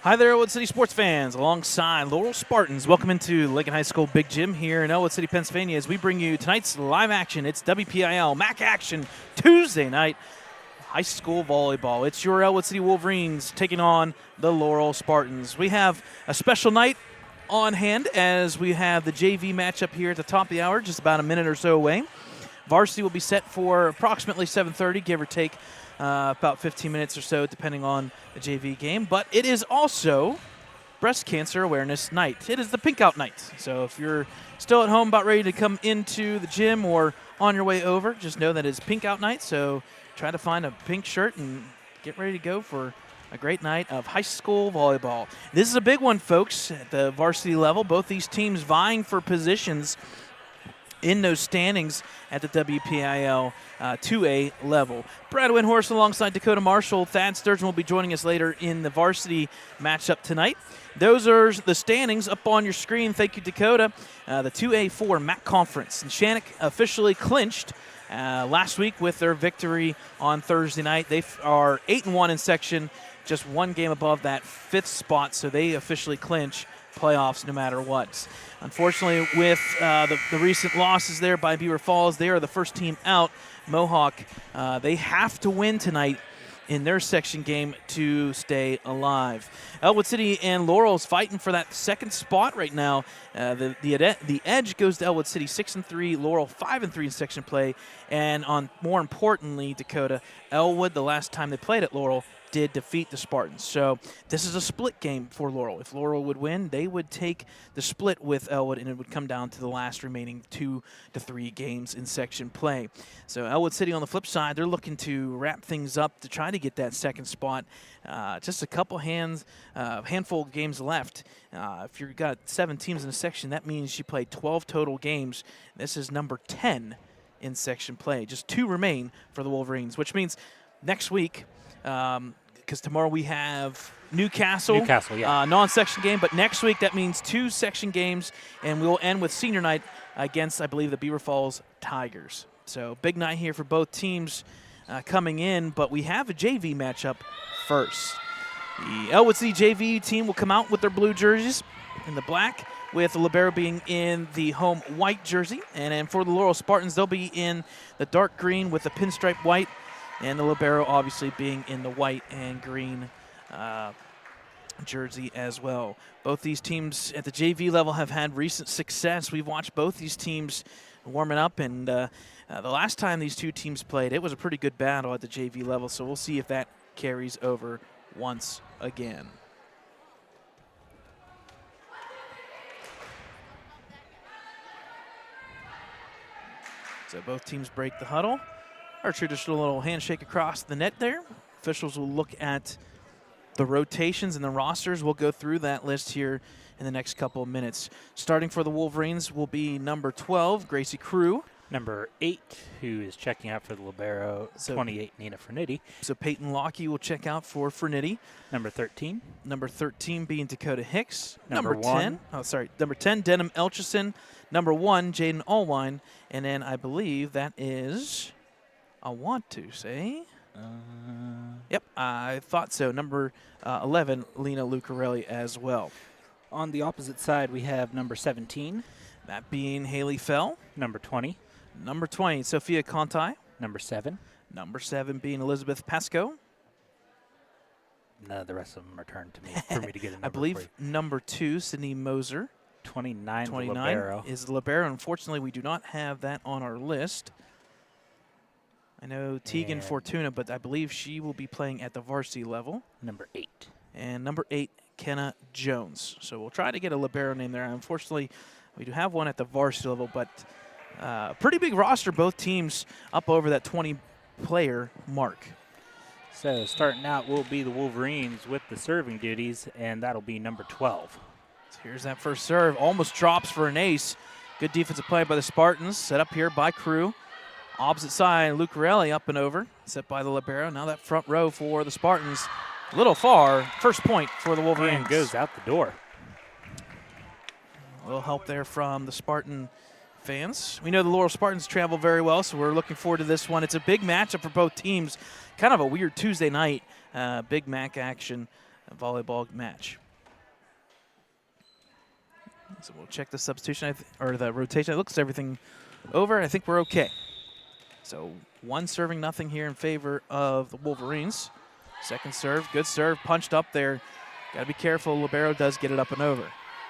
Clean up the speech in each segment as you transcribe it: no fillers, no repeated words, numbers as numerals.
Hi there, Ellwood City sports fans, alongside Laurel Spartans. Welcome into Lincoln High School Big Gym here in Ellwood City, Pennsylvania, as we bring you tonight's live action. It's WPIL MAC action Tuesday night, high school volleyball. It's your Ellwood City Wolverines taking on the Laurel Spartans. We have a special night on hand as we have the JV matchup here at the top of the hour, just about a minute or so away. Varsity will be set for approximately 7:30, give or take. About 15 minutes or so, depending on the JV game. But it is also Breast Cancer Awareness Night. It is the Pink Out Night. So if you're still at home about ready to come into the gym or on your way over, just know that it's Pink Out Night. So try to find a pink shirt and get ready to go for a great night of high school volleyball. This is a big one, folks, at the varsity level. Both these teams vying for positions in those standings at the WPIL 2A level. Brad Windhorst alongside Dakota Marshall. Thad Sturgeon will be joining us later in the varsity matchup tonight. Those are the standings up on your screen. Thank you, Dakota. The 2A4 MAC Conference. And Shannock officially clinched last week with their victory on Thursday night. They are 8-1 in section, just one game above that 5th spot, so they officially clinch playoffs no matter what. Unfortunately, with the recent losses there by Beaver Falls, they are the first team out. Mohawk, they have to win tonight in their section game to stay alive. Ellwood City and Laurel's fighting for that second spot right now. The edge goes to Ellwood City 6-3, Laurel 5-3 in section play, and more importantly, Dakota, Ellwood, the last time they played at Laurel, did defeat the Spartans. So this is a split game for Laurel. If Laurel would win, they would take the split with Ellwood, and it would come down to the last remaining 2 to 3 games in section play. So Ellwood City on the flip side, they're looking to wrap things up to try to get that second spot. Just a couple handful of games left. If you've got 7 teams in a section, that means you play 12 total games. This is number 10 in section play. Just 2 remain for the Wolverines, which means next week, because tomorrow we have Newcastle, yeah. Non-section game. But next week, that means 2 section games, and we'll end with senior night against, I believe, the Beaver Falls Tigers. So big night here for both teams coming in, but we have a JV matchup first. The Ellwood City JV team will come out with their blue jerseys in the black, with the libero being in the home white jersey. And then for the Laurel Spartans, they'll be in the dark green with the pinstripe white, and the libero obviously being in the white and green jersey as well. Both these teams at the JV level have had recent success. We've watched both these teams warming up, and the last time these 2 teams played, it was a pretty good battle at the JV level, so we'll see if that carries over once again. So both teams break the huddle. Our traditional little handshake across the net there. Officials will look at the rotations and the rosters. We'll go through that list here in the next couple of minutes. Starting for the Wolverines will be number 12, Gracie Crew. Number 8, who is checking out for the libero, 28, Nina Fernitti. So Peyton Lockie will check out for Fernitti. Number 13. Number 13 being Dakota Hicks. Number 10. Number 10, Denham Elchison. Number 1, Jaden Allwine. And then I believe that is, I want to say, yep, I thought so. Number 11, Lena Lucarelli as well. On the opposite side, we have number 17. That being Haley Fell. Number 20. Number 20, Sophia Conti. Number 7. Number 7 being Elizabeth Pasco. None of the rest of them are turned to me for me to get a number. I believe number 2, Sydney Moser. 29, 29 libero. is the libero. Unfortunately, we do not have that on our list. I know Tegan Fortuna, but I believe she will be playing at the varsity level. Number 8. And number 8, Kenna Jones. So we'll try to get a libero name there. Unfortunately, we do have one at the varsity level, but pretty big roster, both teams up over that 20-player mark. So starting out will be the Wolverines with the serving duties, and that'll be number 12. So here's that first serve. Almost drops for an ace. Good defensive play by the Spartans. Set up here by Crew. Opposite side, Lucarelli up and over. Set by the libero. Now that front row for the Spartans. A little far. First point for the Wolverines. And goes out the door. A little help there from the Spartan fans. We know the Laurel Spartans travel very well, so we're looking forward to this one. It's a big matchup for both teams. Kind of a weird Tuesday night, big MAC action volleyball match. So we'll check the substitution or the rotation. It looks everything over. I think we're okay. So 1 serving nothing here in favor of the Wolverines. Second serve, good serve, punched up there. Got to be careful. Libero does get it up and over.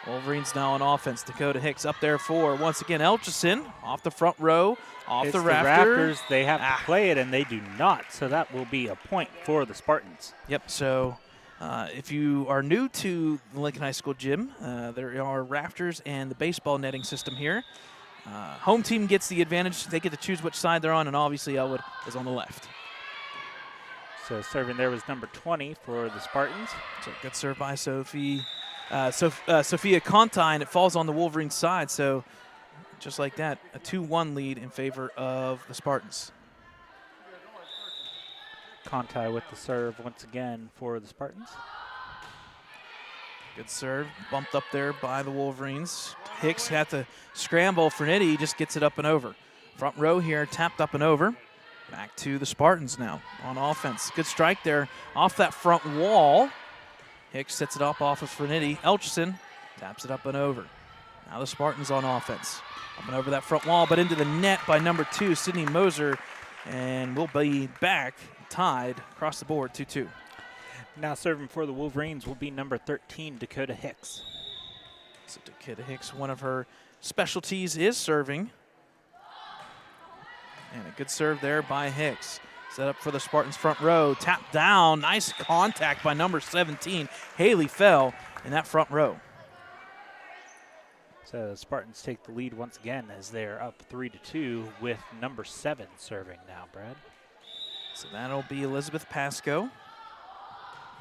Wolverines now on offense. Dakota Hicks up there for, once again, Elchison off the front row, off It's the rafter. Raptors. They have to play it, and they do not. So that will be a point for the Spartans. Yep, so if you are new to the Lincoln High School gym, there are rafters and the baseball netting system here. Home team gets the advantage. They get to choose which side they're on, and obviously Ellwood is on the left. So serving there was number 20 for the Spartans. So good serve by Sophia Conti, and it falls on the Wolverine side. So just like that, a 2-1 lead in favor of the Spartans. Conti with the serve once again for the Spartans. Good serve, bumped up there by the Wolverines. Hicks had to scramble. Fernetti just gets it up and over. Front row here, tapped up and over. Back to the Spartans now on offense. Good strike there off that front wall. Hicks sets it up off of Fernetti. Elchison taps it up and over. Now the Spartans on offense. Up and over that front wall, but into the net by number 2, Sydney Moser. And we'll be back tied across the board, 2-2. Now serving for the Wolverines will be number 13, Dakota Hicks. So Dakota Hicks, one of her specialties is serving. And a good serve there by Hicks. Set up for the Spartans front row. Tap down. Nice contact by number 17. Haley fell in that front row. So the Spartans take the lead once again as they're up 3-2 with number 7 serving now, Brad. So that'll be Elizabeth Pasco.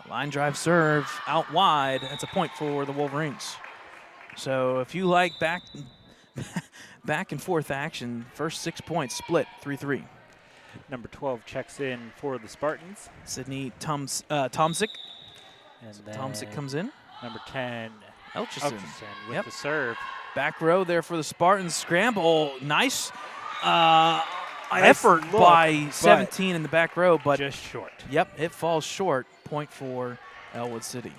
Line drive serve out wide. That's a point for the Wolverines. So if you like back and forth action, first 6 points split 3-3. Number 12 checks in for the Spartans. Sydney Tomzik. And So then Tomzik comes in. number 10, Elchison with the serve. Back row there for the Spartans. Scramble. Nice Nice effort look, by 17 in the back row, but just short. Yep, it falls short. Point for Ellwood City.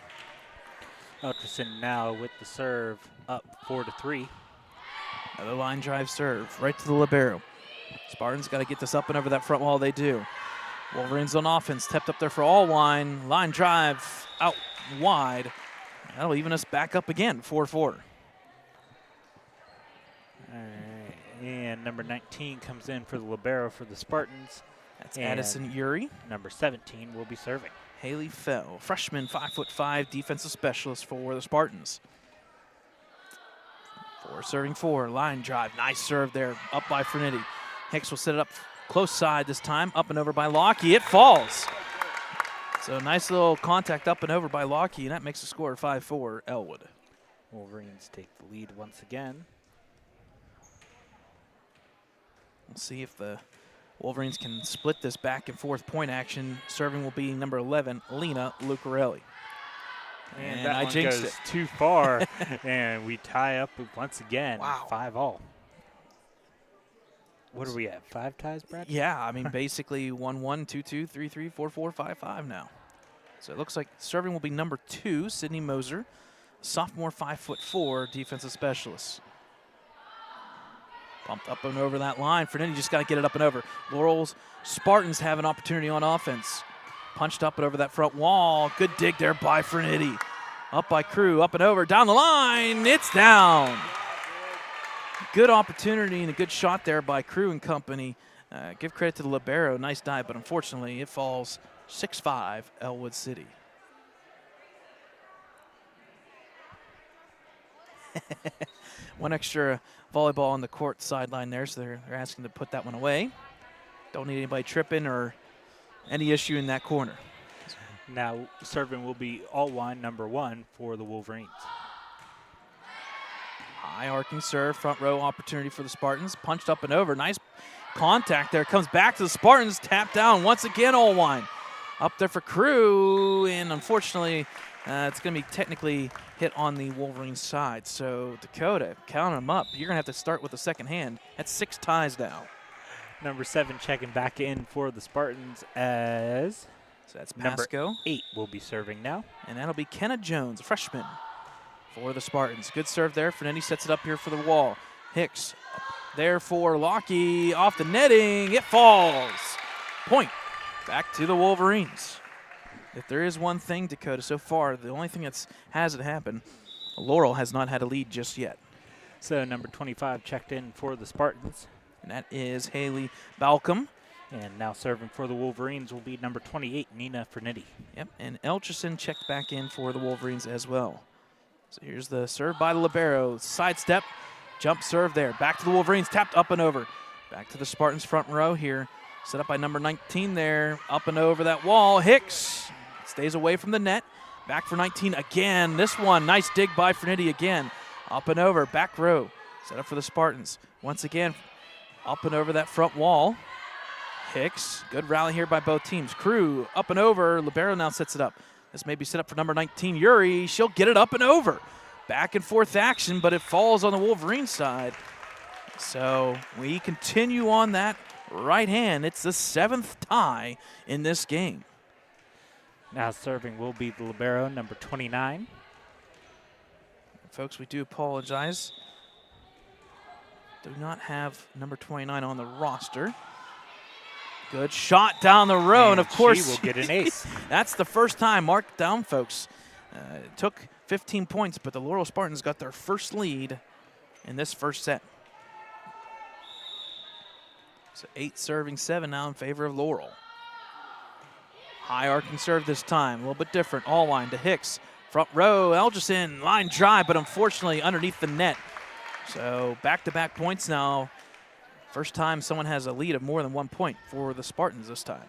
Elchison now with the serve up 4-3. Another line drive serve right to the libero. Spartans got to get this up and over that front wall. They do. Wolverines on offense, tapped up there for Allwine. Line drive out wide. That'll even us back up again, 4-4. All right, and number 19 comes in for the libero for the Spartans. That's and Addison Uri. Number 17 will be serving. Haley Fell, freshman, 5'5", defensive specialist for the Spartans. 4 serving 4, line drive, nice serve there, up by Fernetti. Hicks will set it up close side this time, up and over by Lockie. It falls. So nice little contact up and over by Lockie, and that makes the score 5-4 Ellwood. Wolverines take the lead once again. We'll see if the Wolverines can split this back and forth point action. Serving will be number 11, Lena Lucarelli. And I that one jinxed goes it. too far, and we tie up once again, Wow. 5-all. What are we at, 5 ties, Brad? Yeah, I mean, basically 1-1, 2-2, 3-3, 4-4, 5-5 now. So it looks like serving will be number 2, Sydney Moser, sophomore, 5'4", defensive specialist. Pumped up and over that line. Fernetti just got to get it up and over. Laurel's Spartans have an opportunity on offense. Punched up and over that front wall. Good dig there by Fernetti. Up by Crew, up and over, down the line. It's down. Good opportunity and a good shot there by Crew and company. Give credit to the libero. Nice dive, but unfortunately it falls 6-5 Ellwood City. One extra volleyball on the court sideline there, so they're asking to put that one away. Don't need anybody tripping or any issue in that corner. Now serving will be Allwine, number 1 for the Wolverines. High arcing serve, front row opportunity for the Spartans. Punched up and over. Nice contact there. Comes back to the Spartans. Tap down once again, Allwine. Up there for Crew, and unfortunately, it's going to be technically hit on the Wolverine side. So Dakota, count them up. You're going to have to start with the second hand. That's 6 ties now. Number 7 checking back in for the Spartans as So that's Number Pasco. 8 will be serving now. And that'll be Kenna Jones, a freshman for the Spartans. Good serve there. Fernetti sets it up here for the wall. Hicks up there for Lockie. Off the netting. It falls. Point back to the Wolverines. If there is one thing, Dakota, so far, the only thing that's hasn't happened, Laurel has not had a lead just yet. So number 25 checked in for the Spartans. And that is Haley Balcom. And now serving for the Wolverines will be number 28, Nina Fernetti. Yep, and Elcherson checked back in for the Wolverines as well. So here's the serve by the libero. Sidestep, jump serve there. Back to the Wolverines, tapped up and over. Back to the Spartans front row here. Set up by number 19 there, up and over that wall. Hicks stays away from the net. Back for 19 again. This one, nice dig by Fernetti again. Up and over, back row. Set up for the Spartans. Once again, up and over that front wall. Hicks, good rally here by both teams. Crew, up and over. Libero now sets it up. This may be set up for number 19, Yuri. She'll get it up and over. Back and forth action, but it falls on the Wolverine side. So we continue on that right hand. It's the 7th tie in this game. Now serving will be the libero, number 29. Folks, we do apologize. Do not have number 29 on the roster. Good shot down the row, and of course, she will get an ace. That's the first time. Mark down, folks. It took 15 points, but the Laurel Spartans got their first lead in this first set. So 8 serving 7 now in favor of Laurel. High arcing serve this time, a little bit different. All line to Hicks. Front row, Elgerson, line drive, but unfortunately underneath the net. So back-to-back points now. First time someone has a lead of more than 1 point for the Spartans this time.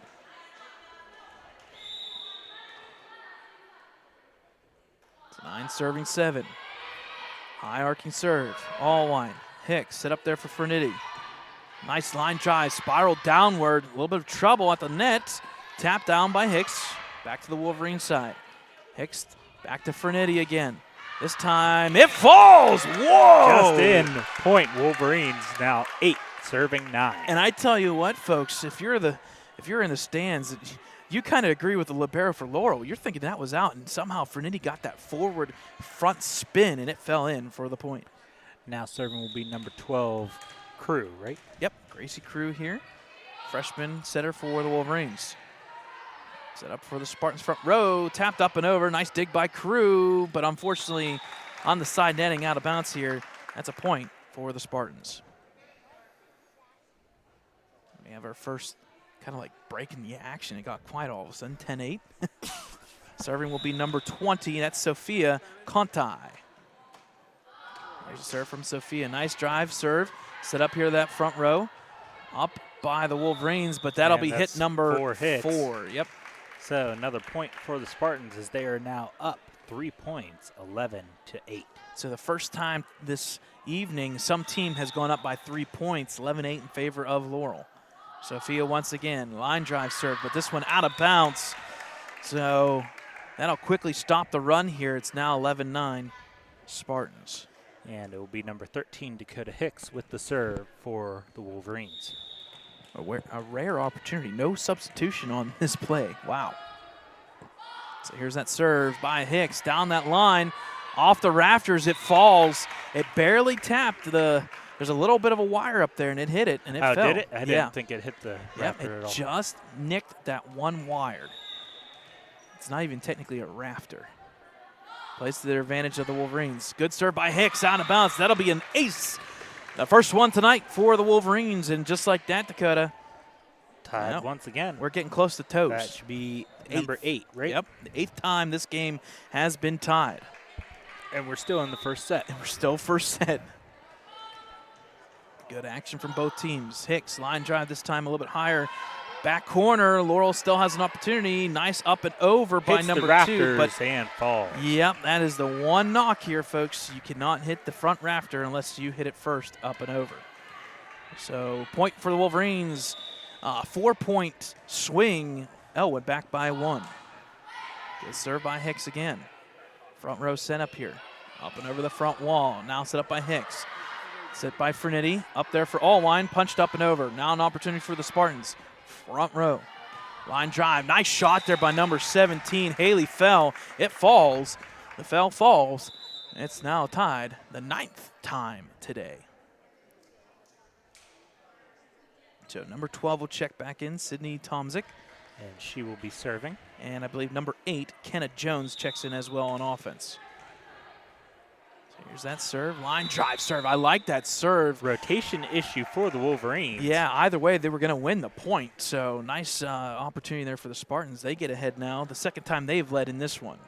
It's 9 serving 7. High arcing serve, all line. Hicks set up there for Fernetti. Nice line drive, spiral downward. A little bit of trouble at the net. Tapped down by Hicks. Back to the Wolverine side. Hicks back to Fernetti again. This time it falls. Whoa! Just in. Point Wolverines now 8 serving 9. And I tell you what, folks, if you're in the stands, you kind of agree with the libero for Laurel. You're thinking that was out, and somehow Fernetti got that forward front spin, and it fell in for the point. Now serving will be number 12, Crew, right? Yep, Gracie Crew here. Freshman setter for the Wolverines. Set up for the Spartans front row, tapped up and over. Nice dig by Crew, but unfortunately on the side netting out of bounds here. That's a point for the Spartans. We have our first kind of like break in the action. It got quiet all of a sudden, 10-8. Serving will be number 20, that's Sophia Contai. There's a serve from Sophia, nice drive serve. Set up here that front row. Up by the Wolverines, but that'll be hit number 4. Yep. So another point for the Spartans as they are now up 3 points, 11-8. So the first time this evening some team has gone up by 3 points, 11-8 in favor of Laurel. Sophia once again, line drive serve, but this one out of bounds. So that'll quickly stop the run here. It's now 11-9 Spartans. And it will be number 13, Dakota Hicks, with the serve for the Wolverines. A rare opportunity. No substitution on this play. Wow. So here's that serve by Hicks. Down that line. Off the rafters, it falls. It barely tapped the... There's a little bit of a wire up there, and it hit it, and it fell. Oh, did it? I didn't think it hit the rafter at all. It just nicked that one wire. It's not even technically a rafter. Plays to their advantage of the Wolverines. Good serve by Hicks, out of bounds. That'll be an ace. The first one tonight for the Wolverines, and just like that, Dakota. Tied once again. We're getting close to toast. That should be number 8, right? Yep, the 8th time this game has been tied. And we're still in the first set. And we're still first set. Good action from both teams. Hicks, line drive this time a little bit higher. Back corner, Laurel still has an opportunity. Nice up and over by number 2. But and falls. Yep, that is the one knock here, folks. You cannot hit the front rafter unless you hit it first, up and over. So point for the Wolverines. 4-point swing. Ellwood back by 1. Good serve by Hicks again. Front row sent up here. Up and over the front wall. Now set up by Hicks. Set by Fernetti. Up there for Allwine. Punched up and over. Now an opportunity for the Spartans. Front row. Line drive, nice shot there by number 17, Haley Fell. It falls, the Fell falls. It's now tied the 9th time today. So number 12 will check back in, Sydney Tomzik. And she will be serving. And I believe number 8, Kenna Jones, checks in as well on offense. So here's that serve, line drive serve. I like that serve. Rotation issue for the Wolverines. Yeah, either way, they were going to win the point. So nice opportunity there for the Spartans. They get ahead now, the second time they've led in this one.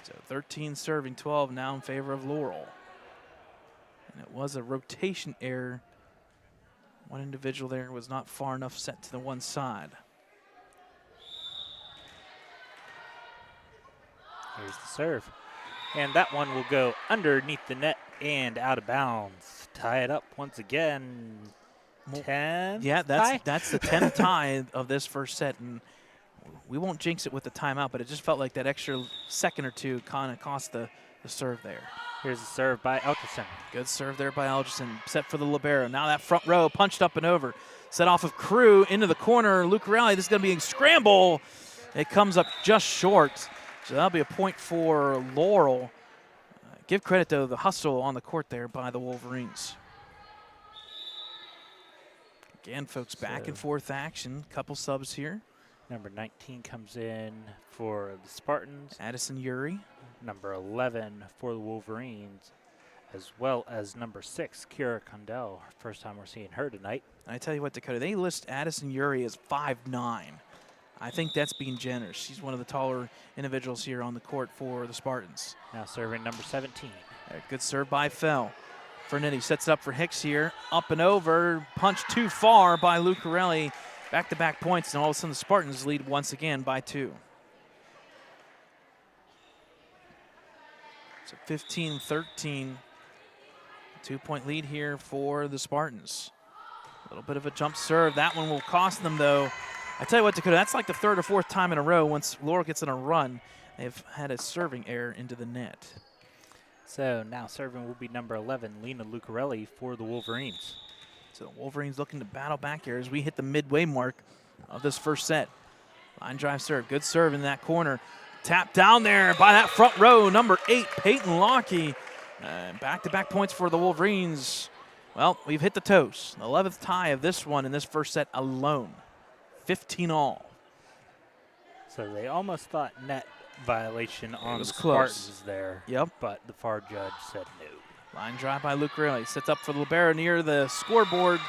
So 13 serving 12 now in favor of Laurel. And it was a rotation error. One individual there was not far enough set to the one side. Here's the serve. And that one will go underneath the net and out of bounds. Tie it up once again. 10. Yeah, that's the 10th tie of this first set. And we won't jinx it with the timeout, but it just felt like that extra second or two kind of cost the serve there. Here's the serve by Elkerson. Good serve there by Elgerson. Set for the libero. Now that front row punched up and over. Set off of Crew into the corner. Lucarelli, this is going to be a scramble. It comes up just short. So that'll be a point for Laurel. Give credit, though, the hustle on the court there by the Wolverines. Again, folks, back and forth action. Couple subs here. Number 19 comes in for the Spartans. Addison Uri. Number 11 for the Wolverines, as well as number 6, Kira Condell. First time we're seeing her tonight. I tell you what, Dakota, they list Addison Uri as 5'9". I think that's being generous. She's one of the taller individuals here on the court for the Spartans. Now serving number 17. Good serve by Fell. Fernetti sets it up for Hicks here. Up and over. Punch too far by Lucarelli. Back-to-back points, and all of a sudden the Spartans lead once again by 2. So 15-13. 2-point lead here for the Spartans. A little bit of a jump serve. That one will cost them, though. I tell you what, Dakota, that's like the 3rd or 4th time in a row once Laurel gets in a run. They've had a serving error into the net. So now serving will be number 11, Lena Lucarelli for the Wolverines. So the Wolverines looking to battle back here as we hit the midway mark of this first set. Line drive serve. Good serve in that corner. Tap down there by that front row, number 8, Peyton Lockie. Back-to-back points for the Wolverines. Well, we've hit the toast. The 11th tie of this one in this first set alone. 15 all. So they almost thought net violation on the close. Spartans there. Yep. But the FAR judge said no. Line drive by Lucarelli. Sets up for the libero near the scoreboard.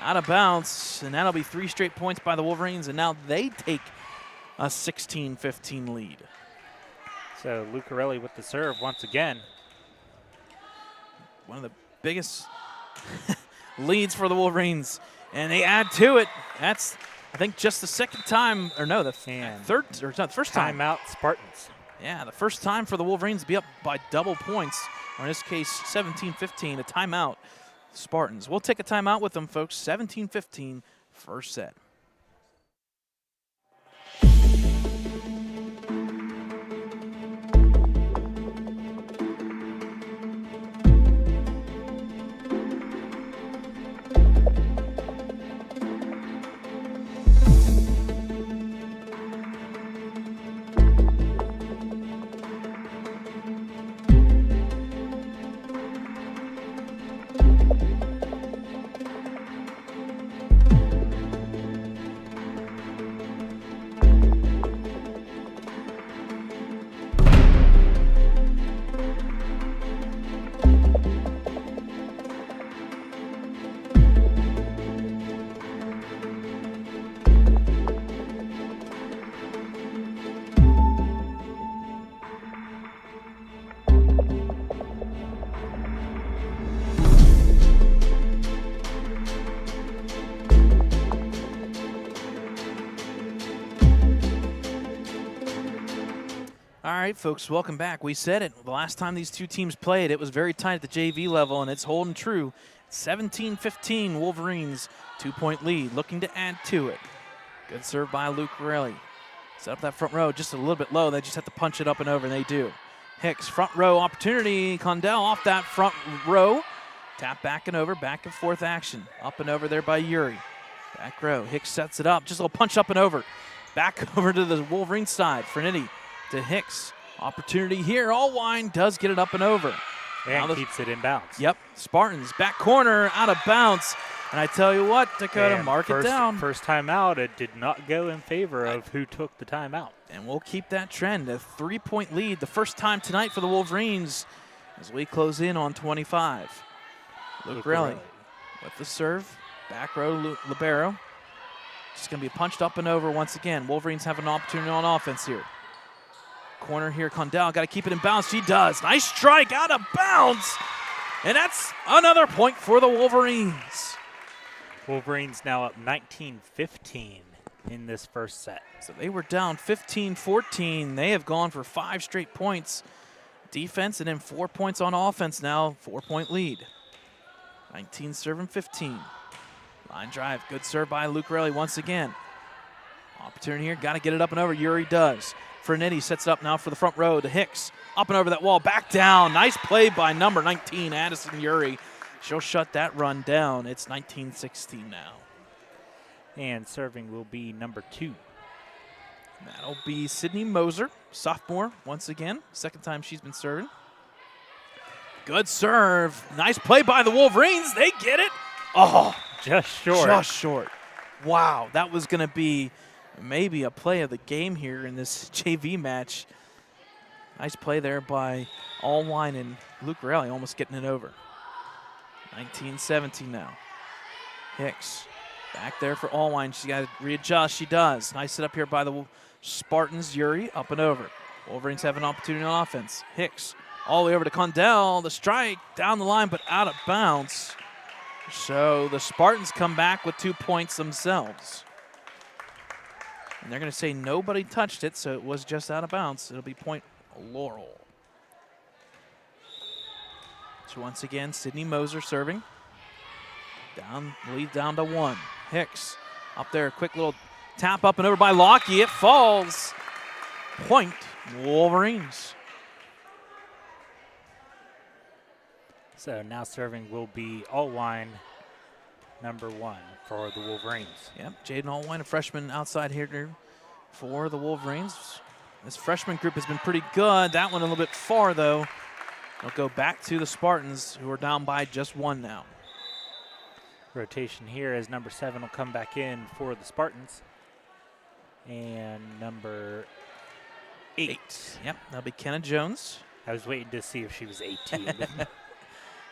Out of bounds. And that'll be 3 straight points by the Wolverines. And now they take a 16-15 lead. So Lucarelli with the serve once again. One of the biggest leads for the Wolverines. And they add to it. That's, I think, just the second time, or no, the third, or not the first time. Timeout Spartans. Yeah, the first time for the Wolverines to be up by double points, or in this case, 17-15, a timeout. Spartans. We'll take a timeout with them, folks. 17-15, first set. All right, folks, welcome back. We said it. The last time these two teams played, it was very tight at the JV level, and it's holding true. 17-15, Wolverines, 2-point lead, looking to add to it. Good serve by Lucarelli. Set up that front row just a little bit low. They just have to punch it up and over, and they do. Hicks, front row opportunity. Condell off that front row. Tap back and over, back and forth action. Up and over there by Uri. Back row, Hicks sets it up, just a little punch up and over. Back over to the Wolverine side, Fernity to Hicks. Opportunity here, Allwine does get it up and over. And keeps it in bounds. Yep, Spartans, back corner, out of bounds. And I tell you what, Dakota, mark it down. First time out, it did not go in favor of who took the timeout. And we'll keep that trend, a 3-point lead, the first time tonight for the Wolverines as we close in on 25. Laurel with the serve, back row libero. Just going to be punched up and over once again. Wolverines have an opportunity on offense here. Corner here, Condell, got to keep it in bounds. She does. Nice strike, out of bounds. And that's another point for the Wolverines. Wolverines now up 19-15 in this first set. So they were down 15-14. They have gone for 5 straight points. Defense and then 4 points on offense now, 4-point lead. 19 serving 15. Line drive, good serve by Laurel once again. Opportunity here, got to get it up and over. Yuri does. Fernetti sets it up now for the front row to Hicks. Up and over that wall, back down. Nice play by number 19, Addison Yuri. She'll shut that run down. It's 19-16 now. And serving will be number 2. That'll be Sydney Moser, sophomore, once again. Second time she's been serving. Good serve. Nice play by the Wolverines. They get it. Oh, just short. Just short. Wow, that was going to be maybe a play of the game here in this JV match. Nice play there by Allwine and Luke Raleigh, almost getting it over. 19-17 now. Hicks back there for Allwine. She's got to readjust. She does. Nice set up here by the Spartans. Yuri up and over. Wolverines have an opportunity on offense. Hicks all the way over to Condell. The strike down the line, but out of bounds. So the Spartans come back with 2 points themselves. And they're going to say nobody touched it, so it was just out of bounds. It'll be point Laurel. So once again, Sydney Moser serving. Lead down to 1. Hicks up there, quick little tap up and over by Lockie. It falls. Point Wolverines. So now serving will be Allwine, number 1 for the Wolverines. Yep, Jaden Allwine, a freshman outside here for the Wolverines. This freshman group has been pretty good. That one a little bit far, though. They'll go back to the Spartans, who are down by just 1 now. Rotation here as number 7 will come back in for the Spartans. And number 8. Yep, that'll be Kenna Jones. I was waiting to see if she was 18.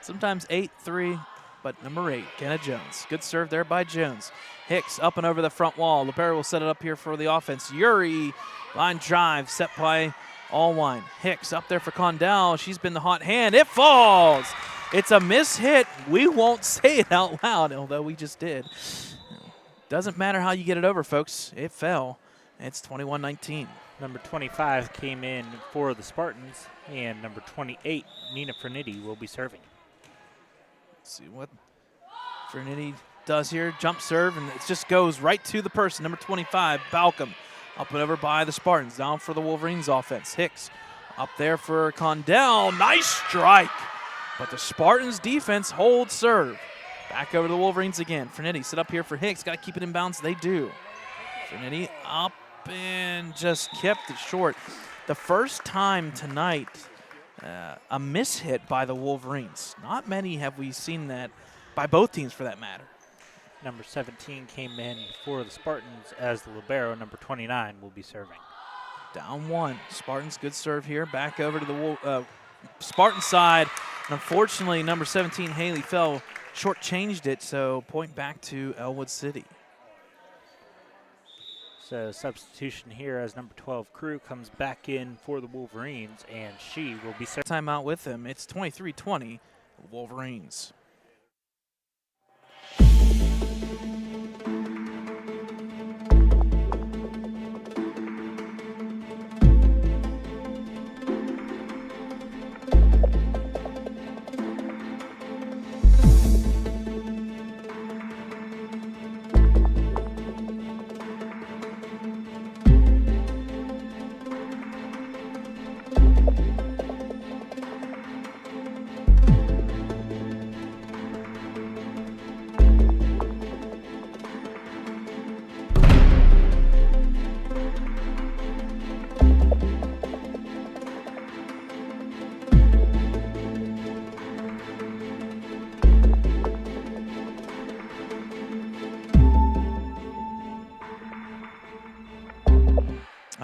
Sometimes 8-3, but number 8, Kenna Jones. Good serve there by Jones. Hicks up and over the front wall. Libero will set it up here for the offense. Yuri, line drive, set by Allwine. Hicks up there for Condell. She's been the hot hand. It falls. It's a miss hit. We won't say it out loud, although we just did. Doesn't matter how you get it over, folks. It fell. It's 21-19. Number 25 came in for the Spartans, and number 28, Nina Fernitti, will be serving. Let's see what Fernitti does here. Jump serve, and it just goes right to the person. Number 25, Balcom. Up and over by the Spartans. Down for the Wolverines offense. Hicks up there for Condell. Nice strike. But the Spartans defense holds serve. Back over to the Wolverines again. Fernitti set up here for Hicks. Got to keep it in bounds. They do. Fernitti up and just kept it short. The first time tonight, a miss hit by the Wolverines. Not many have we seen that by both teams for that matter. Number 17 came in for the Spartans as the libero. Number 29 will be serving. Down 1. Spartans, good serve here. Back over to the Spartan side. And unfortunately, number 17, Haley Fell, shortchanged it, so point back to Ellwood City. So substitution here as number 12, Crew, comes back in for the Wolverines, and she will be serving. Timeout with them. It's 23-20, Wolverines.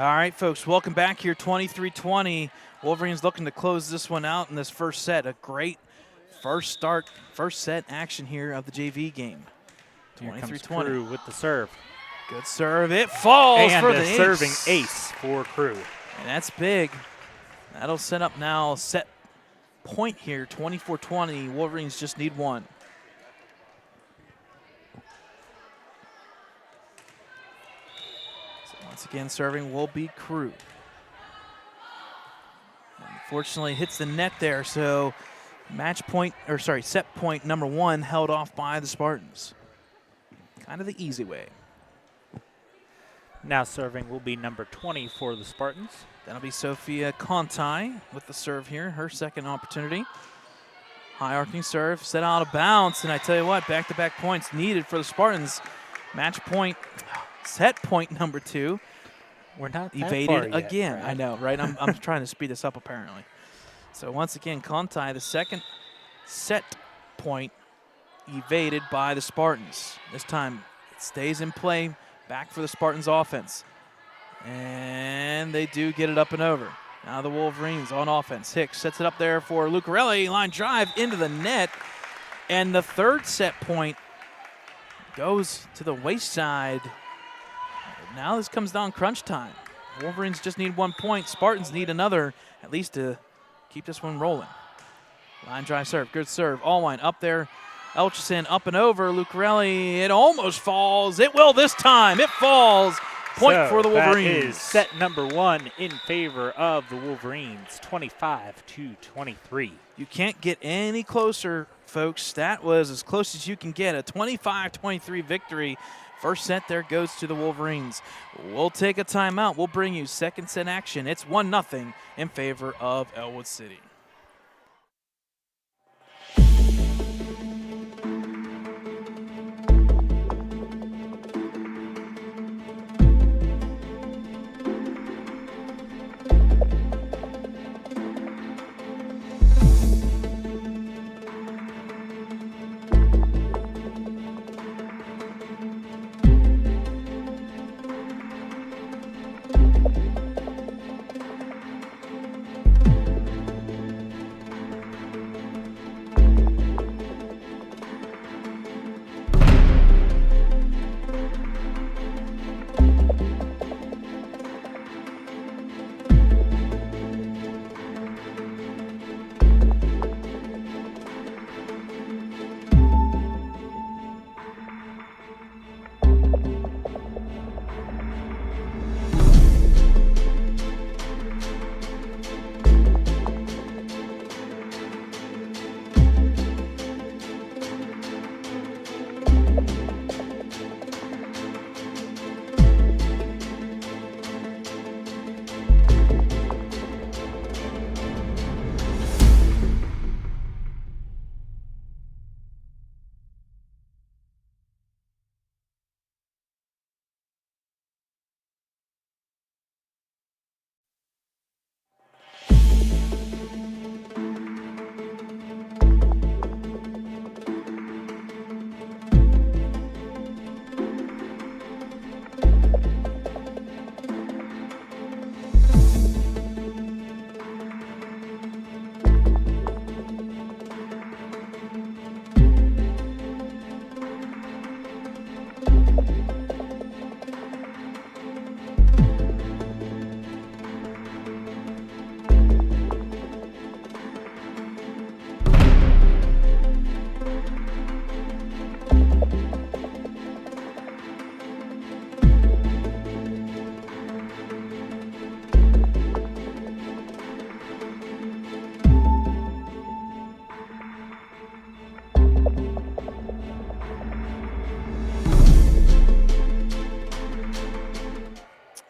All right, folks, welcome back here, 23-20. Wolverines looking to close this one out in this first set. A great first set action here of the JV game. 23-20. Crew with the serve. Good serve. It falls and for the serving ace for Crew. And that's big. That'll set up now set point here, 24-20. Wolverines just need one. So once again, serving will be Crew. Unfortunately, hits the net there, so set point number one held off by the Spartans. Kind of the easy way. Now serving will be number 20 for the Spartans. That'll be Sophia Conti with the serve here, her second opportunity. High arcing serve, set out of bounds, and I tell you what, back-to-back points needed for the Spartans. Match point, set point number two. We're not evaded yet, again. right? I know, right? I'm trying to speed this up apparently. So once again, Conti, the second set point evaded by the Spartans. This time it stays in play, back for the Spartans offense. And they do get it up and over. Now the Wolverines on offense. Hicks sets it up there for Lucarelli. Line drive into the net. And the third set point goes to the waist side. Now this comes down crunch time. Wolverines just need 1 point. Spartans need another, at least to keep this one rolling. Line drive serve. Good serve. Allwine up there. Elchison up and over. Lucarelli. It almost falls. It will this time. It falls. Point for the Wolverines. That is set number one in favor of the Wolverines, 25-23. You can't get any closer, folks. That was as close as you can get. A 25-23 victory. First set there goes to the Wolverines. We'll take a timeout. We'll bring you second set action. It's 1-0 in favor of Ellwood City.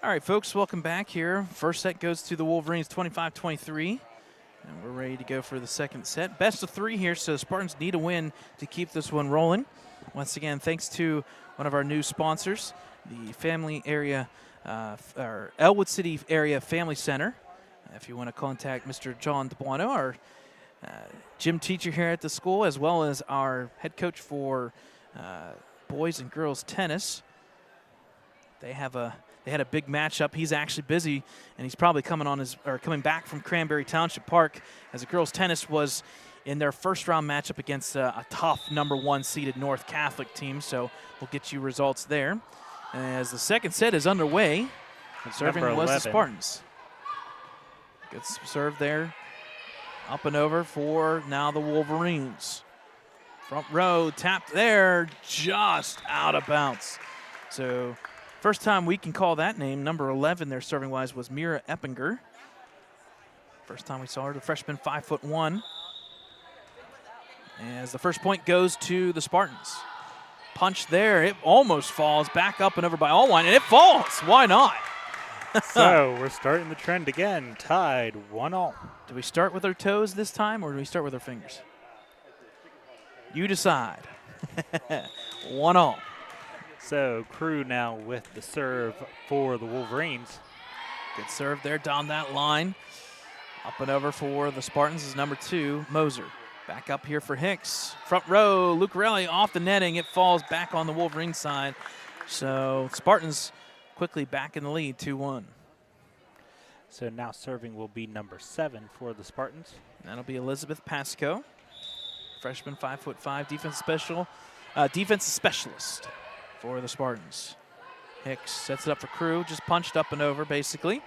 All right, folks, welcome back here. First set goes to the Wolverines, 25-23. And we're ready to go for the second set. Best of three here, so Spartans need a win to keep this one rolling. Once again, thanks to one of our new sponsors, the Family Area, or Ellwood City Area Family Center. If you want to contact Mr. John DeBuono, our gym teacher here at the school, as well as our head coach for boys and girls tennis. They had a big matchup. He's actually busy, and he's probably coming back from Cranberry Township Park, as the girls tennis was in their first round matchup against a tough #1 seeded North Catholic team. So we'll get you results there. As the second set is underway, serving was the Spartans. Good serve there, up and over for now the Wolverines. Front row tapped there, just out of bounds. So first time we can call that name. Number 11 there serving-wise was Mira Eppinger. First time we saw her, the freshman, 5'1". As the first point goes to the Spartans. Punch there, it almost falls back up and over by Allwine, and it falls. Why not? So we're starting the trend again, tied 1-all. Do we start with our toes this time, or do we start with our fingers? You decide. 1-all. So Crew now with the serve for the Wolverines. Good serve there down that line. Up and over for the Spartans is number 2, Moser. Back up here for Hicks. Front row, Lucarelli off the netting. It falls back on the Wolverine side. So Spartans quickly back in the lead, 2-1. So now serving will be number 7 for the Spartans. That'll be Elizabeth Pasco, freshman, 5'5", defensive specialist for the Spartans. Hicks sets it up for Crew, just punched up and over basically.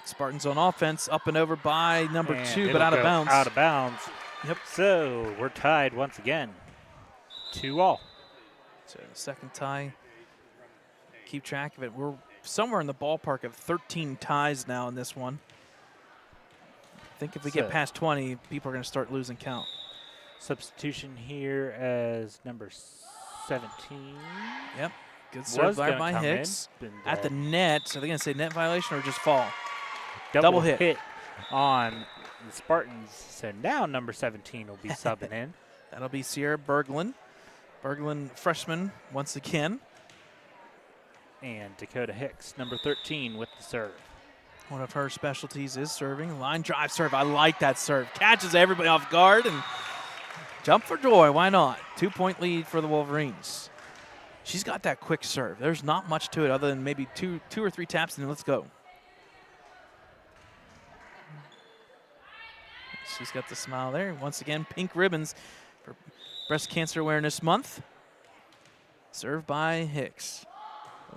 Spartans on offense, up and over by number 2, but out of bounds. Out of bounds. Yep. So we're tied once again, 2-all. So second tie. Keep track of it. We're somewhere in the ballpark of 13 ties now in this one. I think if we get past 20, people are going to start losing count. Substitution here as number 17. Yep. Good serve there by Hicks. At the net. So they're going to say net violation or just fall? Double hit on the Spartans. So now number 17 will be subbing in. That'll be Sierra Berglund. Berglund, freshman, once again. And Dakota Hicks, number 13, with the serve. One of her specialties is serving. Line drive serve. I like that serve. Catches everybody off guard and jump for joy. Why not? 2-point lead for the Wolverines. She's got that quick serve. There's not much to it other than maybe two or three taps, and then let's go. She's got the smile there. Once again, pink ribbons for Breast Cancer Awareness Month. Served by Hicks.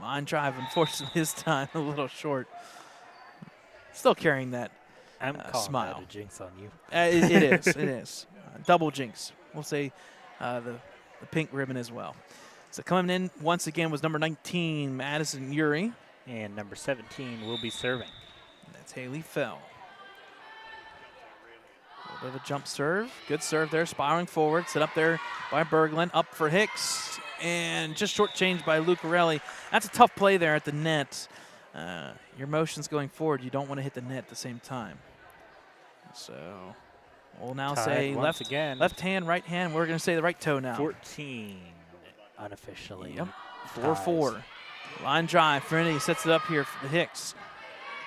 Line drive, unfortunately, this time a little short. Still carrying that I'm calling smile. That a jinx on you. It is. It is. Double jinx. We'll say the pink ribbon as well. So coming in once again was number 19, Madison Uri. And number 17 will be serving. That's Haley Fell. A little bit of a jump serve. Good serve there, spiraling forward. Set up there by Berglund. Up for Hicks. And just shortchanged by Lucarelli. That's a tough play there at the net. Your motion's going forward. You don't want to hit the net at the same time. So we'll now say left hand, right hand. We're going to say the right toe now. 14 unofficially. Yep. 4-4. Line drive. Frenny sets it up here for the Hicks.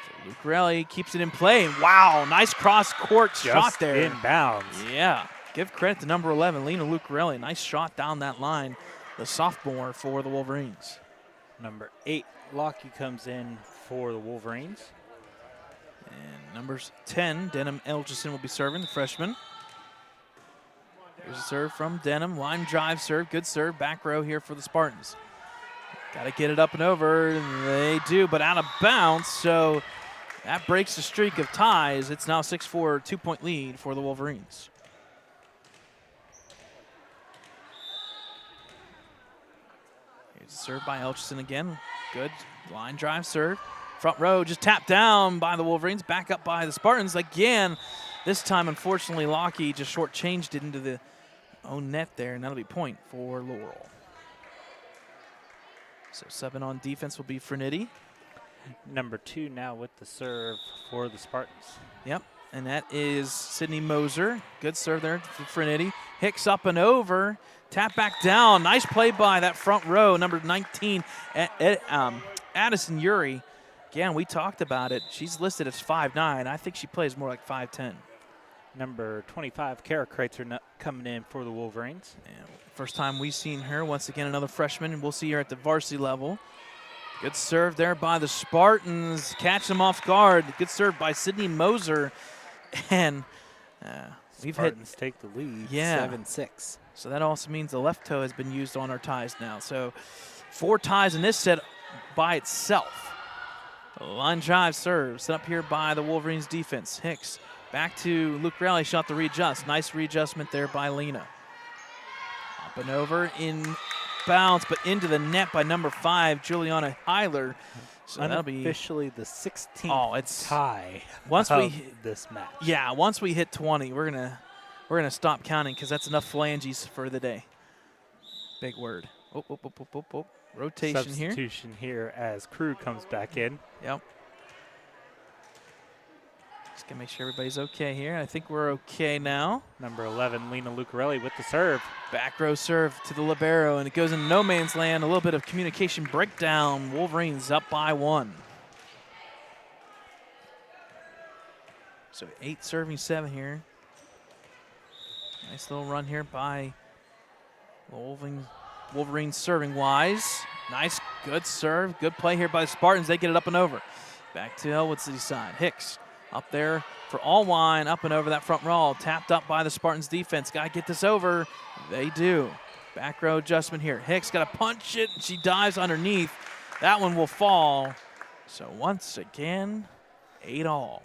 So Lucarelli keeps it in play. Wow, nice cross-court shot there. Inbounds. Yeah. Give credit to number 11, Lena Lucarelli. Nice shot down that line. The sophomore for the Wolverines. Number 8, Lockie comes in for the Wolverines. And numbers 10, Denham Elgison will be serving, the freshman. Here's a serve from Denham. Line drive serve. Good serve. Back row here for the Spartans. Got to get it up and over. They do, but out of bounds. So that breaks the streak of ties. It's now 6-4, 2-point lead for the Wolverines. Served by Elchison again. Good line drive serve. Front row just tapped down by the Wolverines. Back up by the Spartans again. This time, unfortunately, Lockie just shortchanged it into the own net there, and that'll be point for Laurel. So 7 on defense will be Frenetti. Number 2 now with the serve for the Spartans. Yep, and that is Sydney Moser. Good serve there for Frenetti. Hicks up and over. Tap back down. Nice play by that front row, number 19, Addison Uri. Again, we talked about it. She's listed as 5'9". I think she plays more like 5'10". Number 25, Kara Kreitzer coming in for the Wolverines. And first time we've seen her. Once again, another freshman, and we'll see her at the varsity level. Good serve there by the Spartans. Catch them off guard. Good serve by Sydney Moser. And we've hit. Spartans take the lead, Yeah. 7-6. So that also means the left toe has been used on our ties now. So 4 ties in this set by itself. Line drive serve set up here by the Wolverines defense. Hicks back to Luke Raleigh, shot to readjust. Nice readjustment there by Lena. Up and over in bounce, but into the net by number 5, Juliana Heiler. So that'll be officially the 16th tie once of we this match. Yeah, once we hit 20, we're gonna stop counting because that's enough phalanges for the day. Big word. Oh. Rotation here. Substitution here as Crew comes back in. Yep. Just gonna make sure everybody's okay here. I think we're okay now. Number 11, Lena Lucarelli with the serve. Back row serve to the libero, and it goes into no man's land. A little bit of communication breakdown. Wolverines up by 1. So 8 serving 7 here. Nice little run here by Wolverines serving wise. Nice, good serve. Good play here by the Spartans. They get it up and over. Back to Ellwood City side. Hicks up there for Allwine, up and over that front row. Tapped up by the Spartans defense. Got to get this over. They do. Back row adjustment here. Hicks got to punch it. She dives underneath. That one will fall. So once again, 8-all.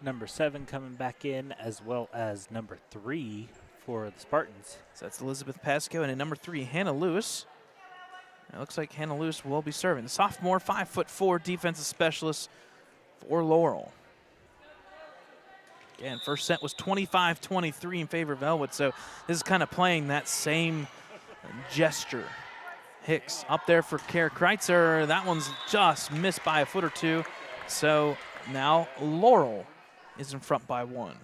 Number 7 coming back in, as well as number 3 for the Spartans. So that's Elizabeth Pasco, and at number 3, Hannah Lewis. It looks like Hannah Lewis will be serving. The sophomore, 5'4" defensive specialist for Laurel. Again, first set was 25-23 in favor of Ellwood, so this is kind of playing that same gesture. Hicks up there for Kara Kreitzer. That one's just missed by a foot or two. So now Laurel is in front by 1.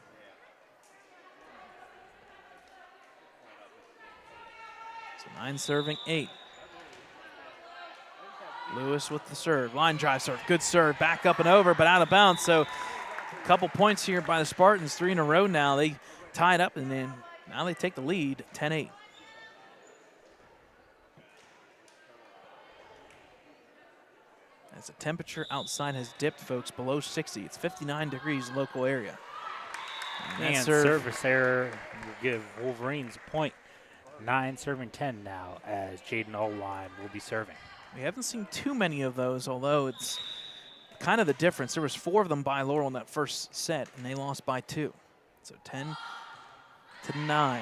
So 9 serving 8. Lewis with the serve. Line drive serve. Good serve. Back up and over, but out of bounds. So a couple points here by the Spartans. 3 in a row now. They tied up, and then now they take the lead 10-8. As the temperature outside has dipped, folks, below 60. It's 59 degrees local area. And service error will give Wolverines a point. 9 serving 10 now, as Jaden Allwine will be serving. We haven't seen too many of those, although it's kind of the difference. There was 4 of them by Laurel in that first set, and they lost by 2. So 10-9.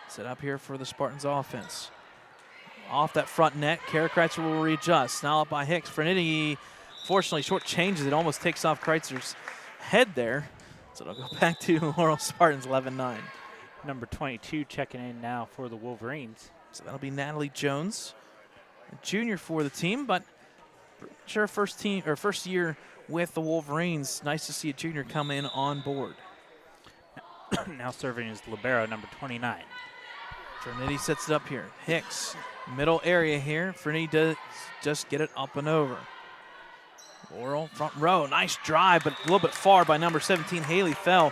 Set up here for the Spartans offense. Off that front net, Kara Kreitzer will readjust. Now up by Hicks. Frenity, fortunately, short changes. It almost takes off Kreitzer's head there. So it'll go back to Laurel Spartans, 11-9. Number 22 checking in now for the Wolverines. So that'll be Natalie Jones, a junior for the team, but sure first year with the Wolverines. Nice to see a junior come in on board. Now serving is libero, number 29. Frenity sets it up here. Hicks, middle area here. Frenity does just get it up and over. Laurel, front row, nice drive, but a little bit far by number 17, Haley Fell.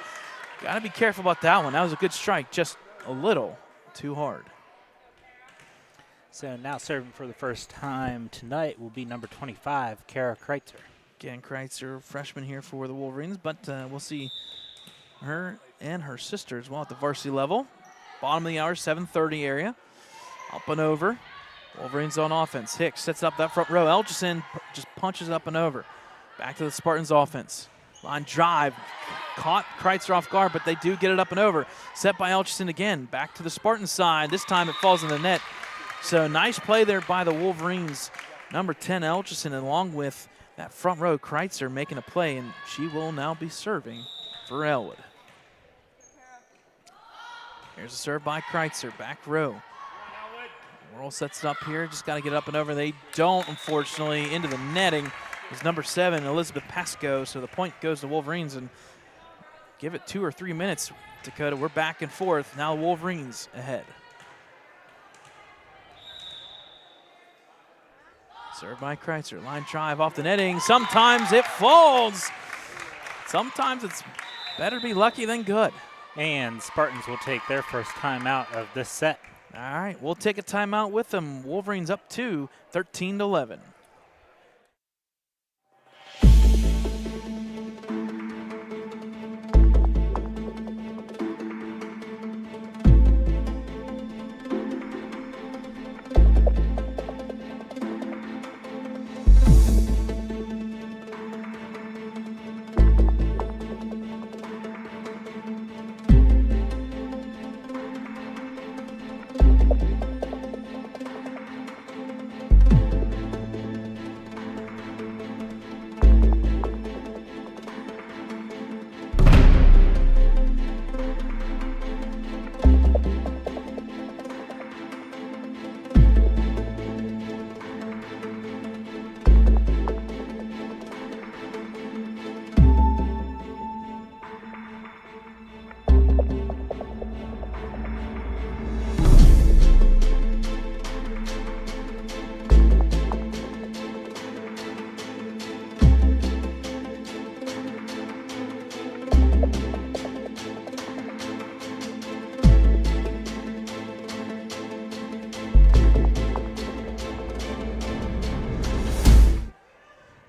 Got to be careful about that one. That was a good strike, just a little too hard. So now serving for the first time tonight will be number 25, Kara Kreitzer. Again, Kreitzer, freshman here for the Wolverines, but we'll see her and her sister as well at the varsity level. Bottom of the hour, 7:30 area. Up and over. Wolverines on offense. Hicks sets up that front row. Elgison just punches up and over. Back to the Spartans offense. Line drive. Caught Kreitzer off guard, but they do get it up and over. Set by Elgison again. Back to the Spartans side. This time it falls in the net. So nice play there by the Wolverines. Number 10, Elgison, along with that front row, Kreitzer, making a play, and she will now be serving for Ellwood. Here's a serve by Kreitzer, back row. Laurel sets it up here, just got to get up and over. They don't, unfortunately, into the netting. It's number 7, Elizabeth Pasco, so the point goes to Wolverines, and give it 2 or 3 minutes, Dakota. We're back and forth. Now Wolverines ahead. Served by Kreitzer, line drive off the netting. Sometimes it falls. Sometimes it's better to be lucky than good. And Spartans will take their first time out of this set. All right, we'll take a timeout with them. Wolverines up 2, 13-11.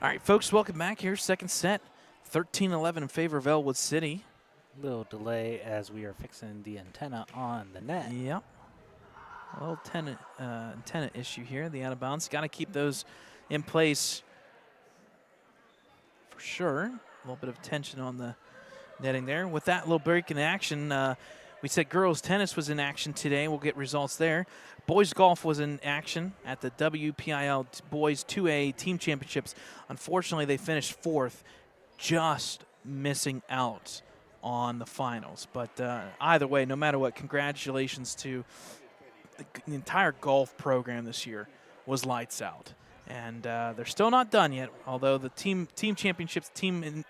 All right, folks, welcome back here. Second set, 13-11 in favor of Ellwood City. Little delay as we are fixing the antenna on the net. Yep. A little antenna issue here, the out of bounds. Got to keep those in place for sure. A little bit of tension on the netting there. With that little break in action, we said girls tennis was in action today. We'll get results there. Boys golf was in action at the WPIL Boys 2A Team Championships. Unfortunately, they finished 4th, just missing out on the finals. But either way, no matter what, congratulations to the entire golf program this year. Was lights out. And they're still not done yet, although the team championships, team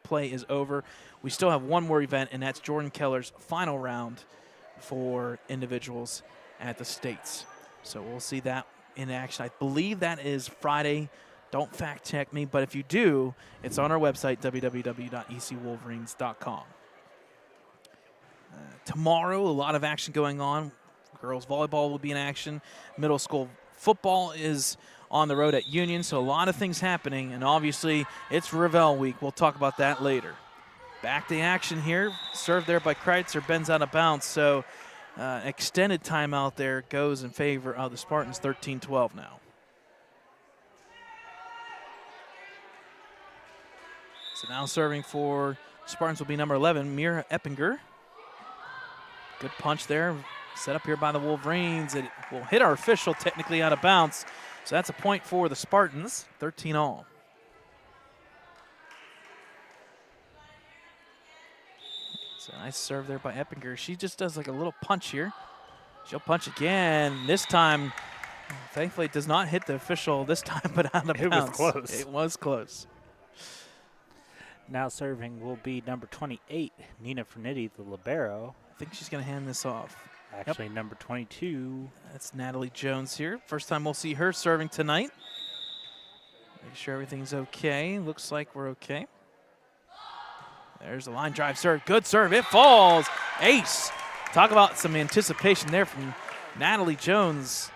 play is over. We still have one more event, and that's Jordan Keller's final round for individuals at the States. So we'll see that in action. I believe that is Friday. Don't fact check me, but if you do, it's on our website, www.ecwolverines.com. Tomorrow, a lot of action going on. Girls volleyball will be in action. Middle school football is on the road at Union, so a lot of things happening, and obviously it's Revel week. We'll talk about that later. Back to action here. Served there by Kreitzer, bends out of bounds, so extended timeout there goes in favor of the Spartans, 13-12 now. So now serving for Spartans will be number 11, Mira Eppinger. Good punch there, set up here by the Wolverines. It will hit our official technically out of bounds. So that's a point for the Spartans, 13-all. So nice serve there by Eppinger. She just does like a little punch here. She'll punch again. This time, thankfully, it does not hit the official this time, but out of bounds. It was close. It was close. Now serving will be number 28, Nina Fernetti, the libero. I think she's going to hand this off. Actually, number 22. That's Natalie Jones here. First time we'll see her serving tonight. Make sure everything's okay. Looks like we're okay. There's a line drive serve. Good serve. It falls. Ace. Talk about some anticipation there from Natalie Jones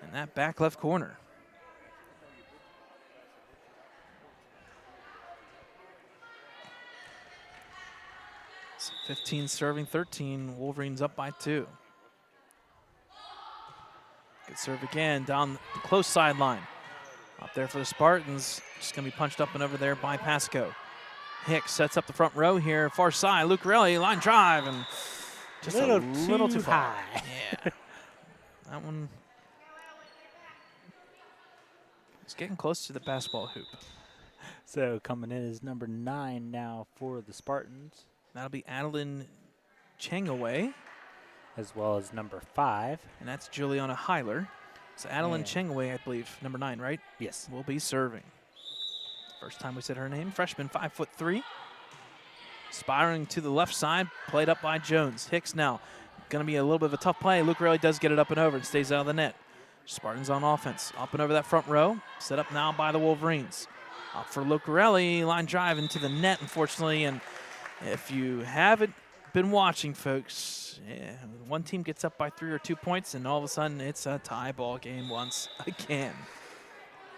in that back left corner. So 15 serving 13. Wolverines up by 2. Good serve again down the close sideline. Up there for the Spartans. Just going to be punched up and over there by Pasco. Hicks sets up the front row here. Far side, Lucarelli, line drive, and just a little too far. Yeah. That one is getting close to the basketball hoop. So coming in is number 9 now for the Spartans. That'll be Adeline Chengaway. As well as number 5. And that's Juliana Heiler. So Adeline Chengaway, I believe, number 9, right? Yes. Will be serving. First time we said her name. Freshman, 5'3". Spiraling to the left side, played up by Jones. Hicks now. Going to be a little bit of a tough play. Lucarelli does get it up and over and stays out of the net. Spartans on offense. Up and over that front row. Set up now by the Wolverines. Up for Lucarelli. Line drive into the net, unfortunately. And if you have it been watching, folks. Yeah, one team gets up by 3 or 2 points, and all of a sudden it's a tie ball game once again.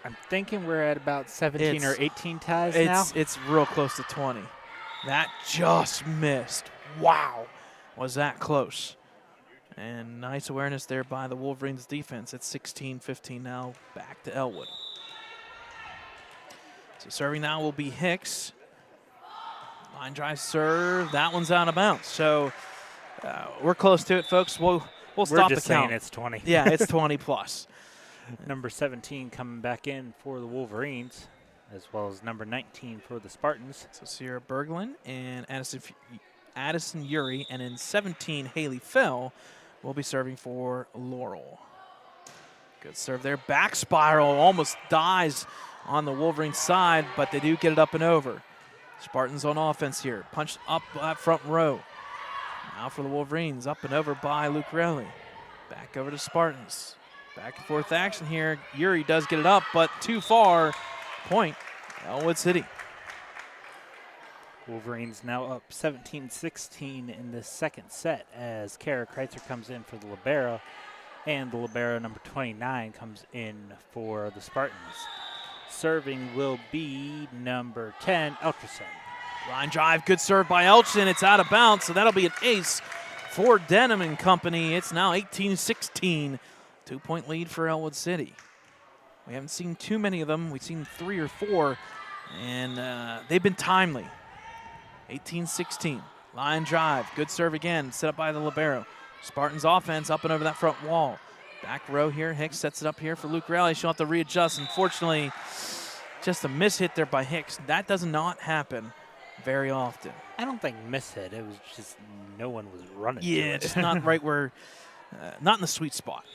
I'm thinking we're at about 17 or 18 ties now. It's real close to 20. That just missed. Wow, was that close. And nice awareness there by the Wolverines defense. It's 16-15 now, back to Ellwood. So serving now will be Hicks. Line drive serve, that one's out of bounds. So we're close to it, folks. We'll stop the count. We're just saying it's 20. Yeah, it's 20 plus. Number 17 coming back in for the Wolverines, as well as number 19 for the Spartans. So Sierra Berglund and Addison Uri, and in 17, Haley Fell will be serving for Laurel. Good serve there. Back spiral, almost dies on the Wolverine side, but they do get it up and over. Spartans on offense here. Punched up that front row. Now for the Wolverines, up and over by Lucarelli. Back over to Spartans. Back and forth action here. Uri does get it up, but too far. Point, Ellwood City. Wolverines now up 17-16 in the second set as Kara Kreitzer comes in for the libero, and the libero number 29 comes in for the Spartans. Serving will be number 10, Elcherson. Line drive, good serve by Elcherson. It's out of bounds, so that'll be an ace for Denham and company. It's now 18-16. 2-point lead for Ellwood City. We haven't seen too many of them. We've seen 3 or 4, and they've been timely. 18-16. Line drive, good serve again, set up by the libero. Spartans offense up and over that front wall. Back row here, Hicks sets it up here for Lucarelli. She'll have to readjust. Unfortunately, just a miss hit there by Hicks. That does not happen very often. I don't think miss hit. It was just no one was running. Yeah, just not right where, not in the sweet spot.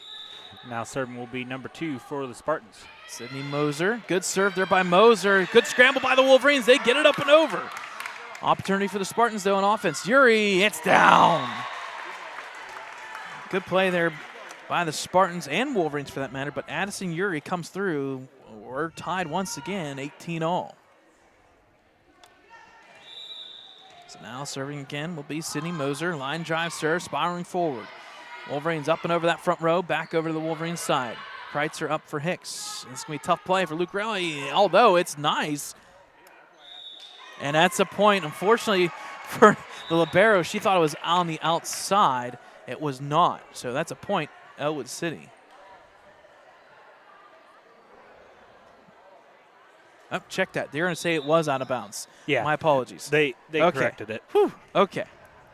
Now serving will be number 2 for the Spartans. Sydney Moser, good serve there by Moser. Good scramble by the Wolverines. They get it up and over. Opportunity for the Spartans though on offense. Uri, it's down. Good play there by the Spartans and Wolverines for that matter, but Addison Uri comes through. We're tied once again, 18-all. So now serving again will be Sydney Moser. Line drive serve, spiraling forward. Wolverines up and over that front row, back over to the Wolverines side. Kreitzer up for Hicks. It's going to be a tough play for Lucarelli, although it's nice. And that's a point. Unfortunately for the libero, she thought it was on the outside. It was not. So that's a point, Ellwood City. Oh, check that. They're going to say it was out of bounds. Yeah. My apologies. They Okay. corrected it. Whew. Okay.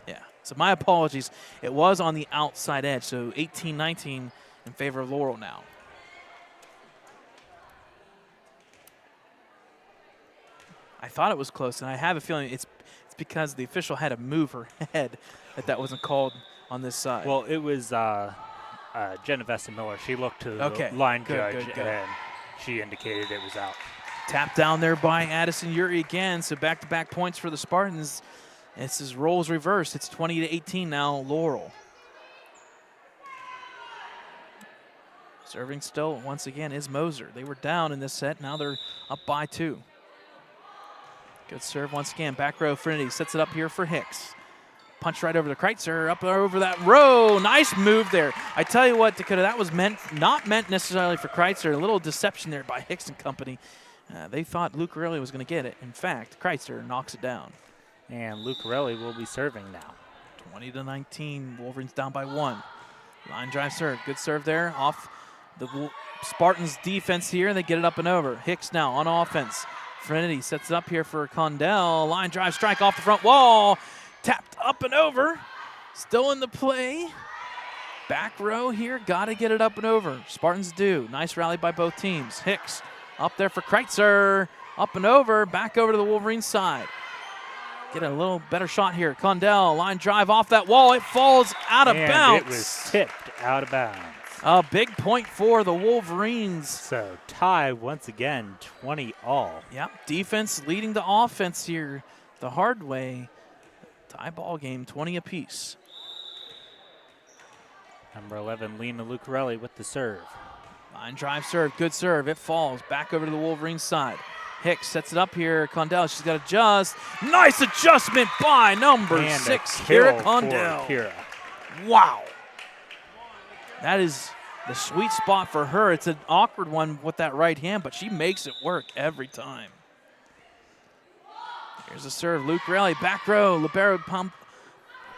Yeah. So my apologies. It was on the outside edge. So 18-19 in favor of Laurel now. I thought it was close, and I have a feeling it's because the official had to move her head that wasn't called on this side. Well, it was Genovesa Miller. She looked to the line judge, and she indicated it was out. Tap down there by Addison Uri again, so back-to-back points for the Spartans. This is roles reversed. It's 20-18 now, Laurel. Serving still, once again, is Moser. They were down in this set. Now they're up by 2. Good serve once again. Back row, Trinity sets it up here for Hicks. Punch right over to Kreitzer, up over that row. Nice move there. I tell you what, Dakota, that was not meant necessarily for Kreitzer. A little deception there by Hicks and company. They thought Lucarelli was going to get it. In fact, Kreitzer knocks it down. And Lucarelli will be serving now. 20-19, Wolverines down by 1. Line drive serve, good serve there. Off the Spartans defense here, they get it up and over. Hicks now on offense. Trinity sets it up here for Condell. Line drive strike off the front wall. Tapped up and over. Still in the play. Back row here. Got to get it up and over. Spartans do. Nice rally by both teams. Hicks up there for Kreitzer. Up and over. Back over to the Wolverine side. Get a little better shot here. Condell. Line drive off that wall. It falls out of bounds. It was tipped out of bounds. A big point for the Wolverines. So tie once again, 20-all. Yep, defense leading the offense here the hard way. Tie ball game, 20 apiece. Number 11, Lena Lucarelli with the serve. Line drive serve, good serve. It falls back over to the Wolverines side. Hicks sets it up here. Condell, she's got to adjust. Nice adjustment by number And 6, a kill Kira for Condell. Kira. Wow. That is the sweet spot for her. It's an awkward one with that right hand, but she makes it work every time. Here's a serve. Luke Raleigh, back row. Libero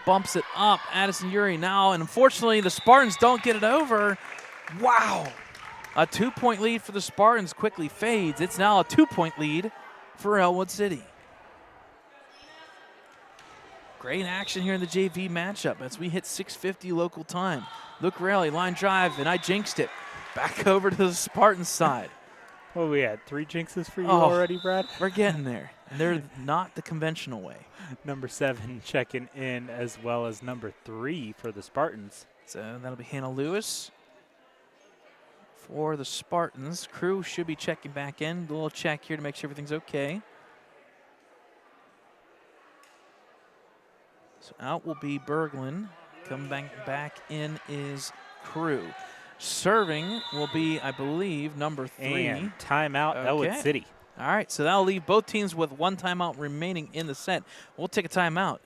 bumps it up. Addison Uri now, and unfortunately the Spartans don't get it over. Wow. A 2-point lead for the Spartans quickly fades. It's now a 2-point lead for Ellwood City. Great action here in the JV matchup as we hit 6:50 local time. Luke Raleigh, line drive, and I jinxed it. Back over to the Spartans side. Well, we had 3 jinxes for you already, Brad. We're getting there. And they're not the conventional way. Number 7 checking in, as well as number 3 for the Spartans. So that'll be Hannah Lewis for the Spartans. Crew should be checking back in. A little check here to make sure everything's okay. So out will be Berglund. Coming back in is Crew. Serving will be, I believe, number 3. And timeout, Ellwood City. All right, so that'll leave both teams with 1 timeout remaining in the set. We'll take a timeout.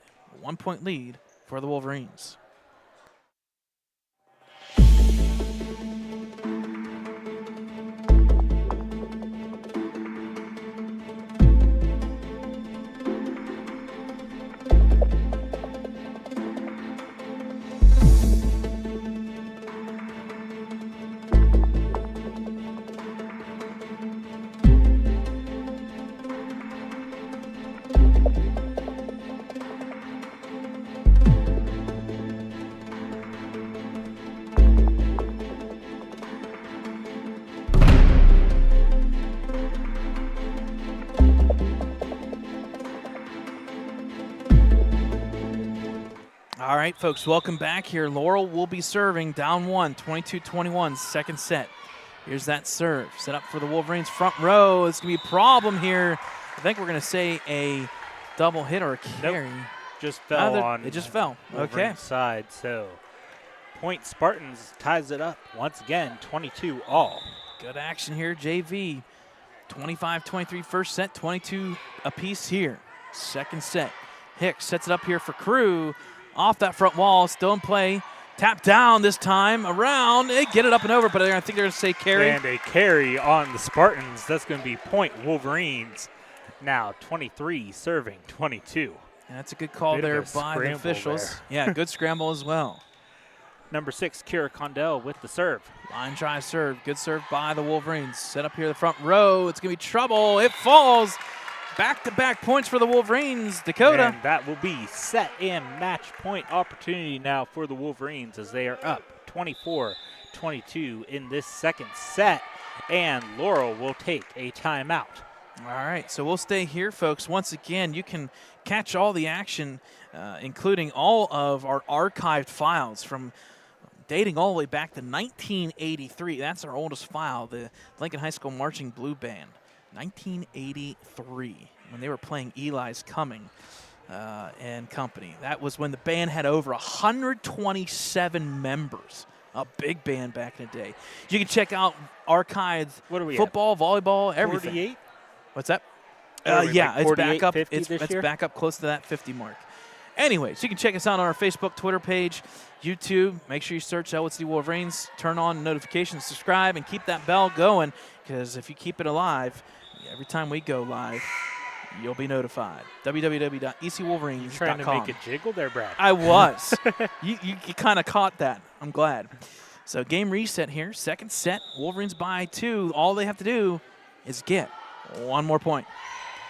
1-point lead for the Wolverines. All right, folks, welcome back here. Laurel will be serving down 1, 22-21, second set. Here's that serve. Set up for the Wolverines front row. It's going to be a problem here. I think we're going to say a double hit or a carry. Nope. Just fell on it just fell. Wolverine Okay. side. So point Spartans ties it up once again, 22 all. Good action here, JV. 25-23 first set, 22 apiece here. Second set. Hicks sets it up here for Crew. Off that front wall, still in play. Tap down this time, around. They get it up and over, but I think they're going to say carry. And a carry on the Spartans. That's going to be point Wolverines. Now 23 serving 22. And that's a good call there by the officials. Yeah, good scramble as well. Number 6, Kira Condell with the serve. Line drive serve. Good serve by the Wolverines. Set up here the front row. It's going to be trouble. It falls. Back-to-back points for the Wolverines. Dakota. And that will be set and match point opportunity now for the Wolverines as they are up 24-22 in this second set. And Laurel will take a timeout. All right, so we'll stay here, folks. Once again, you can catch all the action, including all of our archived files from dating all the way back to 1983. That's our oldest file, the Lincoln High School Marching Blue Band. 1983, when they were playing Eli's Coming and company. That was when the band had over 127 members. A big band back in the day. You can check out archived football, volleyball, everything. 48? What's that? Yeah, like it's back up. It's back up close to that 50 mark. Anyways, you can check us out on our Facebook, Twitter page, YouTube. Make sure you search Ellwood City Wolverines. Turn on notifications, subscribe, and keep that bell going, because if you keep it alive, every time we go live, you'll be notified. www.ecwolverines.com. You're trying to make it jiggle there, Brad. I was. you kind of caught that. I'm glad. So game reset here. Second set. Wolverines by 2. All they have to do is get 1 more point.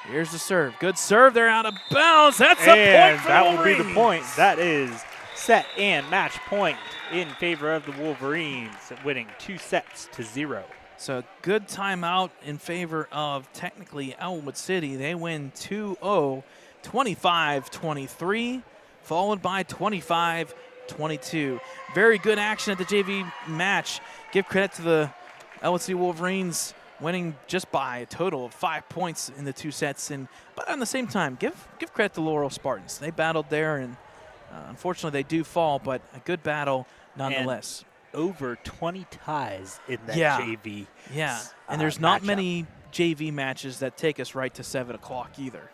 Here's the serve. Good serve. They're out of bounds. That's a point for that the Wolverines. Will be the point. That is set and match point in favor of the Wolverines, winning 2-0. So good timeout in favor of technically Ellwood City. They win 2-0, 25-23, followed by 25-22. Very good action at the JV match. Give credit to the Ellwood City Wolverines winning just by a total of 5 points in the 2 sets. But at the same time, give credit to Laurel Spartans. They battled there, and unfortunately they do fall, but a good battle nonetheless. Over 20 ties in that JV. Yeah, and there's not many JV matches that take us right to 7 o'clock either.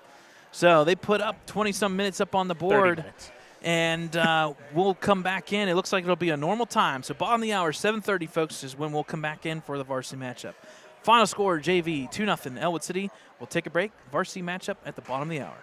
So they put up 20-some minutes up on the 30 board. minutes. And we'll come back in. It looks like it'll be a normal time. So bottom of the hour, 7:30, folks, is when we'll come back in for the varsity matchup. Final score, JV 2-0, Ellwood City. We'll take a break. Varsity matchup at the bottom of the hour.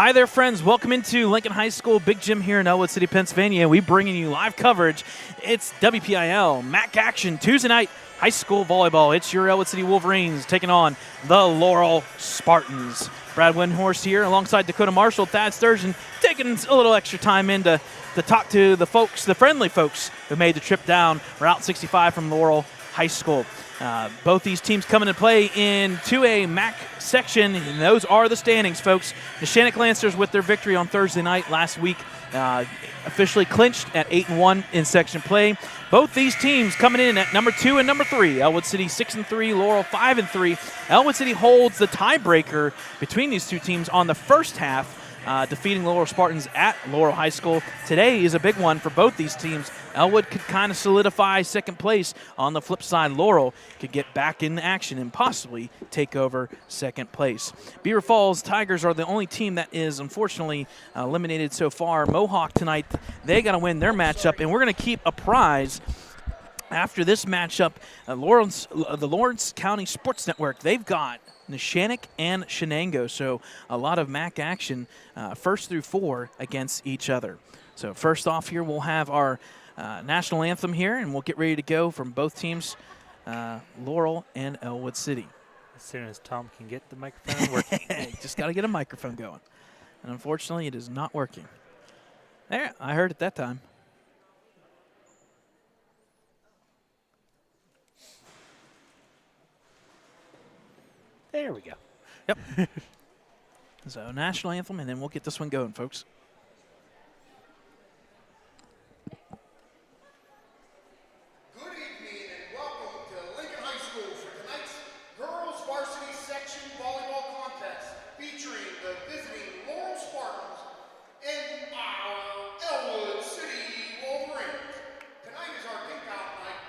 Hi there, friends. Welcome into Lincoln High School Big Gym here in Ellwood City, Pennsylvania. We're bringing you live coverage. It's WPIL MAC action Tuesday night high school volleyball. It's your Ellwood City Wolverines taking on the Laurel Spartans. Brad Windhorst here alongside Dakota Marshall, Thad Sturgeon, taking a little extra time in to talk to the folks, the friendly folks who made the trip down Route 65 from Laurel High School. Both these teams coming to play in 2A MAC section, and those are the standings, folks. The Shannock Lancers, with their victory on Thursday night last week, officially clinched at 8-1 in section play. Both these teams coming in at number 2 and number 3. Ellwood City 6-3, Laurel 5-3. Ellwood City holds the tiebreaker between these two teams on the first half, defeating Laurel Spartans at Laurel High School. Today is a big one for both these teams. Ellwood could kind of solidify second place. On the flip side, Laurel could get back in action and possibly take over second place. Beaver Falls Tigers are the only team that is unfortunately eliminated so far. Mohawk tonight, they got to win their matchup, and we're going to keep a prize after this matchup. The Lawrence County Sports Network, they've got Neshannock and Shenango, so a lot of MAC action first through 4 against each other. So first off here, we'll have our national anthem here, and we'll get ready to go from both teams, Laurel and Ellwood City. As soon as Tom can get the microphone working. Just got to get a microphone going. And unfortunately, it is not working. There, I heard it that time. There we go. Yep. So national anthem, and then we'll get this one going, folks. Good evening and welcome to Lincoln High School for tonight's girls varsity section volleyball contest featuring the visiting Laurel Spartans and our Ellwood City Wolverines. Tonight is our kickoff night,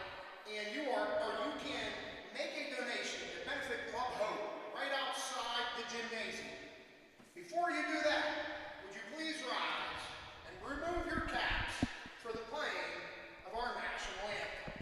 and you can make a donation to benefit Club Hope right outside the gymnasium. Before you do that, would you please rise and remove your caps for the playing of our national anthem.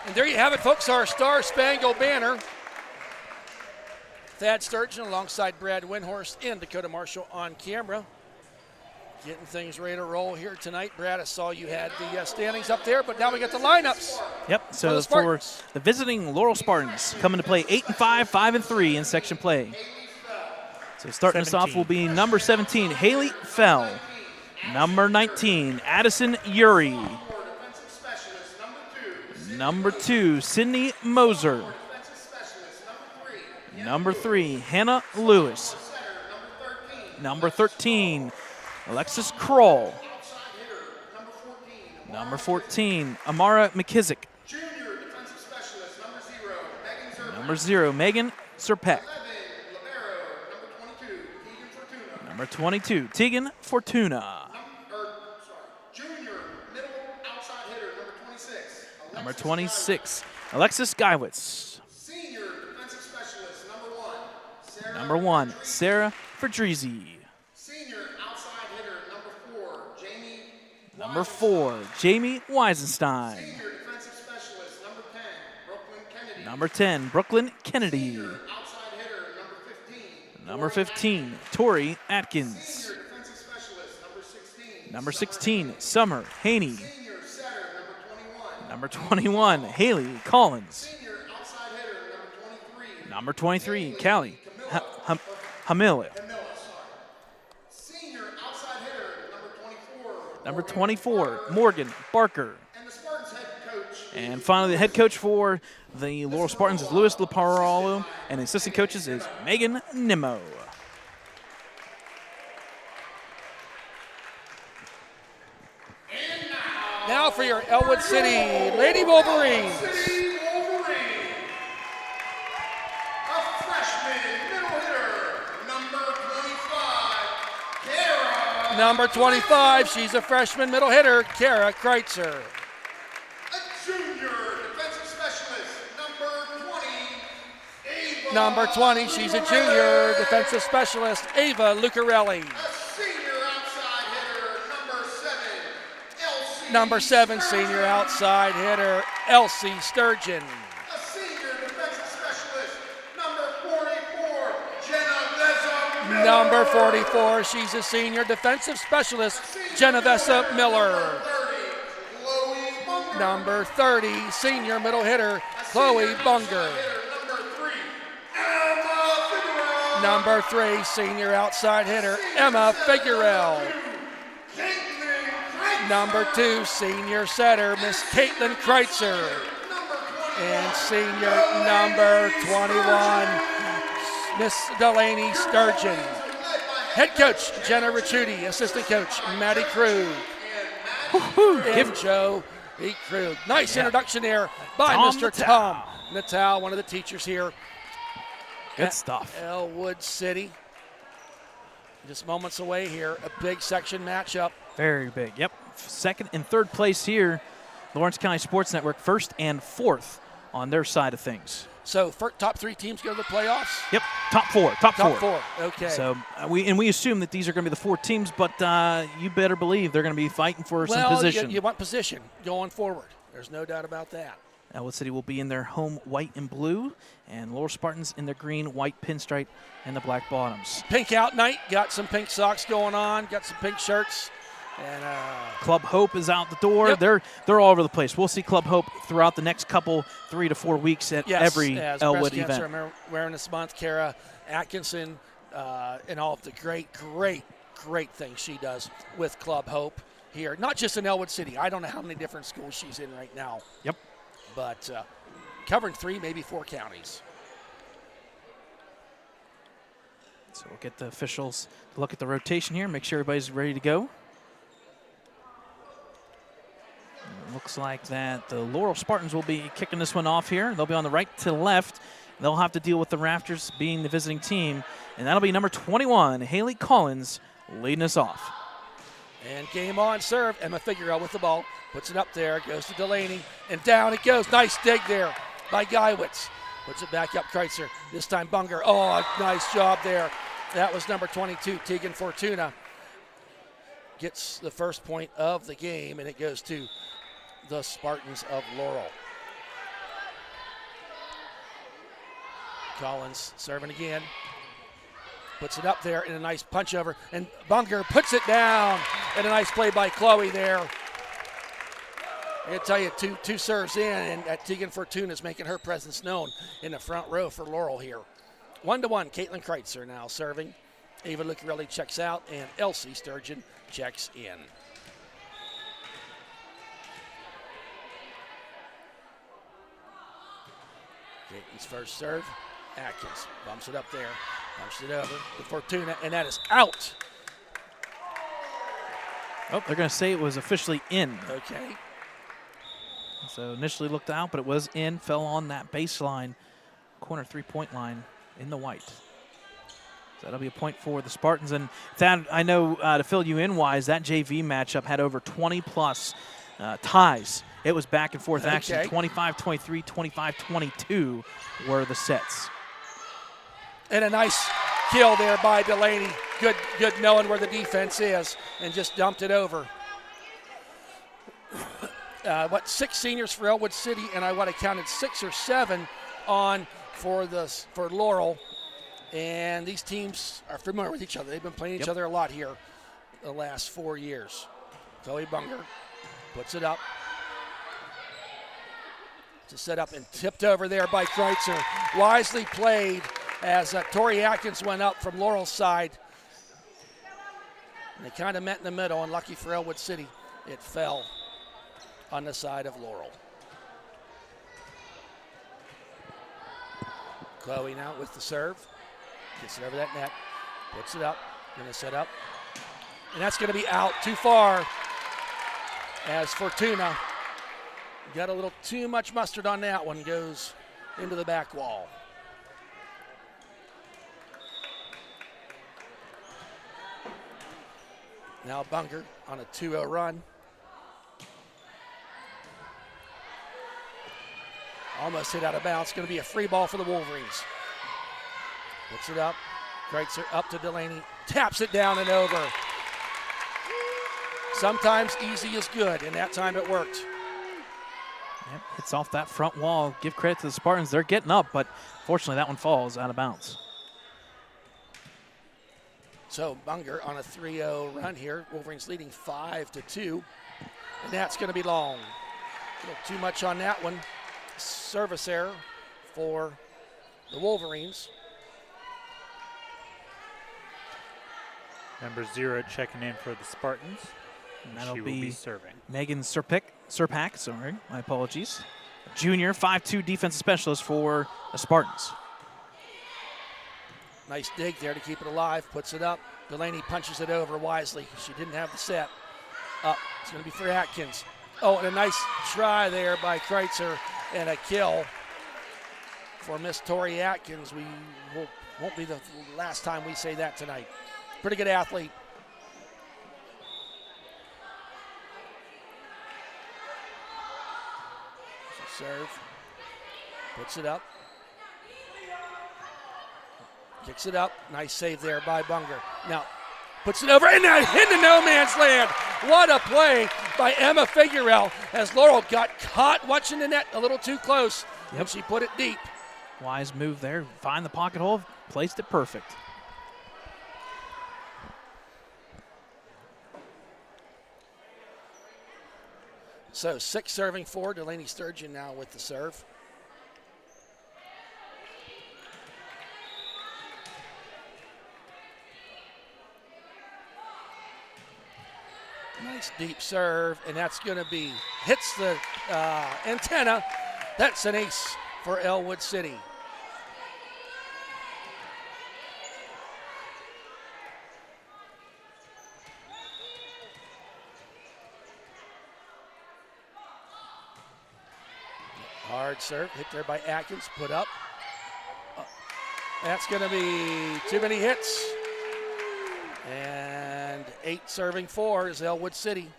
And there you have it, folks, our Star Spangled Banner. Thad Sturgeon alongside Brad Windhorst and Dakota Marshall on camera. Getting things ready to roll here tonight. Brad, I saw you had the standings up there, but now we got the lineups. Yep, so for the visiting Laurel Spartans, coming to play 8-5, 5-3 in section play. So starting us off will be number 17, Haley Fell. Number 19, Addison Uri. Number 2, Sydney Moser. Number 3, Hannah Lewis. Number 13, Alexis Kroll. Number 14, Amara McKissick. Number 0, Megan Serpek. Number 22, Tegan Fortuna. Number 26, Alexis Geiwitz. Senior defensive specialist, number 1, Sarah Fedrizzi. Senior outside hitter, number 4, Jamie Weisenstein. Senior defensive specialist, number 10, Brooklyn Kennedy. Number 10, Brooklyn Kennedy. Senior outside hitter, Number 15, Tori Atkins. Senior defensive specialist, number 16. Number 16, Summer Haney. Senior setter, number 21. Number 21, Haley Collins. Senior outside hitter, number 23. Number 23, Callie Hamila. Senior outside hitter, number 24. Number 24, Morgan Barker. And the Spartans head coach. And finally, the head coach for the Laurel Spartans is Louis Laparalo, and the assistant coaches is Megan Nimmo. Now for your Ellwood City Lady Wolverines. City Wolverine. A freshman middle hitter, number 25, Kara. Number 25, she's a freshman middle hitter, Kara Kreitzer. A junior defensive specialist, number 20, Ava. Number 20, she's a junior defensive specialist, Ava Lucarelli. A senior outside hitter, number 7, Elsie. Number 7, senior outside hitter, Elsie Sturgeon. A senior defensive specialist, number 44, Jenna Miller. Number 44, she's a senior defensive specialist, Genovesa Miller. 30, Chloe Munger. Number 30, senior middle hitter, Chloe Bunger. Number 3, Emma Figueroa. Number 3, senior outside hitter, Emma Figueroa. Caitlin Kreitzer. Number 2, senior setter, Miss Caitlin Kreitzer. Number 20, And senior number 21, Miss Delaney Sturgeon. Head coach, Jenna Ricciuti. Assistant coach, Maddie Krug. And Joe E. Krug. Nice introduction there by Tom Mr. Natal. Tom Natal, one of the teachers here Good at stuff. Ellwood City. Just moments away here, a big section matchup. Very big. Yep. Second and third place here. Lawrence County Sports Network, first and fourth on their side of things. So top 3 teams go to the playoffs? Yep. Top four. Top Top four. 4, okay. So we assume that these are going to be the 4 teams, but you better believe they're going to be fighting for some well, position. you want position going forward. There's no doubt about that. Ellwood City will be in their home white and blue, and Laurel Spartans in their green, white pinstripe, and the black bottoms. Pink out night, got some pink socks going on, got some pink shirts. And Club Hope is out the door. Yep. They're all over the place. We'll see Club Hope throughout the next couple 3 to 4 weeks at yes, every as Ellwood breast cancer event. awareness month, Kara Atkinson, and all of the great things she does with Club Hope here. Not just in Ellwood City. I don't know how many different schools she's in right now. Yep. But covering 3, maybe 4 counties. So we'll get the officials to look at the rotation here, make sure everybody's ready to go. It looks like that the Laurel Spartans will be kicking this one off here. They'll be on the right to left. They'll have to deal with the Rafters being the visiting team, and that'll be number 21, Haley Collins, leading us off. And game on serve. Emma Figueroa with the ball. Puts it up there. Goes to Delaney. And down it goes. Nice dig there by Geiwitz. Puts it back up Kreitzer. This time Bunger. Oh, nice job there. That was number 22, Tegan Fortuna. Gets the first point of the game, and it goes to the Spartans of Laurel. Collins serving again. Puts it up there in a nice punch over, and Bunger puts it down. And a nice play by Chloe there. I gotta tell you, two serves in, and Tegan Fortuna is making her presence known in the front row for Laurel here. 1-1, Caitlin Kreitzer now serving. Ava Lucarelli checks out, and Elsie Sturgeon checks in. Caitlin's first serve. Atkins bumps it up there, bumps it over to Fortuna, and that is out. Oh, they're going to say it was officially in. Okay. So initially looked out, but it was in, fell on that baseline, corner 3-point line in the white. So that'll be a point for the Spartans. And that, I know to fill you in wise, that JV matchup had over 20-plus ties. It was back and forth action. Okay. 25-23, 25-22 were the sets. And a nice kill there by Delaney. Good knowing where the defense is, and just dumped it over. 6 seniors for Ellwood City, and I counted 6 or 7 on for Laurel. And these teams are familiar with each other. They've been playing each other a lot here the last 4 years. Chloe Bunger puts it up. It's a set up and tipped over there by Kreitzer. Wisely played as Tori Atkins went up from Laurel's side. And they kind of met in the middle, and lucky for Ellwood City, it fell on the side of Laurel. Chloe now with the serve. Gets it over that net. Puts it up. Going to set up. And that's going to be out too far as Fortuna got a little too much mustard on that one. Goes into the back wall. Now Bunger on a 2-0 run. Almost hit out of bounds. Going to be a free ball for the Wolverines. Puts it up. Kreitzer up to Delaney. Taps it down and over. Sometimes easy is good, and that time it worked. Yep, hits off that front wall. Give credit to the Spartans. They're getting up, but fortunately that one falls out of bounds. So Bunger on a 3-0 run here. Wolverines leading 5-2, and that's going to be long. A little too much on that one. Service error for the Wolverines. Number 0 checking in for the Spartans. And that'll she will be serving. Megan Serpak, sorry, my apologies. Junior, 5'2" defensive specialist for the Spartans. Nice dig there to keep it alive. Puts it up. Delaney punches it over wisely. She didn't have the set. Up. It's going to be for Atkins. Oh, and a nice try there by Kreitzer and a kill for Miss Tori Atkins. Won't be the last time we say that tonight. Pretty good athlete. Serve. Puts it up. Kicks it up. Nice save there by Bunger. Now puts it over into no man's land. What a play by Emma Figuerel as Laurel got caught watching the net a little too close. Yep. And she put it deep. Wise move there. Find the pocket hole. Placed it perfect. So 6 serving 4. Delaney Sturgeon now with the serve. Nice deep serve, and that's going to be, hits the antenna. That's an ace for Ellwood City. Hard serve, hit there by Atkins, put up. That's going to be too many hits. And 8 serving 4 is Ellwood City.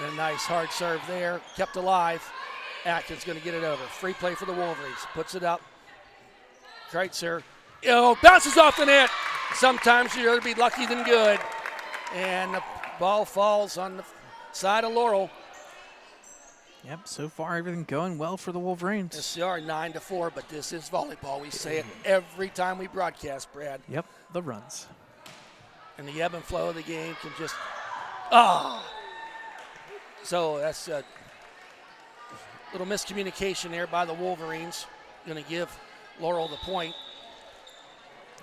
And a nice hard serve there, kept alive. Atkins going to get it over. Free play for the Wolverines, puts it up. Kreitzer, bounces off the net. Sometimes you'd rather be lucky than good. And the ball falls on the side of Laurel. Yep, so far everything going well for the Wolverines. SCR 9-4, but this is volleyball. We say it every time we broadcast, Brad. Yep, the runs. And the ebb and flow of the game can just, So that's a little miscommunication there by the Wolverines. Going to give Laurel the point.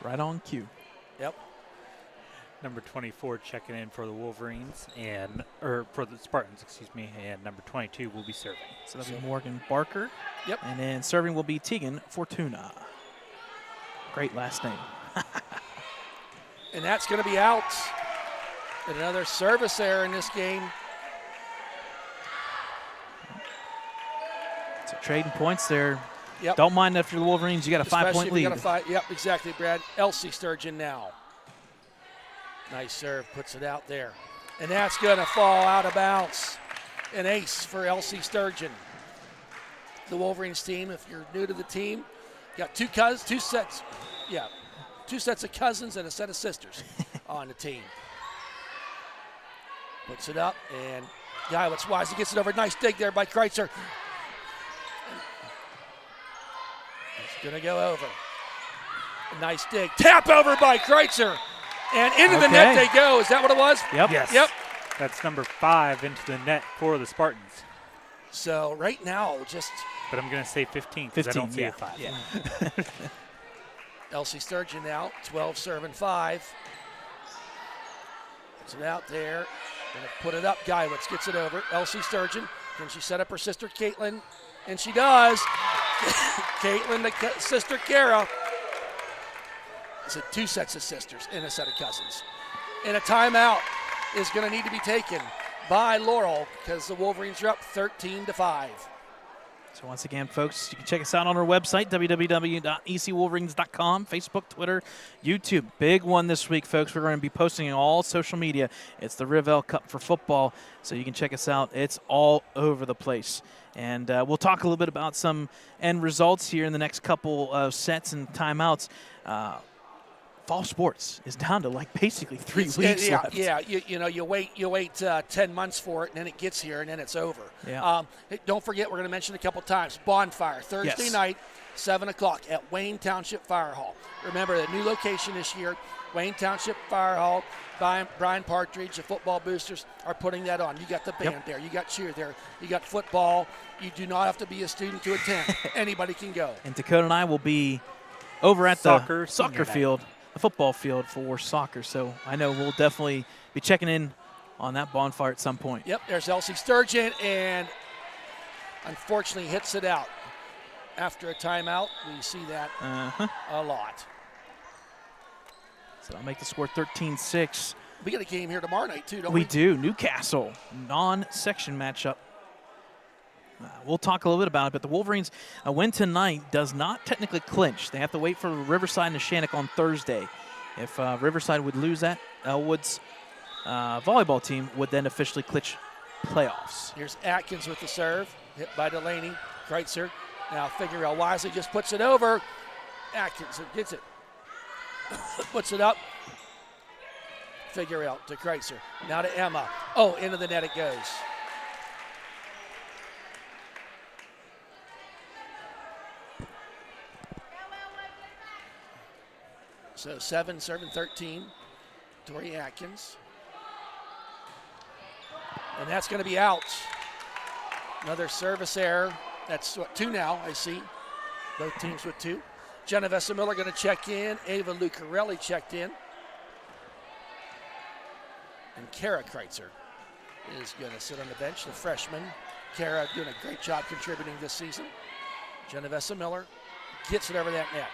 Right on cue. Yep. Number 24 checking in for the Wolverines or for the Spartans, excuse me, and number 22 will be serving. So that'll be Morgan Barker. Yep. And then serving will be Tegan Fortuna. Great last name. And that's going to be out. And another service error in this game. So trading points there. Yep. Don't mind if you're the Wolverines, you got a Especially 5-point if you lead. got yep, exactly, Brad. Elsie Sturgeon now. Nice serve, puts it out there. And that's going to fall out of bounds. An ace for Elsie Sturgeon. The Wolverines team, if you're new to the team, got two sets of cousins and a set of sisters on the team. Puts it up, and Guywood's wise. He gets it over. Nice dig there by Kreitzer. It's going to go over. A nice dig. Tap over by Kreitzer. And into the net they go. Is that what it was? Yep. Yes. Yep. That's number 5 into the net for the Spartans. So right now, just But I'm going to say 15 because I don't see a 5. Yeah. Elsie Sturgeon now, 12 serving 5. Puts it out there. Gonna put it up. Guywood gets it over. Elsie Sturgeon. Can she set up her sister Caitlin? And she does. Caitlin, the sister Kara. It's 2 sets of sisters and a set of cousins. And a timeout is going to need to be taken by Laurel because the Wolverines are up 13-5. So once again, folks, you can check us out on our website, www.ecwolverines.com, Facebook, Twitter, YouTube. Big one this week, folks. We're going to be posting on all social media. It's the Rivell Cup for football, so you can check us out. It's all over the place. And we'll talk a little bit about some end results here in the next couple of sets and timeouts. Fall sports is down to like basically 3 weeks left. Yeah, you wait 10 months for it, and then it gets here, and then it's over. Yeah. Don't forget, we're going to mention a couple times, Bonfire, Thursday night, 7 o'clock at Wayne Township Fire Hall. Remember, the new location this year, Wayne Township Fire Hall. Brian Partridge, the football boosters, are putting that on. You got the band there. You got cheer there. You got football. You do not have to be a student to attend. Anybody can go. And Dakota and I will be over at the soccer field. The football field for soccer, so I know we'll definitely be checking in on that bonfire at some point. Yep, there's Elsie Sturgeon, and unfortunately hits it out. After a timeout, we see that a lot. So that'll make the score 13-6. We got a game here tomorrow night, too, don't we? We do. Newcastle, non-section matchup. We'll talk a little bit about it, but the Wolverines' win tonight does not technically clinch. They have to wait for Riverside and Neshannock on Thursday. If Riverside would lose that, Ellwood's volleyball team would then officially clinch playoffs. Here's Atkins with the serve, hit by Delaney. Kreitzer, now Figueroa wisely just puts it over. Atkins gets it, puts it up. Figueroa to Kreitzer, now to Emma. Oh, into the net it goes. So 7 serving 13, Tori Atkins. And that's going to be out. Another service error. That's 2 now, I see. Both teams with 2. Genovesa Miller going to check in. Ava Lucarelli checked in. And Kara Kreitzer is going to sit on the bench, the freshman. Kara doing a great job contributing this season. Genovesa Miller gets it over that net.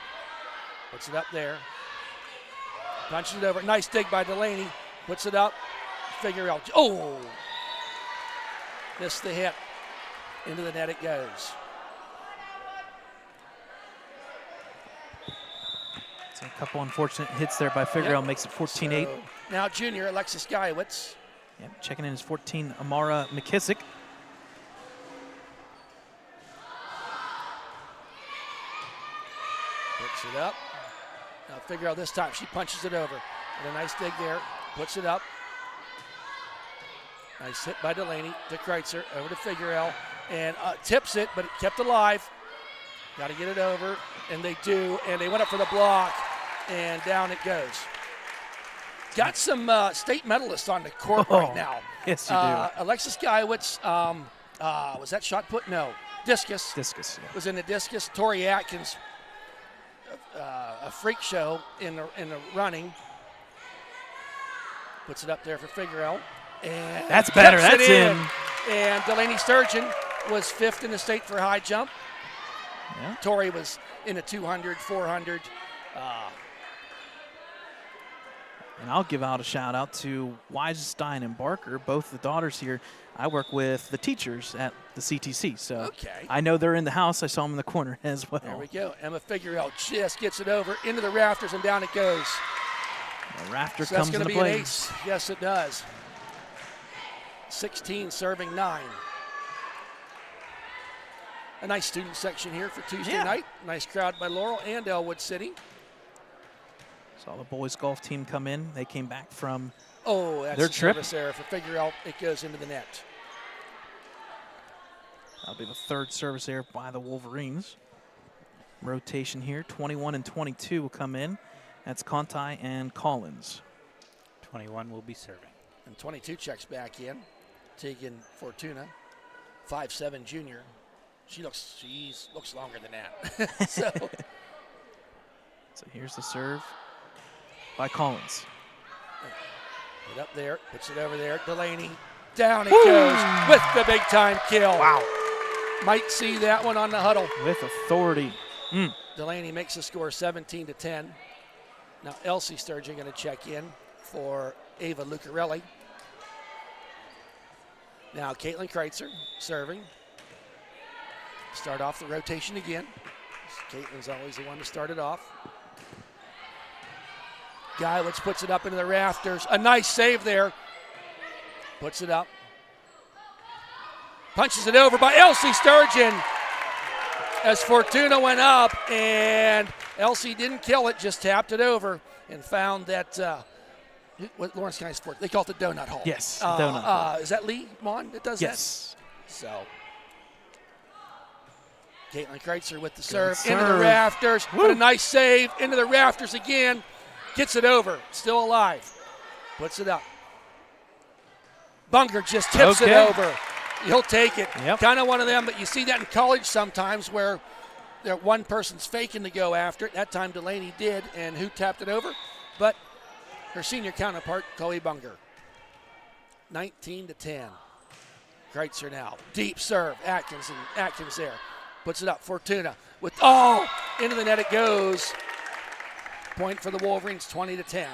Puts it up there. Punches it over. Nice dig by Delaney. Puts it up. Figueroa. Oh! Missed the hit. Into the net it goes. So a couple unfortunate hits there by Figueroa makes it 14-8. So now junior Alexis Guyowitz. Yep, checking in is 14, Amara McKissick. Puts it up. Now Figueroa this time. She punches it over. And a nice dig there. Puts it up. Nice hit by Delaney to Kreitzer. Over to Figueroa. And tips it, but it kept alive. Got to get it over. And they do. And they went up for the block. And down it goes. Got some state medalists on the court right now. Yes, you do. Alexis Guyowitz. Was that shot put? No. Discus. Discus, yeah. Was in the discus. Tori Atkins. A freak show in the running. Puts it up there for Figueroa. And that's better. That's in. And Delaney Sturgeon was 5th in the state for high jump. Yeah. Tori was in the 200, 400. And I'll give out a shout out to Weisstein and Barker, both the daughters here. I work with the teachers at the CTC, so I know they're in the house. I saw them in the corner as well. There we go. Emma Figueroa just gets it over into the rafters and down it goes. The rafter so comes into play. An ace. Yes, it does. 16 serving 9. A nice student section here for Tuesday night. Nice crowd by Laurel and Ellwood City. Saw the boys golf team come in. They came back from that's their a trip. Service error for Figueroa. It goes into the net. That'll be the third service there by the Wolverines. Rotation here, 21 and 22 will come in. That's Conti and Collins. 21 will be serving. And 22 checks back in. Tegan Fortuna, 5'7" junior. She looks longer than that. So here's the serve by Collins. Get up there, puts it over there. Delaney, down it goes with the big time kill. Wow. Might see that one on the huddle. With authority. Delaney makes the score 17-10. Now Elsie Sturgeon going to check in for Ava Lucarelli. Now Caitlin Kreitzer serving. Start off the rotation again. Caitlin's always the one to start it off. Geiwitz puts it up into the rafters. A nice save there. Puts it up. Punches it over by Elsie Sturgeon as Fortuna went up, and Elsie didn't kill it, just tapped it over and found that what Lawrence County Sports, they call it the donut hole. Yes, donut hole. Is that Lee Mon that does yes. that? So Caitlin Kreitzer with the serve into the rafters. But a nice save into the rafters again. Gets it over. Still alive. Puts it up. Bunger just tips it over. He'll take it. Yep. Kind of one of them, but you see that in college sometimes where one person's faking to go after it. That time Delaney did, and who tapped it over? But her senior counterpart, Chloe Bunger. 19-10. Kreitzer now. Deep serve. Atkins there. Puts it up. Fortuna with, into the net it goes. Point for the Wolverines, 20-10.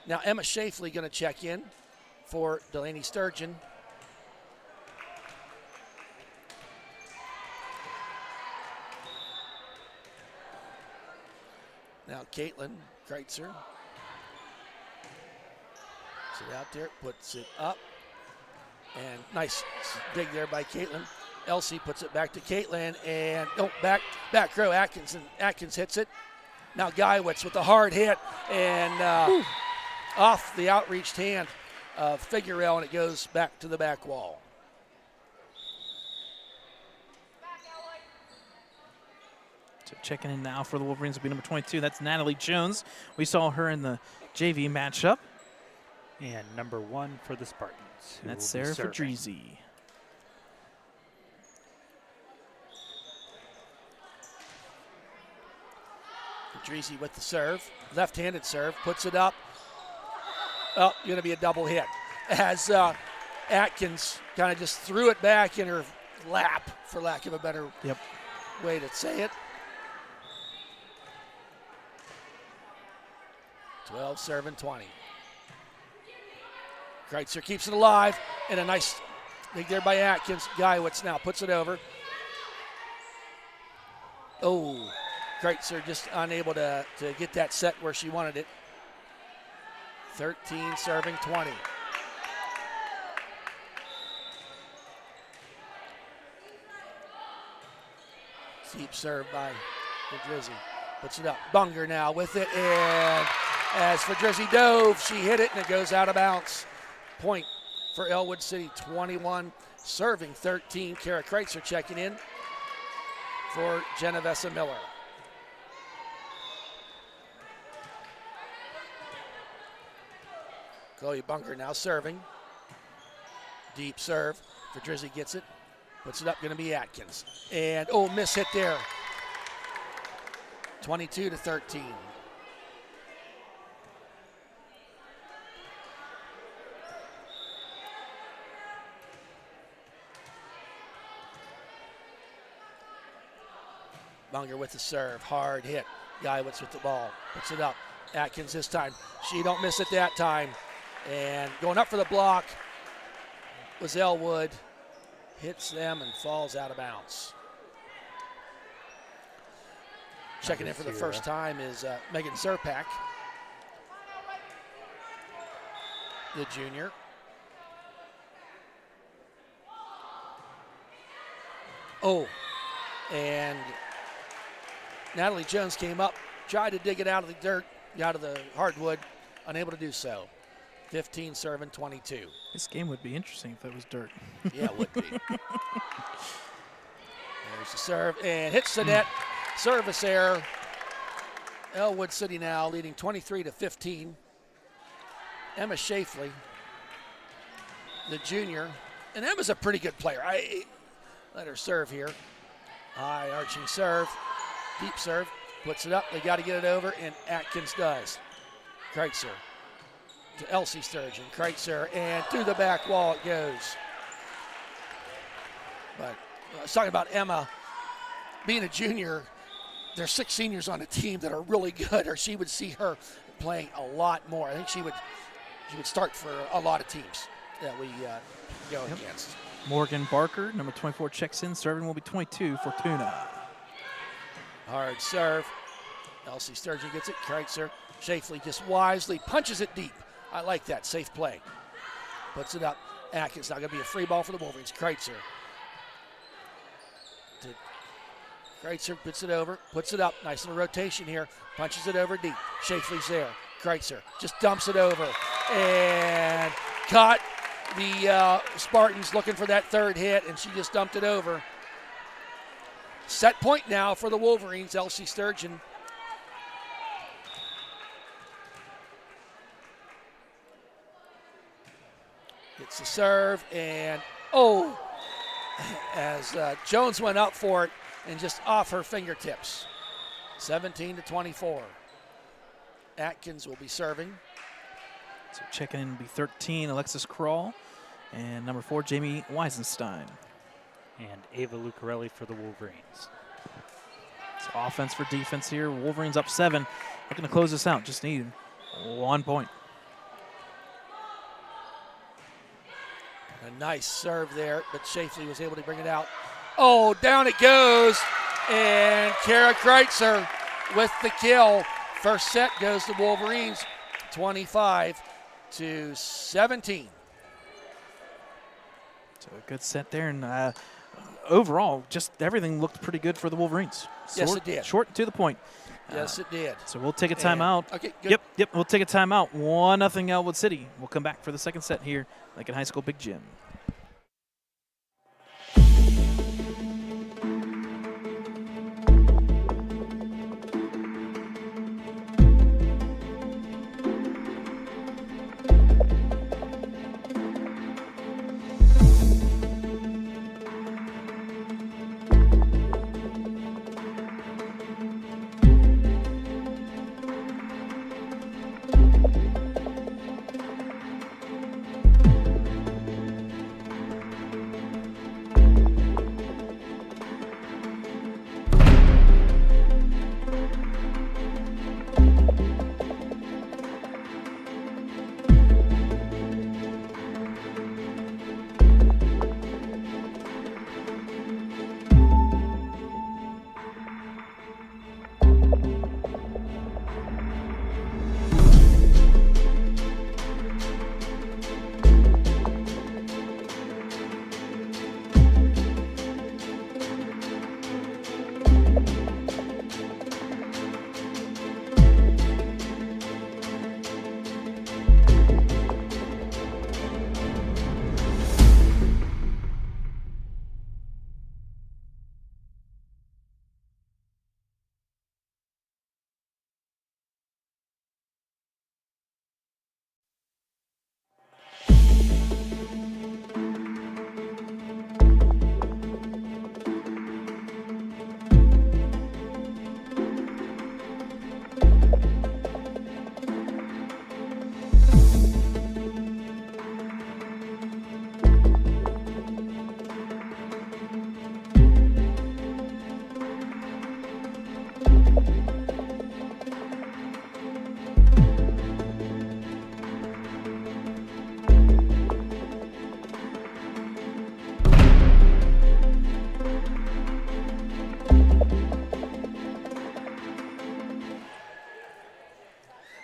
Now Emma Shafley going to check in for Delaney Sturgeon. Now Caitlin Kreitzer. Puts it out there, puts it up. And nice dig there by Caitlin. Elsie puts it back to Caitlin, and back row Atkins, and Atkins hits it. Now Geiwitz with the hard hit, and off the outreached hand of Figuerell, and it goes back to the back wall. So checking in now for the Wolverines will be number 22. That's Natalie Jones. We saw her in the JV matchup. And number 1 for the Spartans. And that's Sarah Fedrizzi. Fedrizzi with the serve. Left-handed serve. Puts it up. Oh, going to be a double hit. As Atkins kind of just threw it back in her lap, for lack of a better way to say it. 12 serving 20. Kreitzer keeps it alive, and a nice dig there by Atkins. Geiwitz now puts it over. Oh, Kreitzer just unable to get that set where she wanted it. 13 serving 20. Deep serve by Fedrizzi. Puts it up. Bunger now with it, and as Fedrizzi dove, she hit it, and it goes out of bounds. Point for Ellwood City, 21, serving 13. Kara Kreitzer checking in for Genovesa Miller. Chloe Bunger now serving. Deep serve. Fedrizzi gets it. Puts it up, going to be Atkins. And, miss hit there. 22-13. Bunger with the serve, hard hit. Geiwitz with the ball, puts it up. Atkins this time. She don't miss it that time. And going up for the block was Ellwood. Hits them and falls out of bounds. Checking in for the first time is Megan Serpak, the junior. And Natalie Jones came up, tried to dig it out of the dirt, out of the hardwood, unable to do so. 15 serving 22. This game would be interesting if it was dirt. Yeah, it would be. There's the serve and hits the net. Service error. Ellwood City now leading 23-15. Emma Shafley, the junior, and Emma's a pretty good player. I let her serve here. High arching serve, deep serve, puts it up. They got to get it over, and Atkins does. Kreitzer to Elsie Sturgeon. Kreitzer, and through the back wall it goes. But I was talking about Emma being a junior. There's 6 seniors on the team that are really good, or she would see her playing a lot more. I think she would start for a lot of teams that we go against. Morgan Barker, number 24, checks in. Serving will be 22, Fortuna. Hard serve. Elsie Sturgeon gets it. Kreitzer. Shafley just wisely punches it deep. I like that. Safe play. Puts it up. Atkins, not going to be a free ball for the Wolverines. Kreitzer. Kreitzer puts it over, puts it up. Nice little rotation here. Punches it over deep. Shafley's there. Kreitzer just dumps it over. And caught the Spartans looking for that third hit, and she just dumped it over. Set point now for the Wolverines. Elsie Sturgeon. Gets the serve, and as Jones went up for it, and just off her fingertips. 17-24. Atkins will be serving. So checking in will be 13, Alexis Crawl, and number 4, Jamie Weisenstein. And Ava Lucarelli for the Wolverines. So offense for defense here. Wolverines up 7. Looking to close this out. Just need 1 point. A nice serve there, but Shafley was able to bring it out. Oh, down it goes, and Kara Kreitzer with the kill. First set goes to Wolverines, 25-17. So a good set there, and overall, just everything looked pretty good for the Wolverines. Yes, it did. Short and to the point. Yes, it did. So we'll take a timeout. Okay, good. Yep, we'll take a timeout. 1-0 Ellwood City. We'll come back for the second set here, Lincoln High School Big Gym.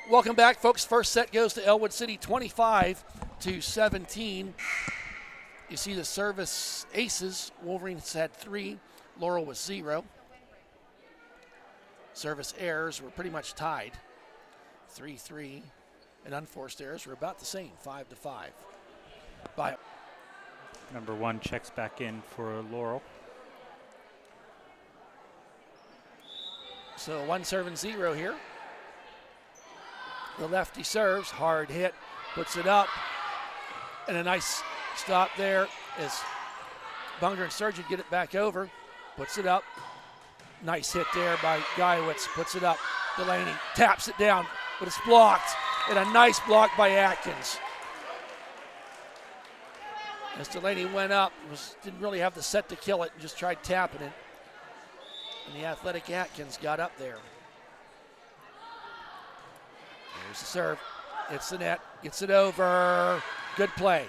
Welcome back, folks. First set goes to Ellwood City, 25-17. You see the service aces. Wolverines had 3. Laurel was 0. Service errors were pretty much tied. 3-3 And unforced errors were about the same, 5-5. Number 1 checks back in for Laurel. So 1-0 here. The lefty serves, hard hit, puts it up, and a nice stop there as Bunger and Sturgeon get it back over, puts it up. Nice hit there by Guyewitz, puts it up. Delaney taps it down, but it's blocked, and a nice block by Atkins. As Delaney went up, didn't really have the set to kill it and just tried tapping it. And the athletic Atkins got up there. There's the serve. Hits the net. Gets it over. Good play.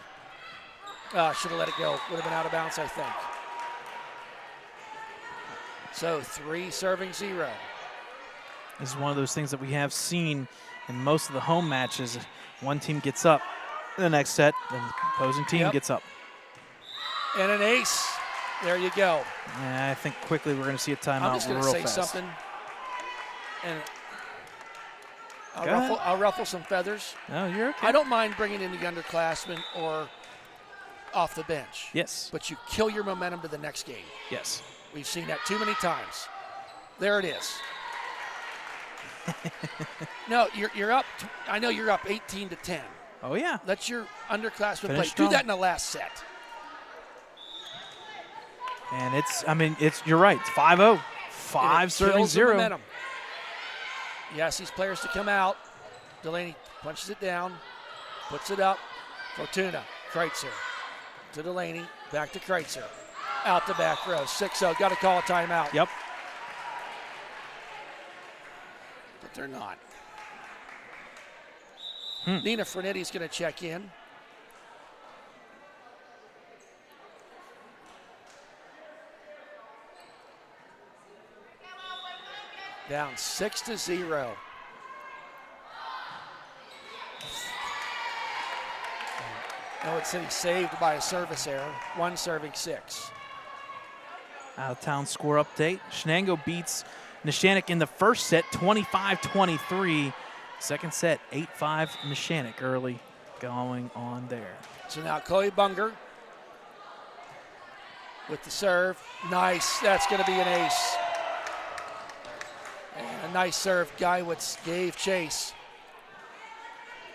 Should have let it go. Would have been out of bounds, I think. So 3-0. This is one of those things that we have seen in most of the home matches. One team gets up in the next set, and the opposing team gets up. And an ace. There you go. Yeah, I think quickly we're going to see a timeout I'm just going to say fast. something. And I'll ruffle some feathers. No, you're okay. I don't mind bringing in the underclassmen or off the bench. Yes. But you kill your momentum to the next game. Yes. We've seen that too many times. There it is. No, you're up. I know you're up 18-10. Oh, yeah. Let your underclassmen Finish play. strong. Do that in the last set. And you're right. It's 5-0. 5-0. Momentum. He asks these players to come out. Delaney punches it down, puts it up. Fortuna, Kreitzer to Delaney, back to Kreitzer. Out the back row, 6-0. Got to call a timeout. Yep. But they're not. Nina Frenetti's going to check in. Down 6-0. Ellwood City saved by a service error. 1 serving 6. Out of town score update. Shenango beats Neshannock in the first set, 25-23. Second set, 8-5 Neshannock early going on there. So now Chloe Bunger with the serve. Nice. That's going to be an ace. And a nice serve. Guyewitz gave chase.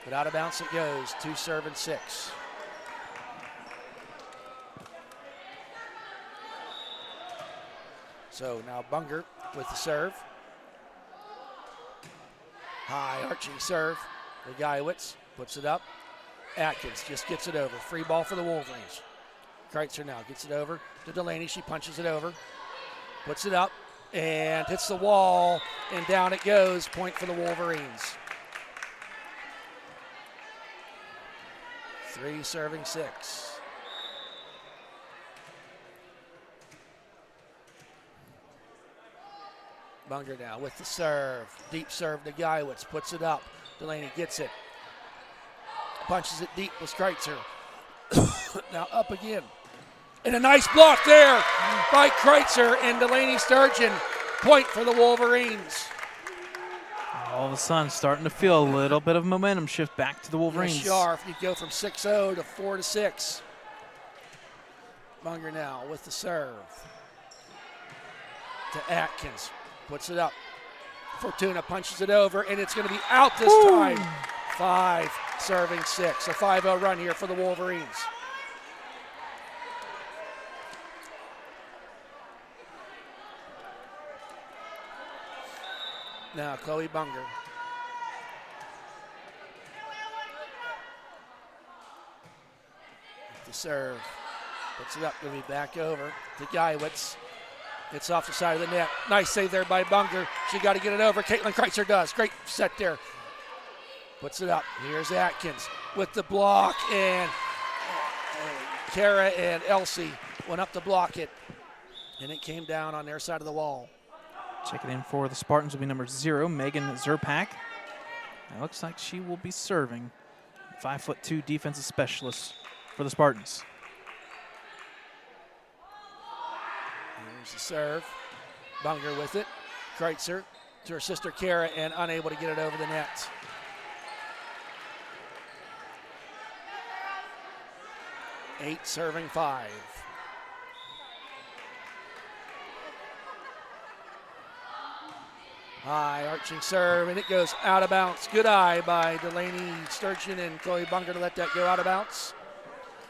But out of bounds it goes. 2-6. So now Bunger with the serve. High arching serve. The Guyewitz puts it up. Atkins just gets it over. Free ball for the Wolverines. Kreitzer now gets it over to Delaney. She punches it over. Puts it up and hits the wall. And down it goes. Point for the Wolverines. 3-6. Bunger now with the serve. Deep serve to Guyewitz. Puts it up. Delaney gets it. Punches it deep with Kreitzer. Now up again. And a nice block there by Kreitzer and Delaney Sturgeon. Point for the Wolverines. All of a sudden, starting to feel a little bit of momentum shift back to the Wolverines. Sharp, you go from 6-0 to 4-6. Bunger now with the serve. To Atkins. Puts it up. Fortuna punches it over, and it's going to be out this time. 5-6. A 5-0 run here for the Wolverines. Now Chloe Bunger. The serve. Puts it up, going to be back over to Guyewitz. It's off the side of the net. Nice save there by Bunger. She got to get it over. Caitlin Kreitzer does. Great set there. Puts it up. Here's Atkins with the block, and Kara and Elsie went up to block it, and it came down on their side of the wall. Checking in for the Spartans will be number 0, Megan Zerpak. It looks like she will be serving. 5'2" defensive specialist for the Spartans. Here's the serve. Bunger with it. Kreitzer to her sister Kara and unable to get it over the net. 8 serving 5. High arching serve, and it goes out of bounds. Good eye by Delaney Sturgeon and Chloe Bunker to let that go out of bounds.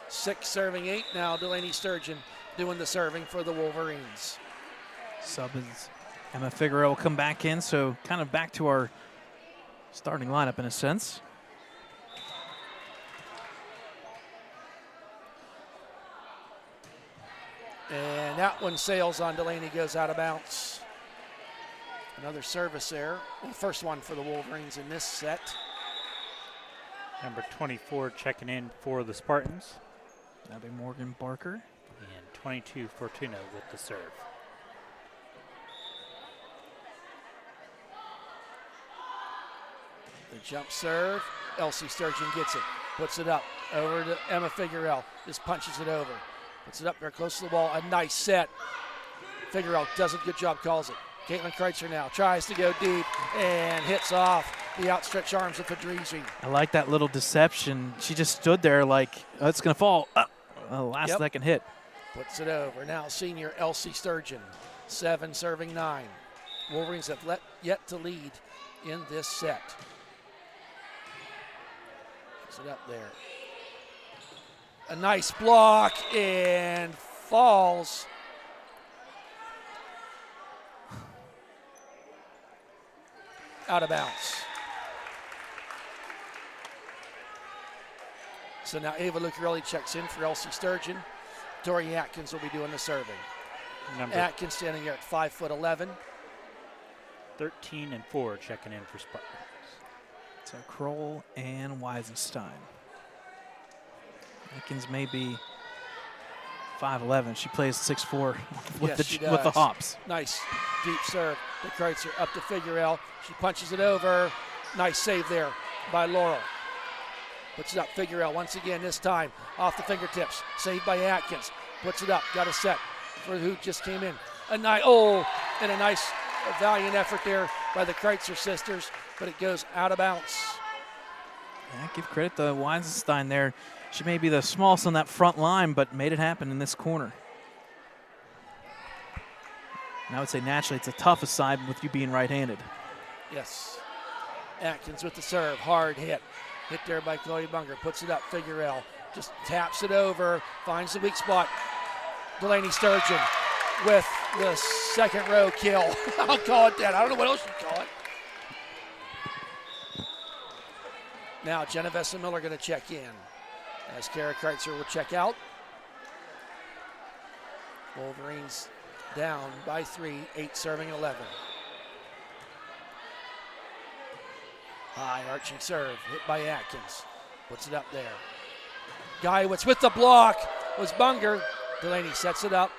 6 serving 8. Now Delaney Sturgeon doing the serving for the Wolverines. Sub is Emma Figueroa will come back in, so kind of back to our starting lineup in a sense. And that one sails on Delaney, goes out of bounds. Another service there. First one for the Wolverines in this set. Number 24 checking in for the Spartans. That'll be Morgan Barker. And 22 Fortuna with the serve. The jump serve. Elsie Sturgeon gets it. Puts it up. Over to Emma Figueroa. Just punches it over. Puts it up there close to the wall. A nice set. Figueroa does a good job, calls it. Caitlin Kreitzer now tries to go deep and hits off the outstretched arms of Fedrizi. I like that little deception. She just stood there like, oh, it's going to fall. Last second hit. Puts it over. Now senior Elsie Sturgeon, 7 serving 9. Wolverines have yet to lead in this set. Puts it up there. A nice block and falls. Out of bounds. So now Ava Lucarelli checks in for Elsie Sturgeon. Tori Atkins will be doing the serving. Atkins standing here at 5'11". 13 and 4 checking in for Spartans. So Kroll and Weisenstein. Atkins may be 5'11". She plays 6'4" with the hops. Nice deep serve to Kreitzer up to Figueroa. She punches it over. Nice save there by Laurel. Puts it up. Figueroa once again, this time off the fingertips. Saved by Atkins. Puts it up. Got a set for who just came in. And a nice valiant effort there by the Kreitzer sisters, but it goes out of bounds. Yeah, give credit to Weisenstein there. She may be the smallest on that front line, but made it happen in this corner. And I would say naturally it's a tough side with you being right-handed. Yes. Atkins with the serve. Hard hit. Hit there by Chloe Bunger. Puts it up. Figueroa just taps it over. Finds the weak spot. Delaney Sturgeon with the second row kill. I'll call it that. I don't know what else you call it. Now Genevieve Miller going to check in as Kara Kreitzer will check out. Wolverines down by 3, 8 serving 11. High arching serve, hit by Atkins. Puts it up there. Guyowitz with the block was Bunger. Delaney sets it up,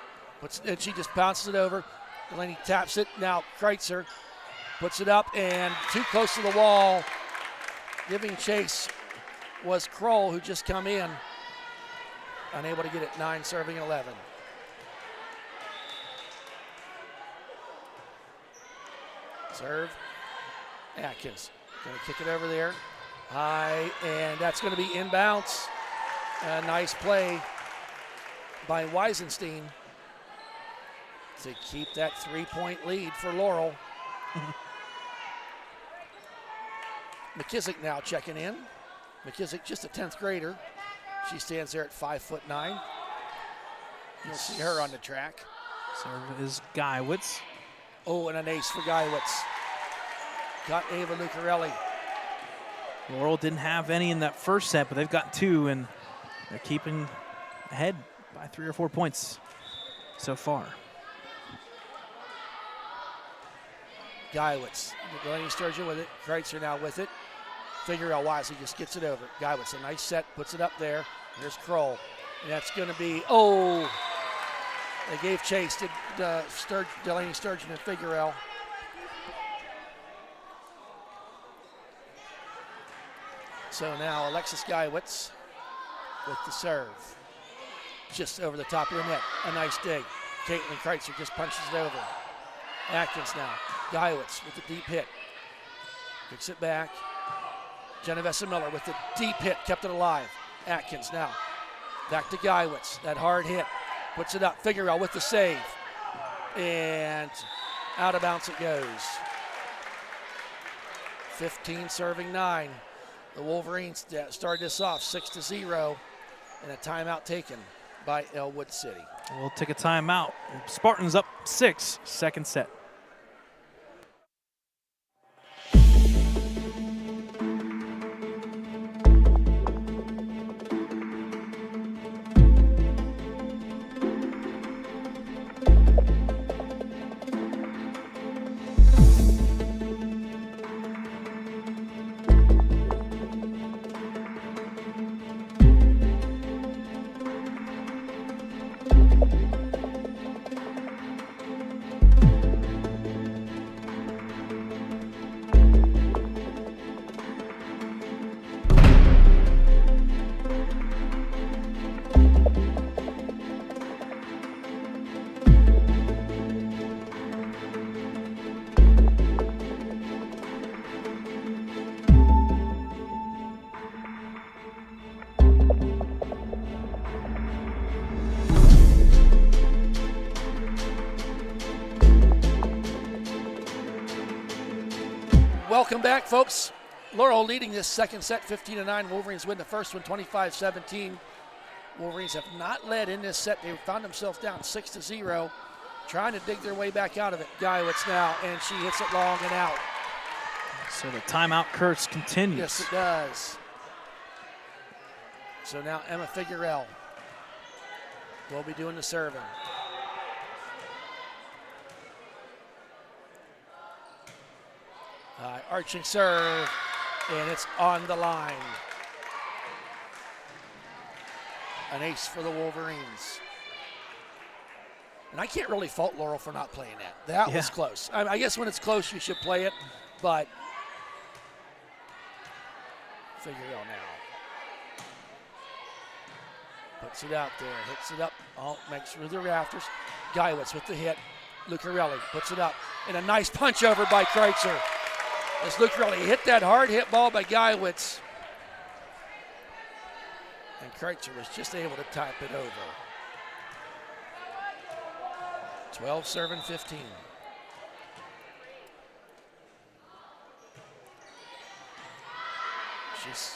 and she just bounces it over. Delaney taps it. Now Kreitzer puts it up and too close to the wall. Giving chase was Kroll, who just come in. Unable to get it, 9 serving 11. Serve, Atkins. Going to kick it over there. High, and that's going to be inbounds. A nice play by Weisenstein to keep that 3-point lead for Laurel. McKissick now checking in. McKissick, just a 10th grader. She stands there at 5'9". You'll see her on the track. Serve is Guyowitz. Oh, and an ace for Guyowitz. Got Ava Lucarelli. Laurel didn't have any in that first set, but they've got 2, and they're keeping ahead by 3 or 4 points so far. Guyowitz, Delaney Sturgeon with it. Kreitzer now with it. Figueroa wisely just gets it over. Guyowitz, a nice set, puts it up there. There's Kroll. And that's going to be, they gave chase to Delaney Sturgeon and Figueroa. So now Alexis Guyowitz with the serve. Just over the top of the net. A nice dig. Caitlin Kreitzer just punches it over. Atkins now. Guyowitz with the deep hit. Kicks it back. Genevieve Miller with the deep hit. Kept it alive. Atkins now. Back to Geiwitz. That hard hit. Puts it up. Figueroa with the save. And out of bounds it goes. 15 serving 9. The Wolverines started this off 6-0, and a timeout taken by Ellwood City. We'll take a timeout. Spartans up 6, second set. Welcome back, folks. Laurel leading this second set 15-9. Wolverines win the first one 25-17. Wolverines have not led in this set. They found themselves down 6-0, trying to dig their way back out of it. Geiwitz now, and she hits it long and out. So the timeout curse continues. Yes, it does. So now Emma Figueroa will be doing the serving. Arching serve, and it's on the line. An ace for the Wolverines. And I can't really fault Laurel for not playing that. That was close. I guess when it's close, you should play it, but Figueroa now. Puts it out there, hits it up, makes through the rafters. Geiwitz with the hit. Lucarelli puts it up, and a nice punch over by Kreitzer. As Lucarelli hit that hard hit ball by Geiwitz. And Kreitzer was just able to type it over. 12 serving 15. She's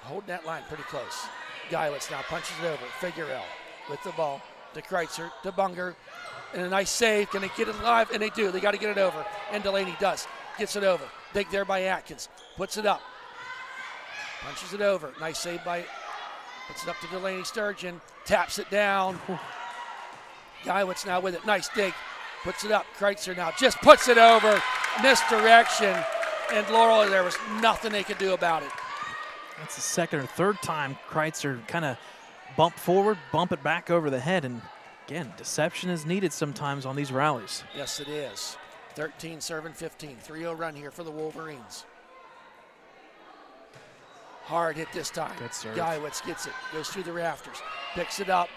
holding that line pretty close. Geiwitz now punches it over. Figueroa with the ball to Kreitzer, to Bunger. And a nice save. Can they get it alive? And they do. They got to get it over. And Delaney does. Gets it over. Big there by Atkins. Puts it up. Punches it over. Nice save by, puts it up to Delaney Sturgeon. Taps it down. Geiwitz now with it. Nice dig. Puts it up. Kreitzer now just puts it over. Misdirection. And Laurel, there was nothing they could do about it. That's the second or third time Kreitzer kind of bump forward, bump it back over the head. And again, deception is needed sometimes on these rallies. Yes, it is. 13 serving 15. 3-0 run here for the Wolverines. Hard hit this time. Good serve. Geiwitz gets it. Goes through the rafters. Picks it up.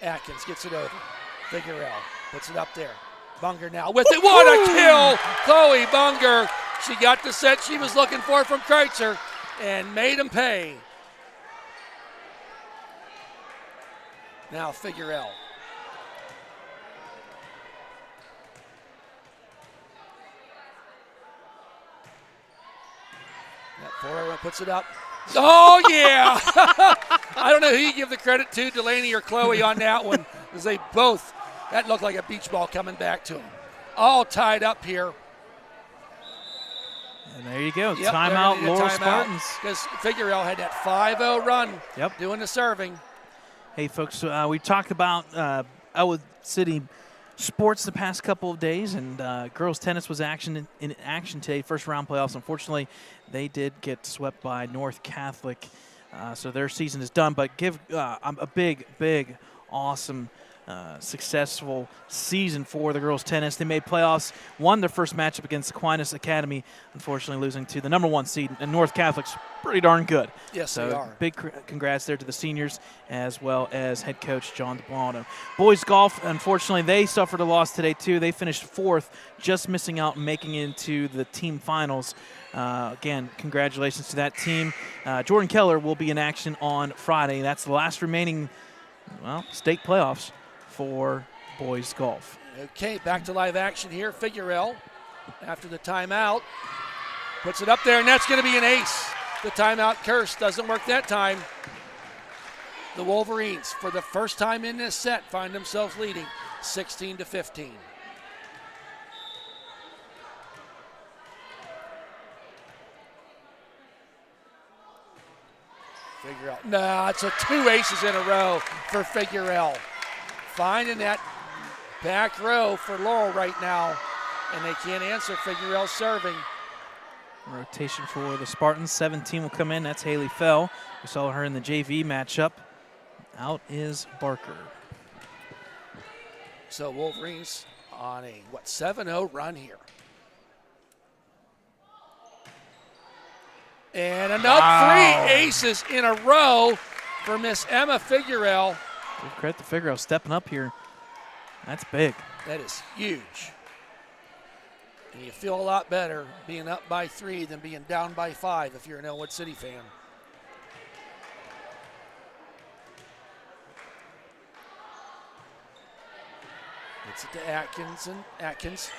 Atkins gets it over. Figueroa puts it up there. Bunger now with it. What a kill! Chloe Bunger. She got the set she was looking for from Kreitzer and made him pay. Now Figueroa. That 4-0 puts it up. Oh, yeah. I don't know who you give the credit to, Delaney or Chloe, on that one, because they both, that looked like a beach ball coming back to them. All tied up here. And there you go. Yep, timeout, Laurel Spartans. Because Figueroa had that 5-0 run doing the serving. Hey, folks, we talked about Ellwood City sports the past couple of days, and girls tennis was in action today, first round playoffs. Unfortunately, they did get swept by North Catholic, so their season is done. But give a big, awesome successful season for the girls tennis. They made playoffs, won their first matchup against Aquinas Academy, unfortunately losing to the #1 seed, and North Catholic's pretty darn good. Yes, so they are. Big congrats there to the seniors as well as head coach John DeBlano. Boys golf, unfortunately, they suffered a loss today too. They finished 4th, just missing out and making it into the team finals. Again, congratulations to that team. Jordan Keller will be in action on Friday. That's the last remaining, state playoffs for boys golf. Okay, back to live action here. Figueroa, after the timeout, puts it up there, and that's going to be an ace. The timeout curse doesn't work that time. The Wolverines, for the first time in this set, find themselves leading 16-15. Figueroa. No, it's 2 aces in a row for Figueroa. Finding that back row for Laurel right now, and they can't answer. Figueroa serving. Rotation for the Spartans. 17 will come in. That's Haley Fell. We saw her in the JV matchup. Out is Barker. So Wolverines on a 7-0 run here. And another 3 aces in a row for Miss Emma Figueroa. Give credit to Figueroa stepping up here. That's big. That is huge. And you feel a lot better being up by 3 than being down by 5 if you're an Ellwood City fan. Gets it to Atkins, and Atkins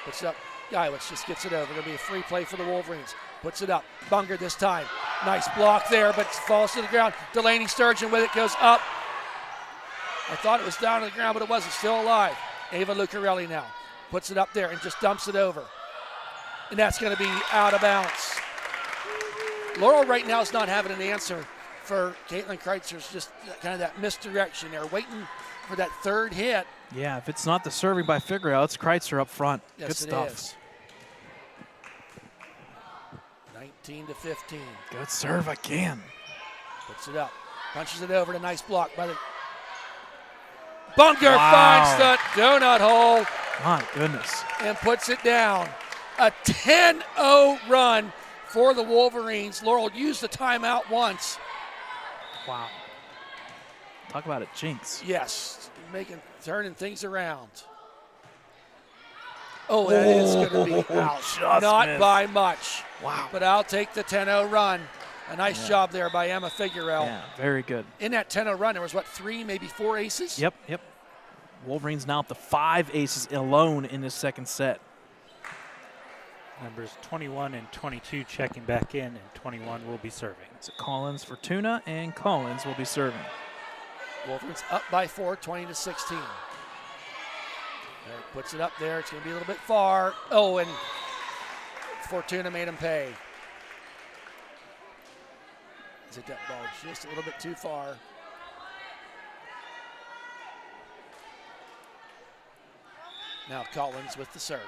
puts it up. Guyowitz just gets it over. It'll be a free play for the Wolverines. Puts it up. Bunger this time. Nice block there, but falls to the ground. Delaney Sturgeon with it, goes up. I thought it was down to the ground, but it wasn't. Still alive. Ava Lucarelli now puts it up there and just dumps it over. And that's going to be out of bounds. Laurel right now is not having an answer for Caitlin Kreitzer's just kind of that misdirection there, waiting for that 3rd hit. Yeah, if it's not the serving by Figueroa, it's Kreitzer up front. Yes, Good stuff. Is. 19-15. Good serve again. Puts it up. Punches it over. A nice block by the... Bunger finds the donut hole. My goodness. And puts it down. A 10-0 run for the Wolverines. Laurel used the timeout once. Wow. Talk about a jinx. Yes, turning things around. Oh, that is going to be out. Not by much. Wow. But I'll take the 10-0 run. A nice job there by Emma Figueroa. Yeah, very good. In that 10-0 run, there was, 3, maybe 4 aces? Yep. Wolverines now up to 5 aces alone in this second set. Numbers 21 and 22 checking back in, and 21 will be serving. So Collins, Fortuna, and Collins will be serving. Wolverines up by 4, 20-16. There, puts it up there. It's going to be a little bit far. Oh, and Fortuna made him pay. Is it that ball just a little bit too far? Now Collins with the serve.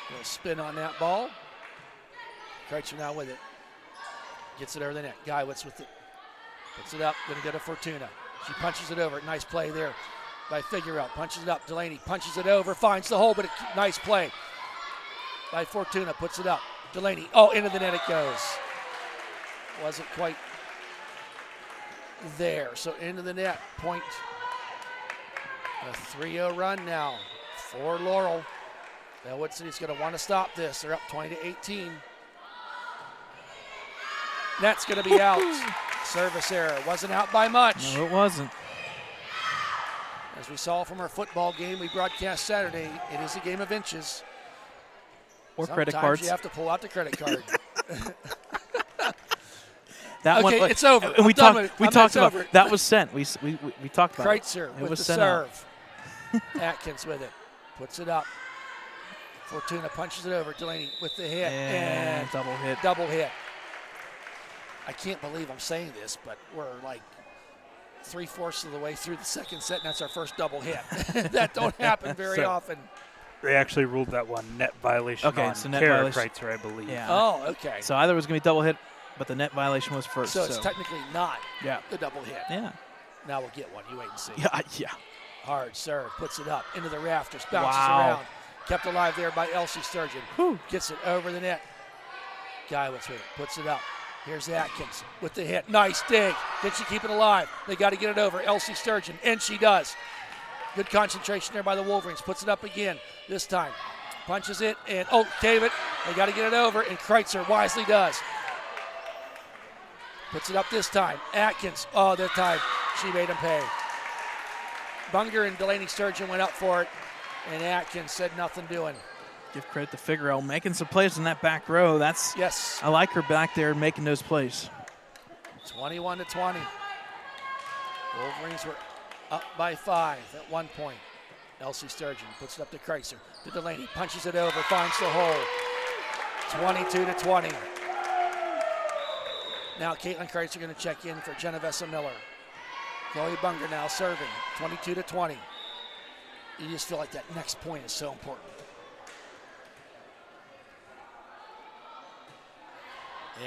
A little spin on that ball. Kreitzer now with it. Gets it over the net. Guyowitz with it. Puts it up. Going to go to Fortuna. She punches it over. Nice play there by Figueroa. Punches it up. Delaney punches it over. Finds the hole, but nice play by Fortuna. Puts it up. Delaney. Oh, into the net it goes. Wasn't quite there. So into the net. Point. A 3-0 run now for Laurel. Ellwood City's going to want to stop this. They're up 20-18. That's going to be out. Service error. Wasn't out by much. No, it wasn't. As we saw from our football game we broadcast Saturday, it is a game of inches. Or Sometimes credit cards. You have to pull out the credit card. That okay, one, it's over. And we talked about over. that was sent. We talked about Kreitzer it. It with was the sent serve. Atkins with it. Puts it up. Fortuna punches it over. Delaney with the hit. And double hit. Double hit. I can't believe I'm saying this, but we're like 3/4 of the way through the second set, and that's our first double hit. That don't happen very often. They actually ruled that one net violation on so net Kara violation. Kreitzer, I believe. Yeah. Oh, okay. So either it was going to be double hit but the net violation was first. So it's technically not yeah. the double hit. Yeah. Now we'll get one. You wait and see. Yeah. Hard serve, puts it up into the rafters, bounces Wow. around. Kept alive there by Elsie Sturgeon. Whew. Gets it over the net. Guywitz with it, puts it up. Here's Atkins with the hit. Nice dig. Can she keep it alive? They got to get it over. Elsie Sturgeon, and she does. Good concentration there by the Wolverines. Puts it up again. This time punches it, and David. They got to get it over, and Kreitzer wisely does. Puts it up this time. Atkins. Oh, that time she made him pay. Bunger and Delaney Sturgeon went up for it, and Atkins said nothing doing. Give credit to Figueroa making some plays in that back row. Yes. I like her back there making those plays. 21-20. Wolverines were up by 5 at one point. Elsie Sturgeon puts it up to Kreitzer. To Delaney, punches it over, finds the hole. 22-20. Now Caitlin Kreitzer going to check in for Genovesa Miller. Chloe Bunger now serving, 22-20. You just feel like that next point is so important.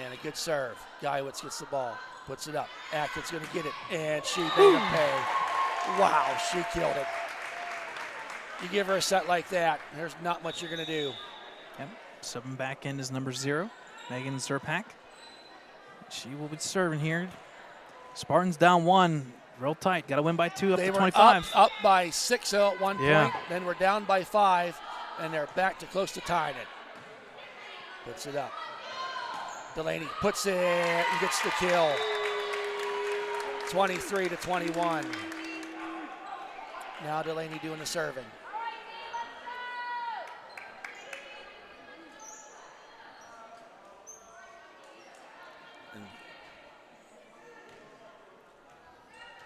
And a good serve. Guywitz gets the ball, puts it up. Atkins going to get it, and she made him pay. Wow, she killed it. You give her a set like that, there's not much you're going to do. Yep. Subbing back in is number 0, Megan Zerpak. She will be serving here. Spartans down 1, real tight. Got to win by 2 up They to were 25. up by 6-0 at one Yeah. point, then we're down by 5, and they're back to close to tying it. Puts it up. Delaney puts it and gets the kill. 23-21. Now Delaney doing the serving. And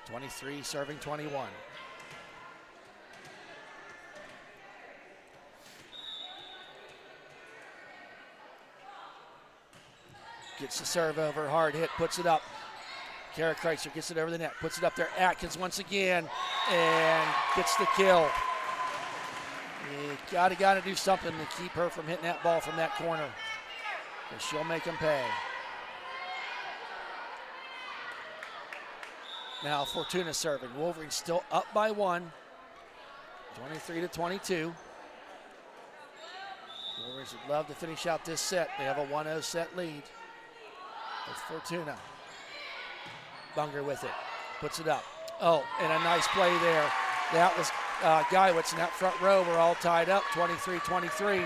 23 serving 21. Gets the serve over, hard hit, puts it up. Kara Kreitzer gets it over the net, puts it up there. Atkins once again, and gets the kill. You gotta do something to keep her from hitting that ball from that corner, because she'll make them pay. Now Fortuna serving. Wolverine still up by 1, 23-22. Wolverines would love to finish out this set. They have a 1-0 set lead. With Fortuna. Bunger with it. Puts it up. Oh, and a nice play there. That was Guywitz in that front row. We're all tied up, 23-23.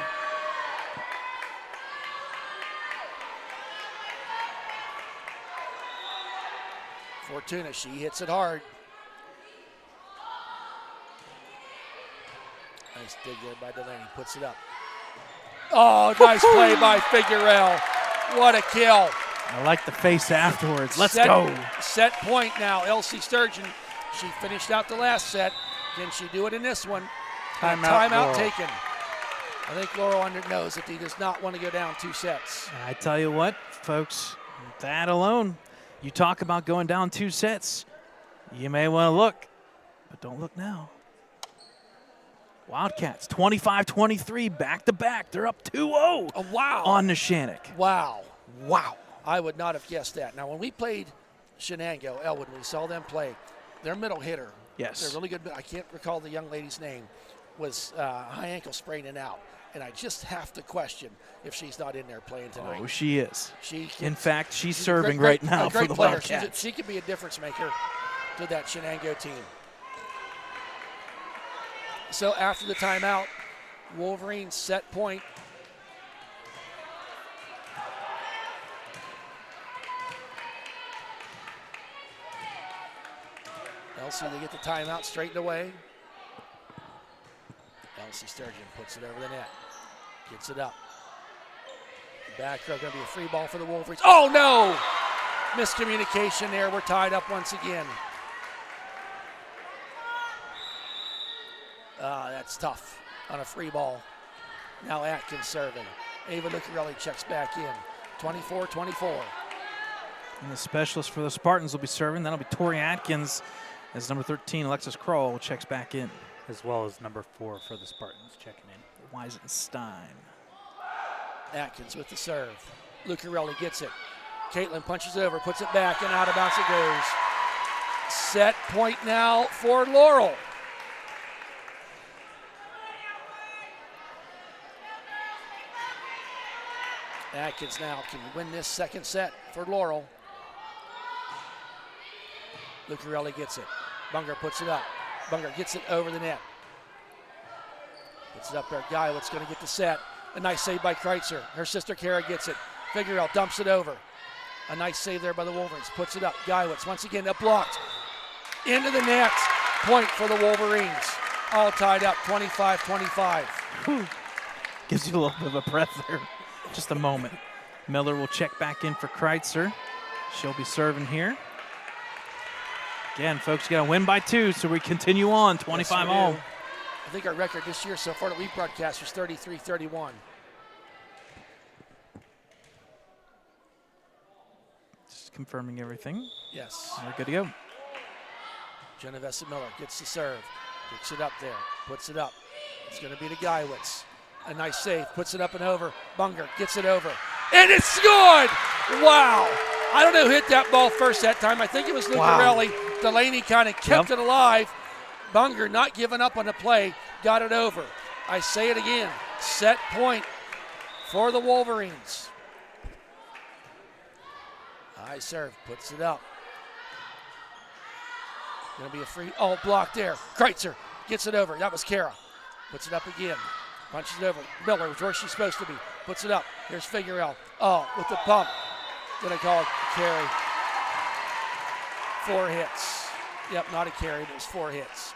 Fortuna, she hits it hard. Nice dig there by Delaney. Puts it up. Oh, nice play by Figueroa. What a kill. I like the face afterwards. Let's go. Set point now. Elsie Sturgeon, she finished out the last set. Can she do it in this one? Timeout taken. I think Laurel knows that he does not want to go down 2 sets. I tell you what, folks, that alone, you talk about going down 2 sets, you may want to look, but don't look now. Wildcats, 25-23, back-to-back. They're up 2-0 Oh, wow. on Neshannock. Wow. Wow. I would not have guessed that. Now, when we played Shenango, Ellwood, we saw them play, their middle hitter, Yes. they're really good. I can't recall the young lady's name, was high ankle spraining out. And I just have to question if she's not in there playing tonight. Oh, she is. She In fact, she's a serving great- right now a great for the player. Wildcats. She could be a difference maker to that Shenango team. So after the timeout, Wolverines set point. Elsie, they get the timeout straightened away. Elsie Sturgeon puts it over the net. Gets it up. Back row, going to be a free ball for the Wolverines. Oh, no! Miscommunication there. We're tied up once again. That's tough on a free ball. Now Atkins serving. Ava Lucarelli checks back in. 24-24. And the specialist for the Spartans will be serving. That'll be Tori Atkins as number 13, Alexis Kroll, checks back in. As well as number 4 for the Spartans checking in. Weisenstein. Atkins with the serve. Lucarelli gets it. Caitlin punches over, puts it back, and out of bounds it goes. Set point now for Laurel. Atkins now can win this second set for Laurel. Lucarelli gets it. Bunger puts it up. Bunger gets it over the net. Puts it up there. Guywood's going to get the set. A nice save by Kreitzer. Her sister Kara gets it. Figueroa dumps it over. A nice save there by the Wolverines. Puts it up. Guywood's once again up blocked. Into the net. Point for the Wolverines. All tied up 25-25. Gives you a little bit of a breath there. Just a moment. Miller will check back in for Kreitzer. She'll be serving here. Again, folks, you got to win by 2, so we continue on 25 all. I think our record this year so far that we've broadcast was 33-31. Just confirming everything. Yes. We're good to go. Genovesa Miller gets the serve. Picks it up there. Puts it up. It's going to be to Guyowitz. A nice save. Puts it up and over. Bunger gets it over. And it's good! Wow. I don't know who hit that ball first that time. I think it was Lucarelli. Wow. Delaney kind of kept it alive. Bunger not giving up on the play. Got it over. I say it again. Set point for the Wolverines. High serve. Puts it up. Going to be a free. Oh, block there. Kreitzer gets it over. That was Kara. Puts it up again. Punches it over. Miller was where she's supposed to be. Puts it up. Here's Figueroa. Oh, with the pump. Then I call it a carry. 4 hits. Yep, not a carry, but it was 4 hits.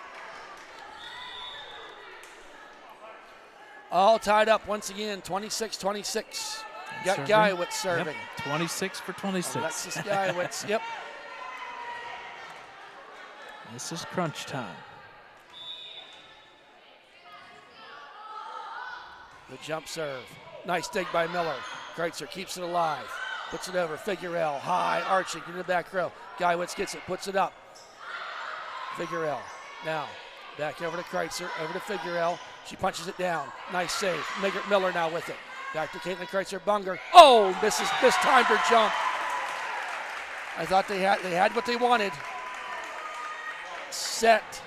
All tied up once again, 26-26. Got Guyowitz serving. Yep, 26 for 26. Alexis Guyowitz, yep. This is crunch time. The jump serve. Nice dig by Miller. Kreitzer keeps it alive. Puts it over. Figueroa, high, arching in the back row. Guyowitz gets it, puts it up. Figueroa. Now, back over to Kreitzer, over to Figueroa. She punches it down. Nice save. Miller now with it. Back to Caitlin Kreitzer. Bunger. Oh, this timed her jump. I thought they had what they wanted. Set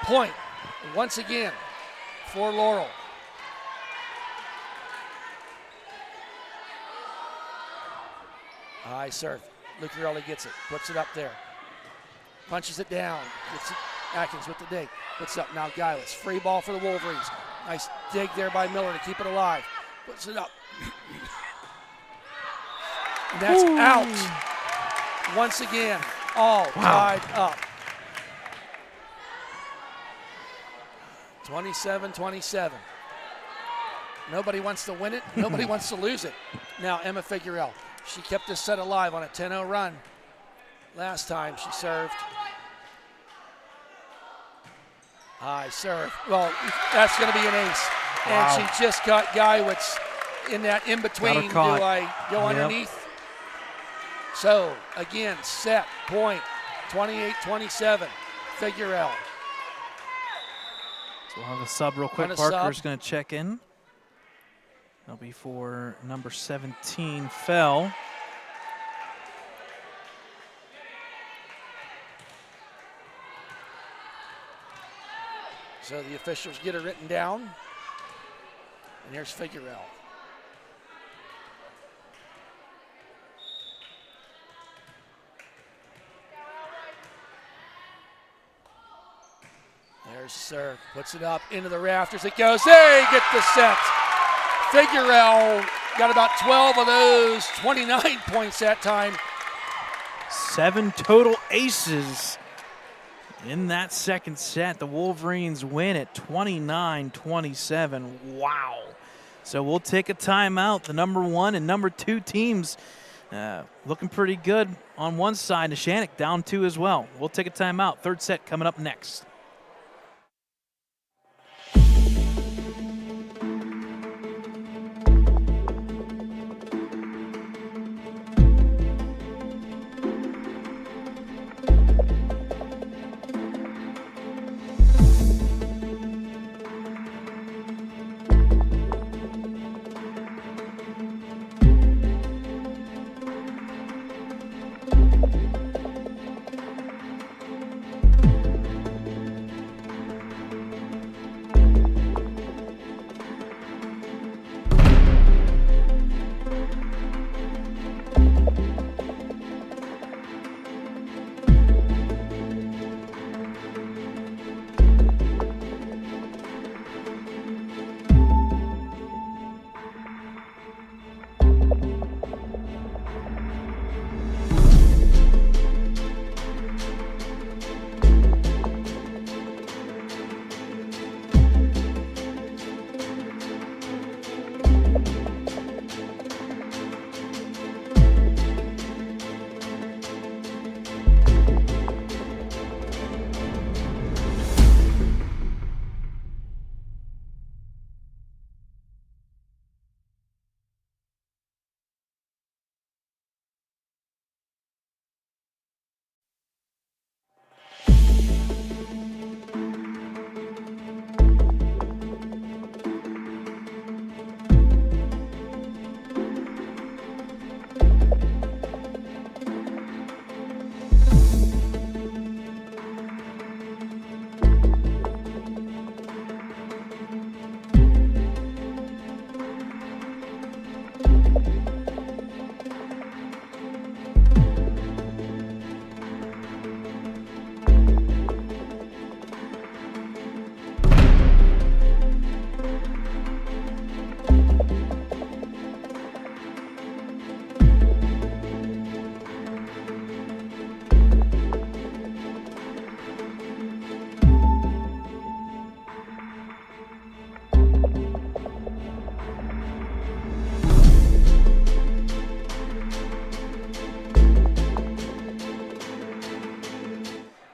point once again for Laurel. High serve. Lucarelli gets it. Puts it up there. Punches it down. Gets it. Atkins with the dig. Puts it up. Now Guyowitz. Free ball for the Wolverines. Nice dig there by Miller to keep it alive. Puts it up. And that's out. Once again. All tied up. 27-27. Nobody wants to win it. Nobody wants to lose it. Now Emma Figueroa. She kept this set alive on a 10-0 run. Last time she served. High serve. Well, that's going to be an ace. Wow. And she just got Guyowitz in that in-between. Do I go underneath? So, again, set point, 28-27, Figueroa. So we'll have a sub real quick. Parker's going to check in. That'll be for number 17, Fell. So the officials get it written down. And here's Figueroa. There's Sir, puts it up into the rafters. It goes. They get the set. Figueroa got about 12 of those, 29 points that time. 7 total aces in that second set. The Wolverines win at 29-27. Wow. So we'll take a timeout. The number 1 and number 2 teams looking pretty good on one side. Neshannock down 2 as well. We'll take a timeout. Third set coming up next.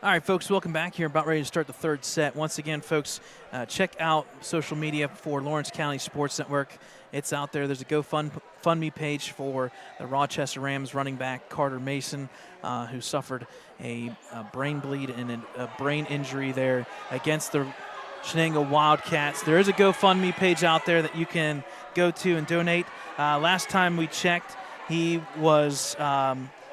All right, folks, welcome back here. About ready to start the third set. Once again, folks, check out social media for Lawrence County Sports Network. It's out there. There's a GoFundMe page for the Rochester Rams running back Carter Mason, who suffered a brain bleed and a brain injury there against the Shenango Wildcats. There is a GoFundMe page out there that you can go to and donate. Last time we checked, he was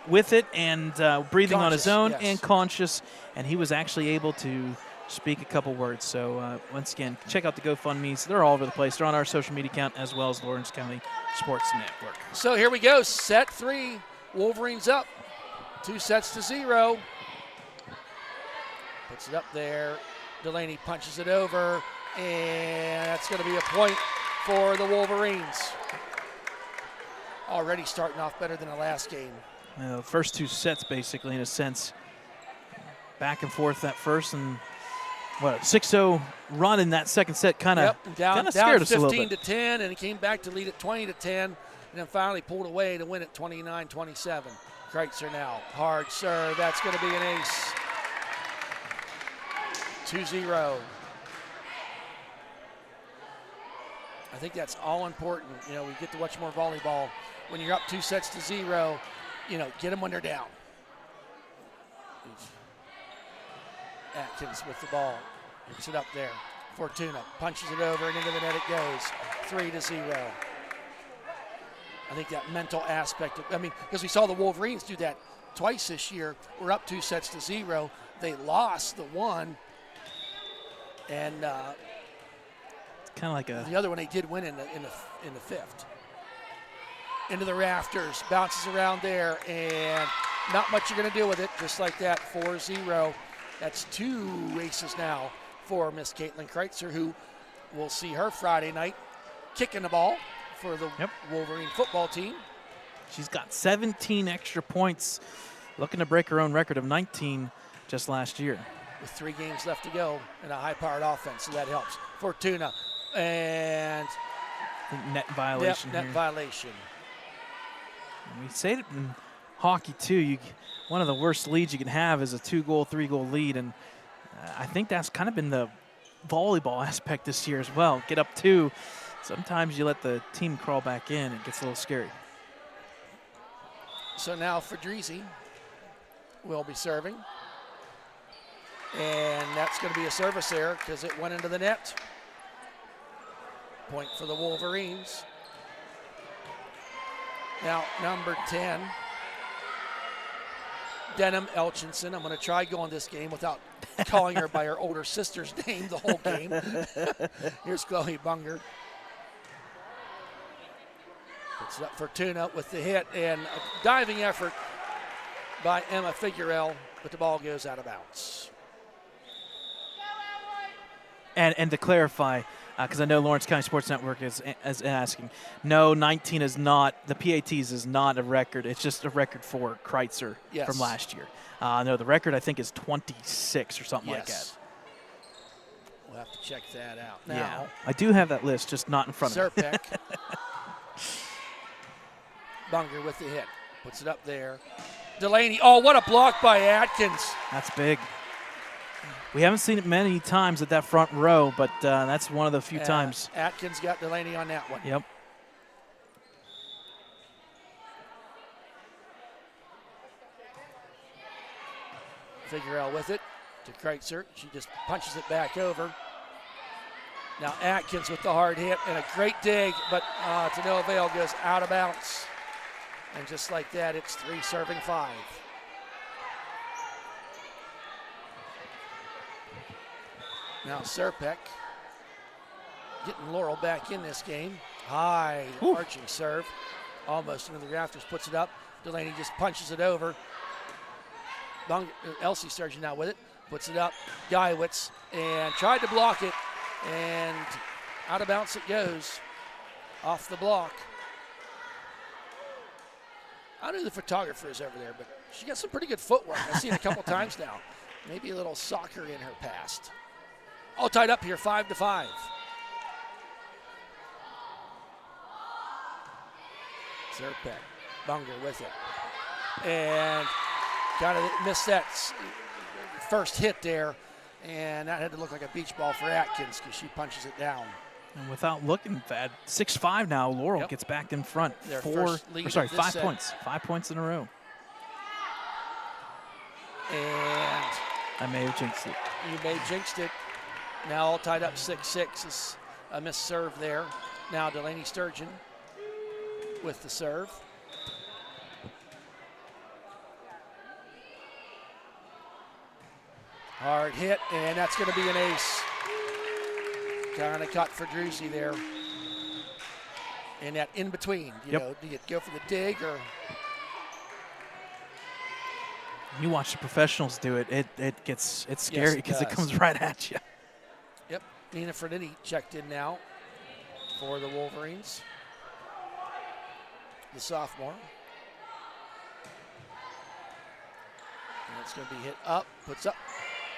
with it and breathing on his own, yes, and conscious, and he was actually able to speak a couple words. So once again, check out the GoFundMes. They're all over the place. They're on our social media account as well as Lawrence County Sports Network. So here we go, set 3. Wolverines up 2-0. Puts it up there. Delaney punches it over, and that's going to be a point for the Wolverines. Already starting off better than the last game. The first 2 sets, basically, in a sense, back and forth that first, and what, a 6-0 run in that second set kind of down scared us a little 15 bit. to 10, and he came back to lead at 20-10, and then finally pulled away to win at 29-27. Kreitzer now, hard serve, that's going to be an ace. 2-0. I think that's all important. You know, we get to watch more volleyball. When you're up 2-0, you know, get them when they're down. Atkins with the ball. Gets it up there. Fortuna punches it over, and into the net it goes. 3-0. I think that mental aspect of, because we saw the Wolverines do that twice this year. We're up 2-0. They lost the one, and kind of like the other one they did win in the fifth. Into the rafters, bounces around there, and not much you're going to do with it. Just like that, 4-0. That's 2 aces now for Miss Caitlin Kreitzer, who we'll see her Friday night kicking the ball for the Wolverine football team. She's got 17 extra points, looking to break her own record of 19 just last year. With 3 games left to go and a high-powered offense, so that helps. Fortuna, and I think net violation net here. violation. We say it in hockey too. One of the worst leads you can have is a 2-goal, 3-goal lead, and I think that's kind of been the volleyball aspect this year as well. Get up 2, sometimes you let the team crawl back in. It gets a little scary. So now Fedrizzi will be serving, and that's going to be a service error because it went into the net. Point for the Wolverines. Now, number 10, Denham Elchinson. I'm going to try going this game without calling her by her older sister's name the whole game. Here's Chloe Bunger. Puts it up Fortuna with the hit, and a diving effort by Emma Figuerel, but the ball goes out of bounds. And to clarify, because I know Lawrence County Sports Network is asking, no, 19 is not, the PATs is not a record. It's just a record for Kreitzer from last year. No, the record I think is 26 or something like that. We'll have to check that out. Now, yeah, I do have that list, just not in front of me. Serpek. Bunger with the hit. Puts it up there. Delaney. Oh, what a block by Atkins. That's big. We haven't seen it many times at that front row, but that's one of the few times. Atkins got Delaney on that one. Yep. Figuerel with it to Kreitzer. She just punches it back over. Now Atkins with the hard hit and a great dig, but to no avail, goes out of bounds. And just like that, it's 3 serving 5. Now Serpek getting Laurel back in this game. High arching serve. Almost into the rafters, puts it up. Delaney just punches it over. Elsie Sturgeon now with it. Puts it up. Geiwitz, and tried to block it. And out of bounds it goes. Off the block. I don't know who the photographer is over there, but she got some pretty good footwork. I've seen it a couple times now. Maybe a little soccer in her past. All tied up here, 5-5. Serpek, Bunger with it. And kind of missed that first hit there, and that had to look like a beach ball for Atkins because she punches it down. And without looking at 6-5 now, Laurel Yep. gets back in front. Their first lead of this 5 set. points. 5 points in a row. And I may have jinxed it. you may have jinxed it. Now all tied up 6-6 is a missed serve there. Now Delaney Sturgeon with the serve. Hard hit, and that's going to be an ace. Kind of cut for Druzy there. And that in between, you Yep. know, do you go for the dig or? You watch the professionals do it. It's scary it because it does. comes right at you. Yep, Nina Fernitti checked in now for the Wolverines. The sophomore. And it's going to be hit up, puts up,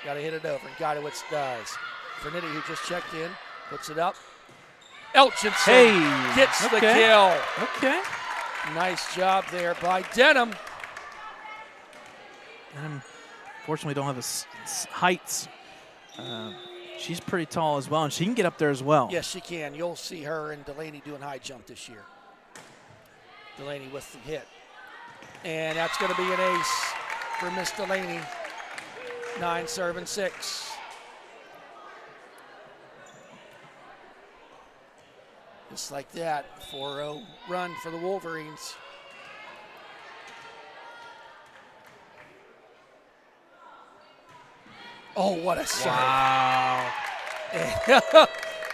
got to hit it over, and Godowitz does. Fernitti, who just checked in, puts it up. Elchinson gets the kill. Okay. Nice job there by Denham. And unfortunately, don't have heights. She's pretty tall as well, and she can get up there as well. Yes, she can. You'll see her and Delaney doing high jump this year. Delaney with the hit. And that's going to be an ace for Miss Delaney. 9-6. Just like that, 4-0 run for the Wolverines. Oh, what a serve. Wow.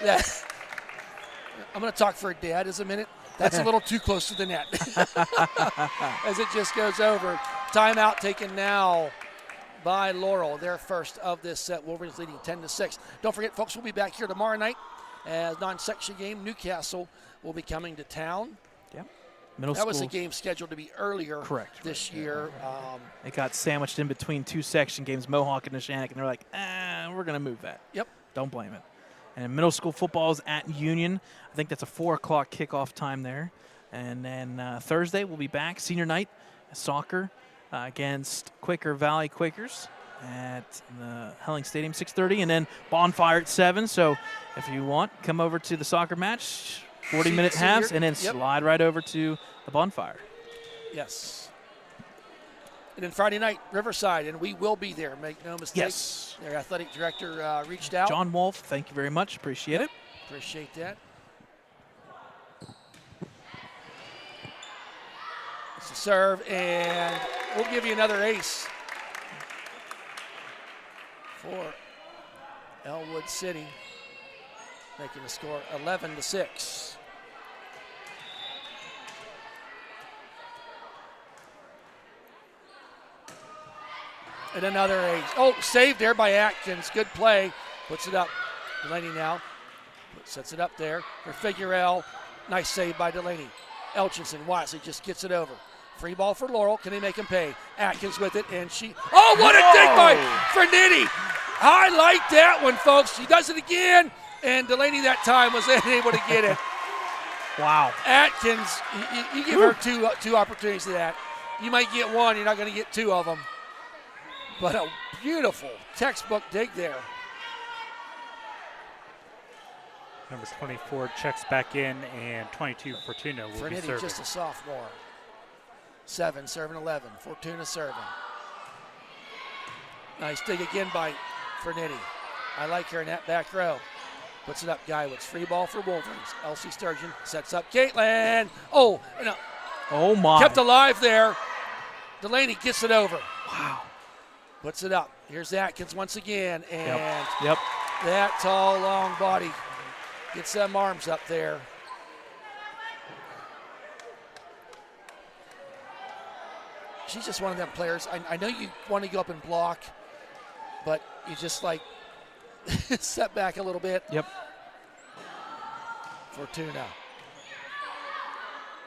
That, I'm going to talk for Dad as a minute. That's a little too close to the net. As it just goes over. Timeout taken now by Laurel. Their first of this set. Wolverines leading 10-6. Don't forget, folks, we'll be back here tomorrow night as non-section game. Newcastle will be coming to town. Yep. Middle That school. was a game scheduled to be earlier Correct. this year. It got sandwiched in between 2 section games, Mohawk and Neshannock, and they're like, we're going to move that. Yep. Don't blame it. And middle school football is at Union. I think that's a 4 o'clock kickoff time there. And then Thursday we'll be back, senior night, soccer against Quaker Valley Quakers at the Helling Stadium, 6:30, and then bonfire at 7. So if you want, come over to the soccer match, 40-minute halves, and then slide right over to the bonfire. Yes. And then Friday night, Riverside, and we will be there. Make no mistake. Yes. Their athletic director reached out. John Wolf, thank you very much. Appreciate it. Appreciate that. It's a serve, and we'll give you another ace for Ellwood City, making the score 11-6. And another ace. Oh, saved there by Atkins. Good play. Puts it up. Delaney now sets it up there for Figueroa. Nice save by Delaney. Elchinson wisely just gets it over. Free ball for Laurel. Can they make him pay? Atkins with it, and she. Oh, what a dig by Fernitti! I like that one, folks. She does it again, and Delaney that time was able to get it. Wow. Atkins, you give her two opportunities to that. You might get one. You're not going to get 2 of them. But a beautiful textbook dig there. Number 24 checks back in, and 22 Fortuna will be Fernitti, serving. just a sophomore. 7, serving 11. Fortuna serving. Nice dig again by Fernitti. I like her in that back row. Puts it up, Guywitz. Free ball for Wolverines. Elsie Sturgeon sets up Caitlin. Oh, no. Oh, my. Kept alive there. Delaney gets it over. Wow. Puts it up. Here's Atkins once again. And Yep. that tall, long body gets them arms up there. She's just one of them players. I know you want to go up and block, but you just like step back a little bit. Yep. Fortuna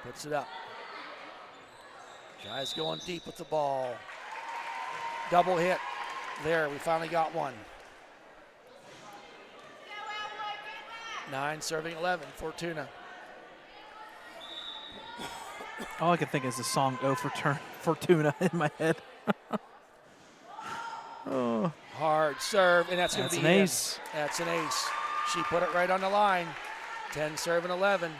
puts it up. Guys going deep with the ball. Double hit. There, we finally got one. 9 serving 11, Fortuna. All I can think is the song "Oh Fortuna" in my head. Oh, Hard serve, and that's going to that's be an in. ace. That's an ace. She put it right on the line. 10 serving 11.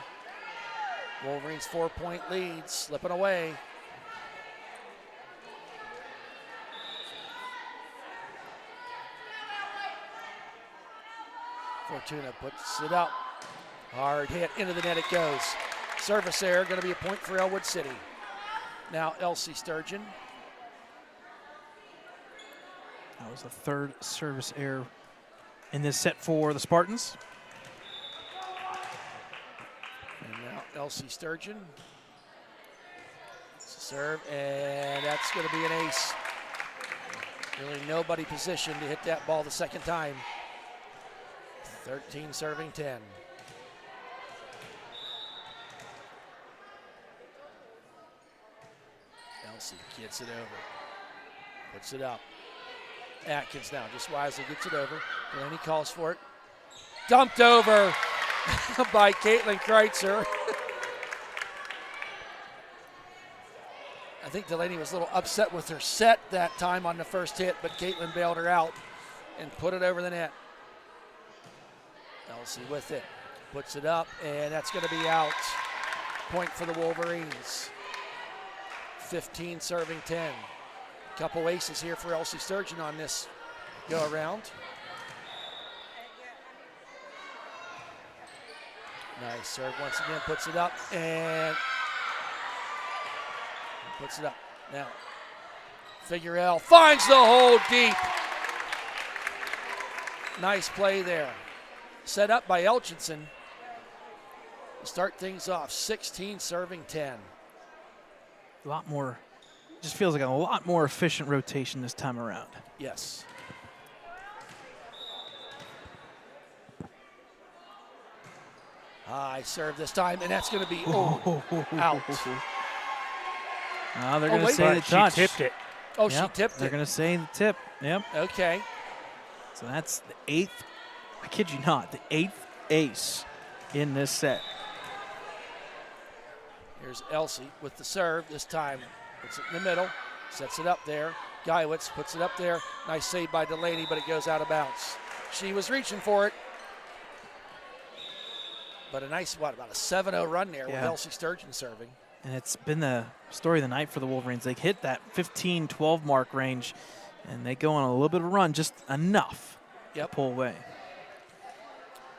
Wolverines 4-point lead, slipping away. Fortuna puts it up. Hard hit, into the net it goes. Service error, going to be a point for Ellwood City. Now Elsie Sturgeon. That was the third service error in this set for the Spartans. And now Elsie Sturgeon. Serve, and that's going to be an ace. Really nobody positioned to hit that ball the second time. 13 serving 10. Elsie gets it over. Puts it up. Atkins now just wisely gets it over. Delaney calls for it. Dumped over by Caitlin Kreitzer. I think Delaney was a little upset with her set that time on the first hit, but Caitlin bailed her out and put it over the net. Elsie with it. Puts it up, and that's going to be out. Point for the Wolverines. 15 serving 10. Couple aces here for Elsie Sturgeon on this go around. Nice serve once again, puts it up and puts it up. Now, Figueroa finds the hole deep. Nice play there. Set up by Elchinson. Start things off, 16 serving 10. A lot more, just feels like a lot more efficient rotation this time around. Yes. High serve this time, and that's going to be out. They're going to say the She touch. tipped it. Oh, Yep, she tipped They're it. going to say the tip. Yep. Okay. So that's the eighth, I kid you not, the eighth ace in this set. Here's Elsie with the serve this time. Puts it in the middle, sets it up there. Guyewitz puts it up there. Nice save by Delaney, but it goes out of bounds. She was reaching for it. But a nice, about a 7-0 run there with Elsie Sturgeon serving. And it's been the story of the night for the Wolverines. They hit that 15-12 mark range, and they go on a little bit of a run, just enough to pull away.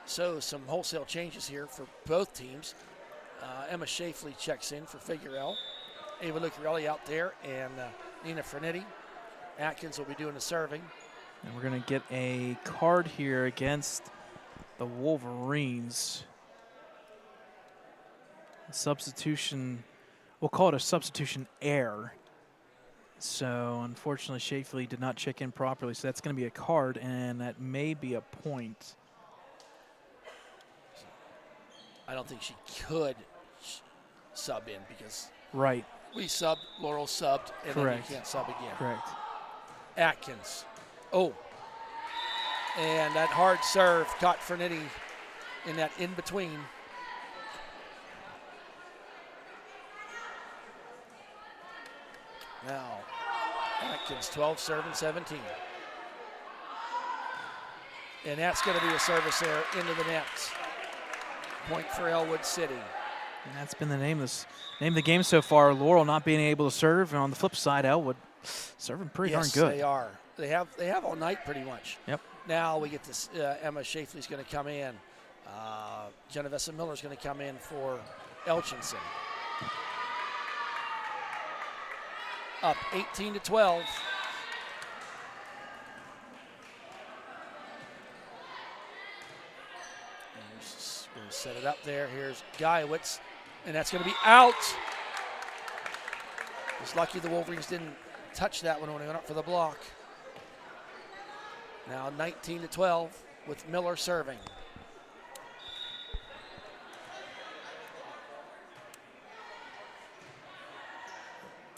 So some wholesale changes here for both teams. Emma Shafley checks in for Figueroa. Ava Lucarelli out there, and Nina Frenetti. Atkins will be doing the serving. And we're going to get a card here against the Wolverines. Substitution, we'll call it a substitution error. So unfortunately, Shafley did not check in properly, so that's going to be a card, and that may be a point. I don't think she could sub in because Right. we subbed, Laurel subbed, and then you can't sub again. Correct. Atkins. Oh. And that hard serve caught Frenetti in that in-between. Now, Atkins 12 serving 17. And that's going to be a service error into the net. Point for Ellwood City. And that's been the name of the game so far. Laurel not being able to serve, and on the flip side, Ellwood serving pretty darn good. Yes, they are. They have all night pretty much. Yep. Now we get this. Emma Shafley's going to come in. Genovesa Miller's going to come in for Elchinson. Up 18-12. Going to set it up there. Here's Guyewitz, and that's going to be out. It's lucky the Wolverines didn't touch that one when they went up for the block. Now 19-12 with Miller serving.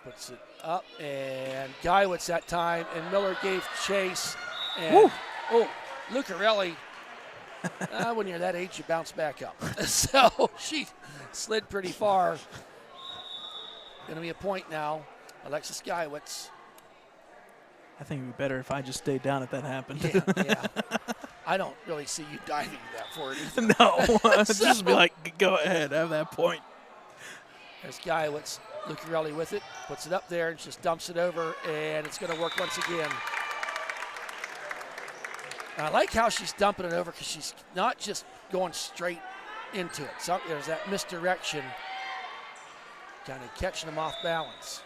Puts it up, and Guyewitz that time, and Miller gave chase. And Lucarelli, when you're that age, you bounce back up. So she slid pretty far. Going to be a point now. Alexis Guyewitz. I think it would be better if I just stayed down if that happened. Yeah. I don't really see you diving that for it either. No, just be like, go ahead, have that point. There's Guyowitz, Lucarelli with it, puts it up there and just dumps it over, and it's going to work once again. And I like how she's dumping it over because she's not just going straight into it. So there's that misdirection, kind of catching them off balance.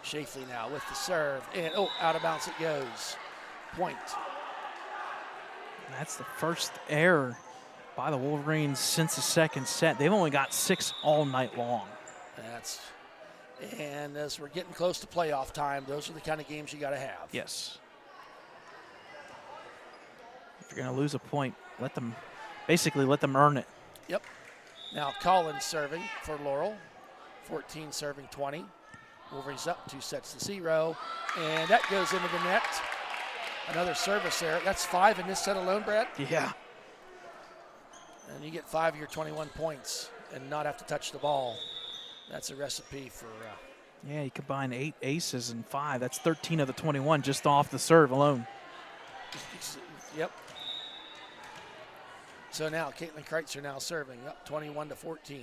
Shafley now with the serve, and out of bounds it goes. Point. That's the first error by the Wolverines since the second set. They've only got 6 all night long. And as we're getting close to playoff time, those are the kind of games you got to have. Yes. If you're going to lose a point, let them earn it. Yep. Now Collins serving for Laurel. 14 serving 20. Wolverines up 2-0, and that goes into the net. Another service there. That's 5 in this set alone, Brad. Yeah. And you get 5 of your 21 points and not have to touch the ball. That's a recipe for. Yeah, you combine 8 aces and 5. That's 13 of the 21 just off the serve alone. Yep. So now Caitlin Kreitzer now serving up 21-14.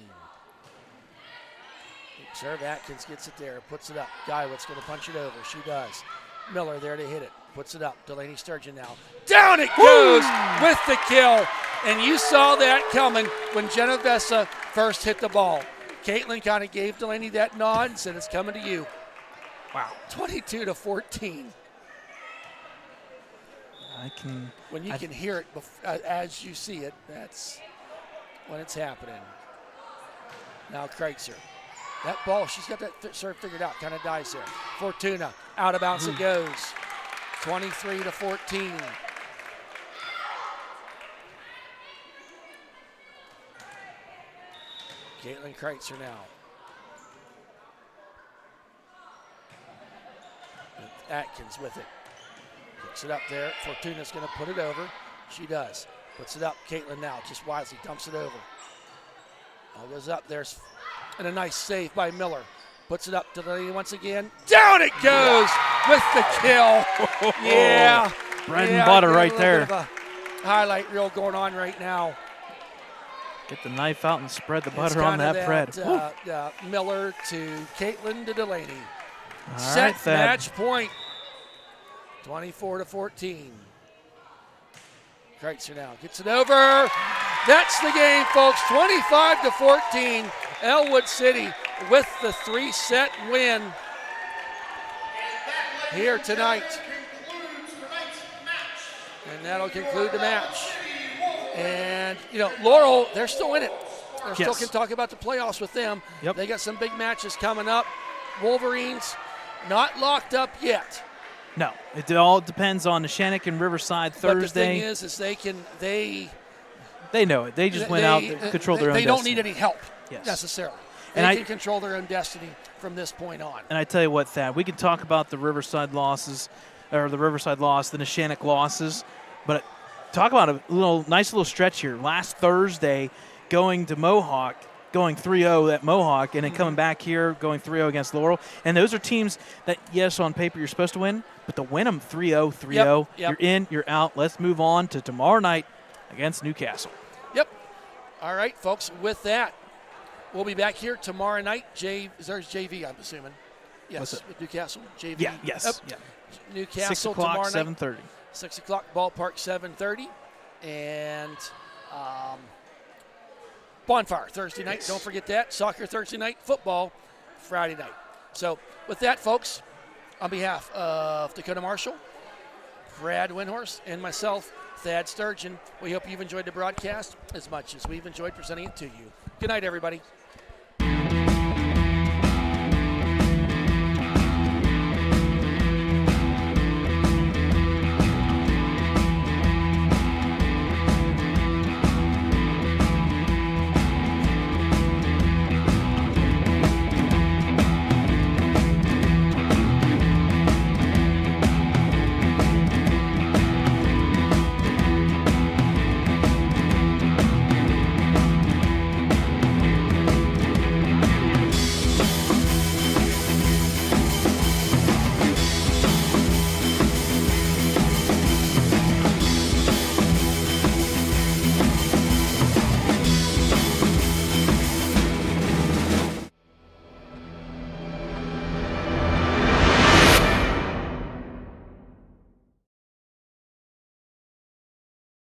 Serve Atkins gets it there, puts it up. Guyowitz going to punch it over. She does. Miller there to hit it. Puts it up. Delaney Sturgeon now. Down it goes with the kill. And you saw that coming when Genovesa first hit the ball. Caitlin kind of gave Delaney that nod and said, it's coming to you. Wow. 22-14. When you can hear it as you see it, that's when it's happening. Now Kreitzer. That ball, she's got that serve figured out, kind of dies there. Fortuna, out of bounds it goes. 23-14. Caitlin Kreitzer now. Atkins with it. Picks it up there. Fortuna's going to put it over. She does. Puts it up. Caitlin now just wisely dumps it over. All goes up. There's and a nice save by Miller. Puts it up to Delaney once again. Down it goes with the kill. Yeah. Bread and butter right there. Bit of a highlight reel going on right now. Get the knife out and spread the butter on that bread. Miller to Caitlin to Delaney. All Set right, Thad. match point. 24-14. Kreitzer now gets it over. That's the game, folks. 25-14. Ellwood City with the 3-set win here tonight. And that'll conclude the match. And, Laurel, they're still in it. They're still can talk about the playoffs with them. Yep. They got some big matches coming up. Wolverines not locked up yet. No, it all depends on the Shannock and Riverside Thursday. But the thing is they know it. They just went out and control their own destiny. They don't need any help necessarily. They And can control their own destiny from this point on. And I tell you what, Thad, we can talk about the Riverside losses, or the Riverside loss, the Neshannock losses, but talk about a nice little stretch here. Last Thursday, going to Mohawk, going 3-0 at Mohawk, and then coming back here, going 3-0 against Laurel. And those are teams that, yes, on paper you're supposed to win, but to win them 3-0, 3-0, you're in, you're out. Let's move on to tomorrow night against Newcastle. Yep. All right, folks, with that, we'll be back here tomorrow night. There's JV, I'm assuming. Yes, with Newcastle. JV. Yeah, yes. Yep. Yeah. Newcastle 6 o'clock, tomorrow night. 7:30. 6 o'clock, ballpark, 7:30. And Bonfire Thursday night. Yes. Don't forget that. Soccer Thursday night. Football Friday night. So with that, folks, on behalf of Dakota Marshall, Brad Windhorse, and myself, Thad Sturgeon, we hope you've enjoyed the broadcast as much as we've enjoyed presenting it to you. Good night, everybody.